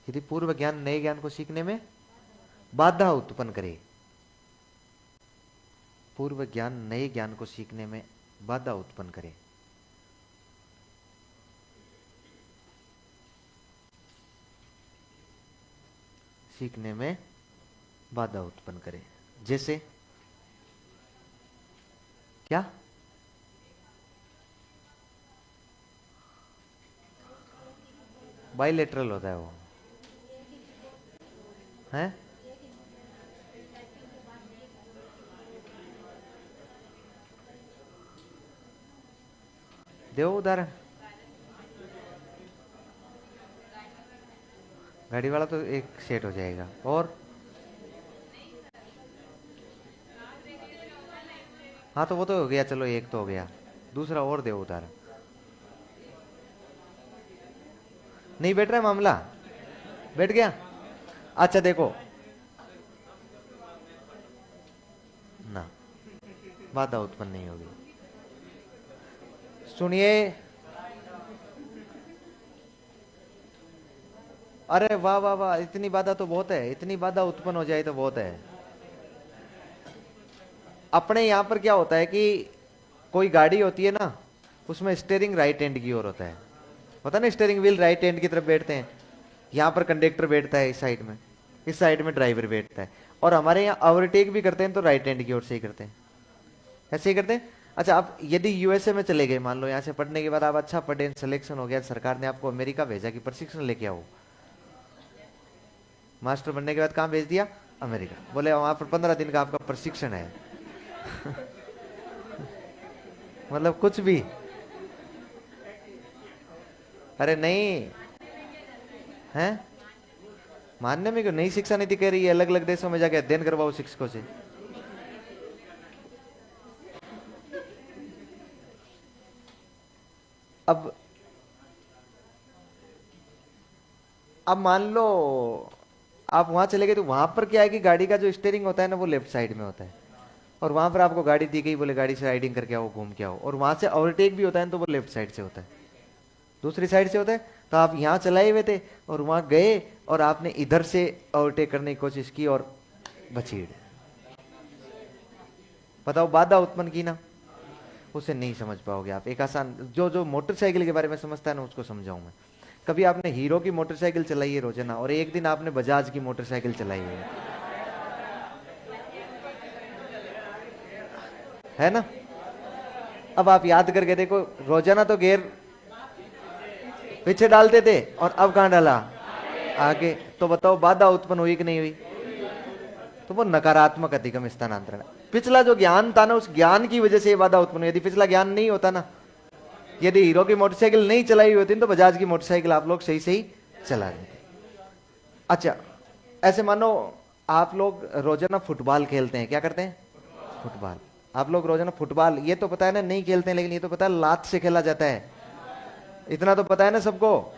यदि पूर्व ज्ञान नए ज्ञान को सीखने में बाधा उत्पन्न करे, पूर्व ज्ञान नए ज्ञान को सीखने में बाधा उत्पन्न करे, सीखने में बाधा उत्पन्न करे। जैसे क्या? बाइलेटरल होता है वो, है? दो उदाहरण। गाड़ी वाला तो एक सेट हो जाएगा। और हाँ, तो वो तो हो गया, चलो एक तो हो गया। दूसरा और दे उदाहरण। नहीं बैठ रहा मामला? बैठ गया? अच्छा देखो ना, बाधा उत्पन्न नहीं होगी। सुनिए, अरे वाह वाह वाह, इतनी बाधा तो बहुत है, इतनी बाधा उत्पन्न हो जाए तो बहुत है। अपने यहां पर क्या होता है कि कोई गाड़ी होती है ना, उसमें स्टीयरिंग राइट हैंड की ओर होता है, पता ना, स्टीयरिंग व्हील राइट हैंड की तरफ बैठते हैं। यहां पर कंडक्टर बैठता है इस साइड में, इस साइड में ड्राइवर बैठता है। और हमारे यहाँ ओवरटेक भी करते हैं तो राइट हैंड की ओर से ही करते हैं, ऐसे ही करते हैं। अच्छा, आप यदि यूएसए में चले गए, मान लो यहाँ से पढ़ने के बाद आप अच्छा पढ़े, सिलेक्शन हो गया, सरकार ने आपको अमेरिका भेजा कि प्रशिक्षण लेके आओ, मास्टर बनने के बाद कहाँ भेज दिया? अमेरिका। बोले वहां पर 15 दिन का आपका प्रशिक्षण है। मतलब कुछ भी। अरे नहीं है, मानने में क्यों नई शिक्षा नीति कह रही है अलग अलग देशों में जाके अध्ययन करवाओ शिक्षकों से। अब अब मान लो आप वहां चले गए, तो वहां पर क्या है कि गाड़ी का जो स्टीयरिंग होता है ना वो लेफ्ट साइड में होता है, और वहां पर आपको गाड़ी दी गई, बोले गाड़ी से राइडिंग करके आओ, घूम के आओ, और वहां से ओवरटेक भी होता है तो वो लेफ्ट साइड से होता है, दूसरी साइड से होता है। तो आप यहाँ चलाए हुए थे और वहां गए और आपने इधर से ओवरटेक करने की कोशिश की और बचीड़, बताओ बाधा उत्पन्न की ना, उसे नहीं समझ पाओगे आप। एक आसान, जो जो मोटरसाइकिल के बारे में समझता है ना उसको समझाऊं मैं। कभी आपने हीरो की मोटरसाइकिल चलाई है रोजाना, और एक दिन आपने बजाज की मोटरसाइकिल चलाई है ना? अब आप याद करके देखो, रोजाना तो गियर पीछे डालते थे और अब कहां डाला? आगे। तो बताओ बाधा उत्पन्न हुई कि नहीं हुई? तो वो नकारात्मक अधिगम स्थानांतरण है। पिछला जो ज्ञान था ना, उस ज्ञान की वजह से ये बाधा उत्पन्न हुई। यदि पिछला ज्ञान नहीं होता ना, यदि हीरो की मोटरसाइकिल नहीं चलाई होती तो बजाज की मोटरसाइकिल आप लोग सही सही चला रहे थे। अच्छा, ऐसे मानो आप लोग रोजाना फुटबॉल खेलते हैं, क्या करते हैं? फुटबॉल। आप लोग रोजाना फुटबॉल, ये तो पता है ना नहीं खेलते हैं, लेकिन ये तो पता है लात से खेला जाता है, इतना तो पता है ना सबको।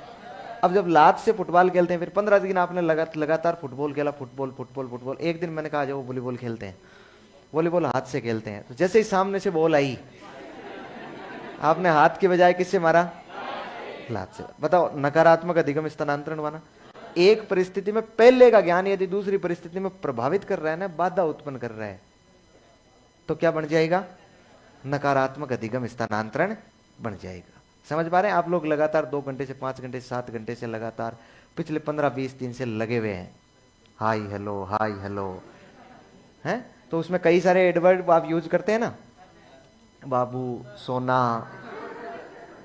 अब जब लात से फुटबॉल खेलते हैं, फिर 15 दिन आपने लगातार फुटबॉल खेला, फुटबॉल फुटबॉल फुटबॉल, एक दिन मैंने कहा जाओ वॉलीबॉल खेलते हैं। वॉलीबॉल हाथ से खेलते हैं, तो जैसे ही सामने से बॉल आई, आपने हाथ के बजाय किससे मारा? लात से। बताओ नकारात्मक अधिगम स्थानांतरण बना। एक परिस्थिति में पहले का ज्ञान यदि दूसरी परिस्थिति में प्रभावित कर रहा है ना, बाधा उत्पन्न कर रहा है, तो क्या बन जाएगा? नकारात्मक अधिगम स्थानांतरण बन जाएगा। समझ पा रहे हैं? आप लोग लगातार 2 घंटे से 5 घंटे से 7 घंटे से लगातार पिछले 15-20 दिन से लगे हुए हैं, हाई हेलो हैं, तो उसमें कई सारे एडवर्ड आप यूज करते हैं ना, बाबू, सोना,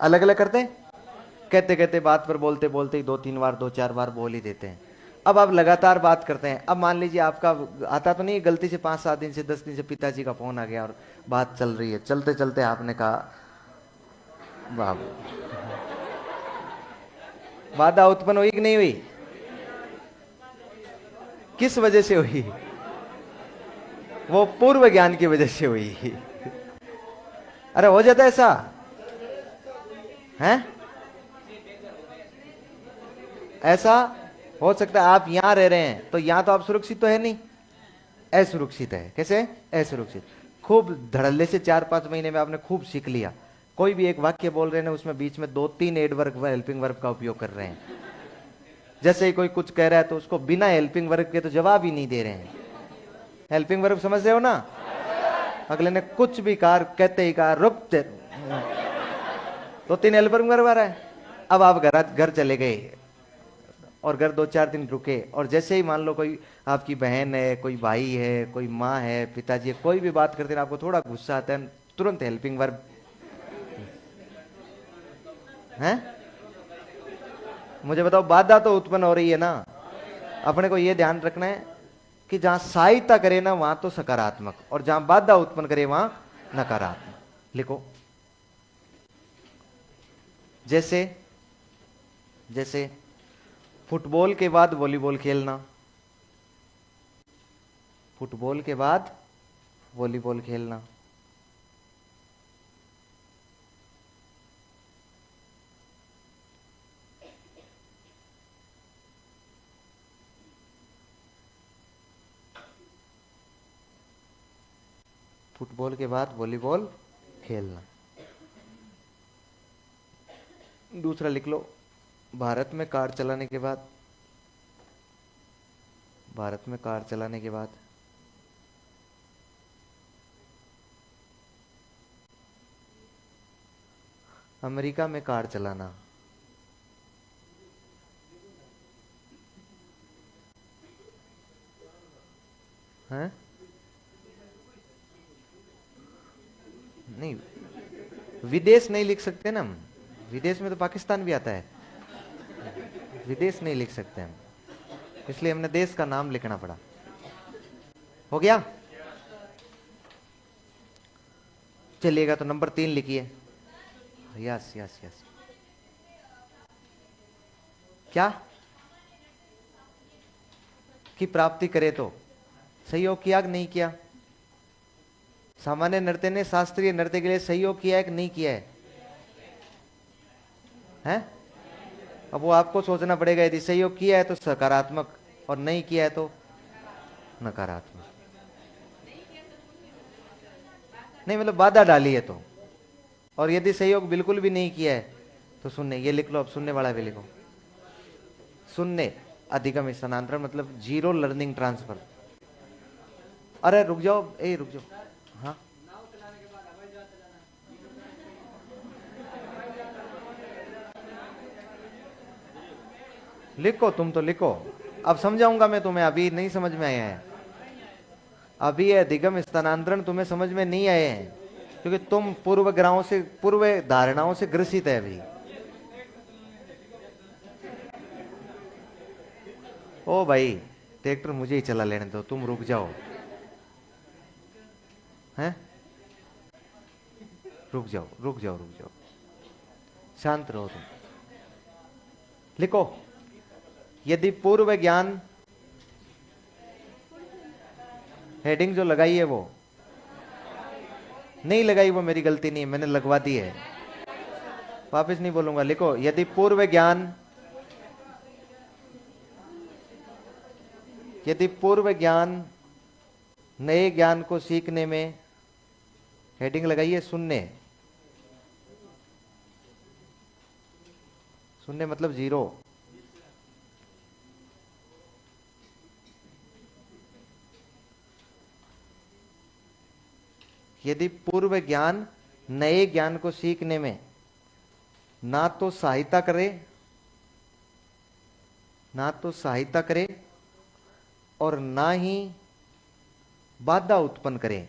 अलग अलग करते हैं, कहते कहते बात पर बोलते बोलते ही 2-3 बार 2-4 बार बोल ही देते हैं। अब आप लगातार बात करते हैं, अब मान लीजिए आपका आता तो नहीं, गलती से 5-7 दिन से 10 दिन से पिताजी का फोन आ गया और बात चल रही है, चलते चलते आपने कहा बाबू, बाधा उत्पन्न हुई कि नहीं हुई? किस वजह से हुई? वो पूर्व ज्ञान की वजह से हुई। अरे हो जाता है ऐसा है, ऐसा हो सकता है। आप यहां रह रहे हैं तो यहां तो आप सुरक्षित तो है नहीं, असुरक्षित है। कैसे असुरक्षित? खूब धड़ल्ले से 4-5 महीने में आपने खूब सीख लिया, कोई भी एक वाक्य बोल रहे हैं उसमें बीच में 2-3 एडवर्ब हेल्पिंग वर्ब का उपयोग कर रहे हैं। जैसे ही कोई कुछ कह रहा है तो उसको बिना हेल्पिंग वर्ब के तो जवाब ही नहीं दे रहे हैं। हेल्पिंग वर्ब समझ रहे हो ना? अगले ने कुछ भी कहा, कहते ही कहा रुक, 2-3 हेल्पिंग वर्ब आ रहा है। अब आप घर चले गए और घर 2-4 दिन रुके, और जैसे ही मान लो कोई आपकी बहन है, कोई भाई है, कोई माँ है, पिताजी है, कोई भी बात करते हैं आपको थोड़ा गुस्सा आता है, तुरंत हेल्पिंग वर्ब है। मुझे बताओ बाधा तो उत्पन्न हो रही है ना। अपने को यह ध्यान रखना है कि जहां सहायता करे ना वहां तो सकारात्मक, और जहां बाधा उत्पन्न करे वहां नकारात्मक। लिखो, जैसे जैसे फुटबॉल के बाद वॉलीबॉल खेलना, फुटबॉल के बाद वॉलीबॉल खेलना, फुटबॉल के बाद वॉलीबॉल खेलना। दूसरा लिख लो, भारत में कार चलाने के बाद, भारत में कार चलाने के बाद अमेरिका में कार चलाना। है नहीं, विदेश नहीं लिख सकते ना हम, विदेश में तो पाकिस्तान भी आता है, विदेश नहीं लिख सकते हम, इसलिए हमने देश का नाम लिखना पड़ा। हो गया? चलिएगा, तो नंबर 3 लिखिए। Yes yes yes. क्या? की प्राप्ति करे तो सहयोग किया कि नहीं किया? सामान्य नृत्य ने शास्त्रीय नृत्य के लिए सहयोग किया है कि नहीं किया है? हैं? अब वो आपको सोचना पड़ेगा, यदि सहयोग किया है तो सकारात्मक और नहीं किया है तो नकारात्मक। नहीं मतलब बाधा डाली है तो, और यदि सहयोग बिल्कुल भी नहीं किया है तो शून्य। ये लिख लो, अब शून्य वाला भी लिखो। शून्य अधिगम स्थानांतरण मतलब जीरो लर्निंग ट्रांसफर। अरे रुक जाओ, रुक जाओ। हाँ लिखो, तुम तो लिखो, अब समझाऊंगा मैं तुम्हें, अभी नहीं समझ में आया है। अभी ये अधिगम स्थानांतरण तुम्हें समझ में नहीं आए हैं, क्योंकि तुम पूर्वग्रहों से, पूर्व धारणाओं से ग्रसित है अभी। ओ भाई, ट्रैक्टर मुझे ही चला लेने दो, तुम रुक जाओ। हैं? रुक जाओ रुक जाओ रुक जाओ, शांत रहो तुम। लिखो, यदि पूर्व ज्ञान, हेडिंग जो लगाई है वो नहीं लगाई, वो मेरी गलती नहीं है, मैंने लगवा दी है, वापस नहीं बोलूंगा। लिखो, यदि पूर्व ज्ञान, यदि पूर्व ज्ञान नए ज्ञान को सीखने में, हेडिंग लगाइए शून्य। शून्य मतलब जीरो। यदि पूर्व ज्ञान नए ज्ञान को सीखने में ना तो सहायता करे, ना तो सहायता करे और ना ही बाधा उत्पन्न करे,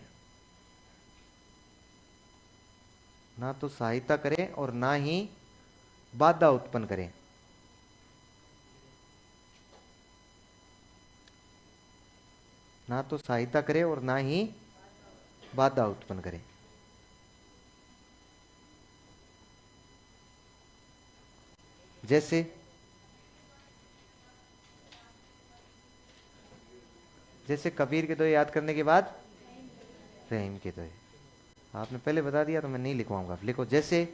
ना तो सहायता करे और ना ही बाधा उत्पन्न करे, ना तो सहायता करे और ना ही बाधा उत्पन्न करे। जैसे जैसे कबीर के दोहे याद करने के बाद रहीम के दोहे। आपने पहले बता दिया तो मैं नहीं लिखवाऊंगा। आप लिखो, जैसे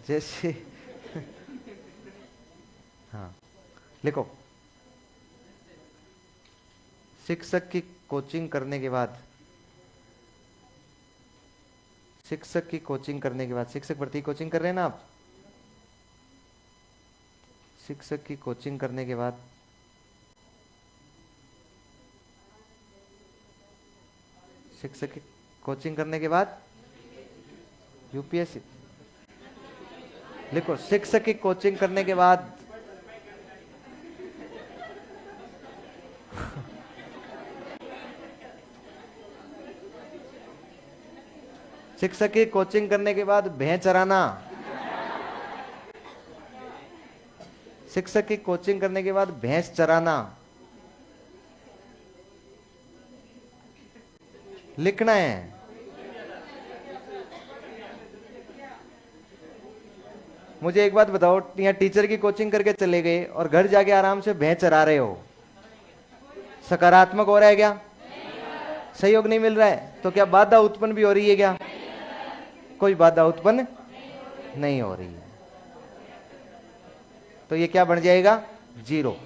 जैसे हाँ लिखो, शिक्षक की कोचिंग करने के बाद, शिक्षक की कोचिंग करने के बाद, शिक्षक भर्ती कोचिंग कर रहे हैं ना आप, शिक्षक की कोचिंग करने के बाद, शिक्षक की कोचिंग करने के बाद यूपीएससी। लिखो, शिक्षक की कोचिंग करने के बाद शिक्षक की कोचिंग करने के बाद भैंस चराना, शिक्षक की कोचिंग करने के बाद भैंस चराना लिखना है। मुझे एक बात बताओ, यहाँ टीचर की कोचिंग करके चले गए और घर जाके आराम से भैंस चरा रहे हो, सकारात्मक हो रहा है क्या? सहयोग नहीं मिल रहा है तो क्या बाधा उत्पन्न भी हो रही है क्या? कोई बाधा उत्पन्न नहीं हो रही है, तो ये क्या बन जाएगा? जीरो।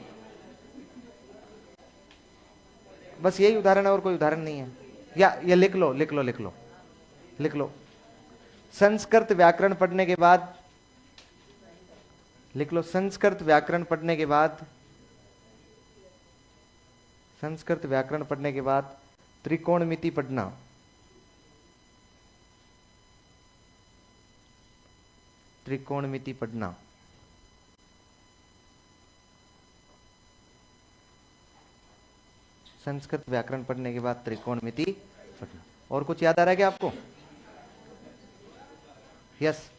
बस यही उदाहरण है, और कोई उदाहरण नहीं है। या ये लिख लो लिख लो लिख लो लिख लो, संस्कृत व्याकरण पढ़ने के बाद, लिख लो, संस्कृत व्याकरण पढ़ने के बाद, संस्कृत व्याकरण पढ़ने के बाद त्रिकोणमिति पढ़ना, त्रिकोणमिति पढ़ना, संस्कृत व्याकरण पढ़ने के बाद त्रिकोणमिति पढ़ना। और कुछ याद आ रहा है क्या आपको? यस,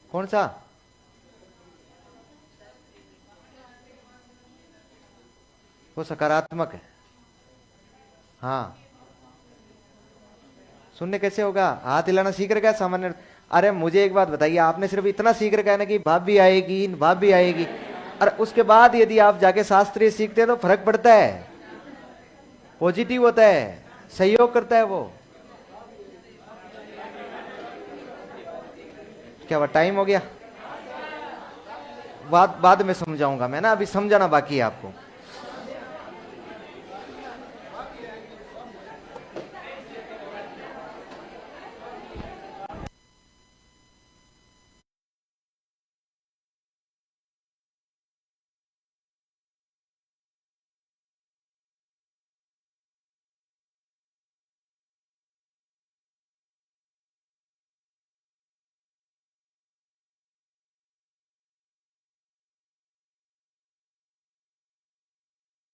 कौन सा? वो सकारात्मक है। हाँ, शून्य कैसे होगा? हाथ हिलाना सीख रखा है सामान्य। अरे मुझे एक बात बताइए, आपने सिर्फ इतना सीख रखा है ना कि भाप भी आएगी, भाप भी आएगी, और उसके बाद यदि आप जाके शास्त्रीय सीखते हैं तो फर्क पड़ता है, पॉजिटिव होता है, सहयोग करता है वो। क्या वो टाइम हो गया? बाद बाद में समझाऊंगा मैं ना, अभी समझाना बाकी है आपको।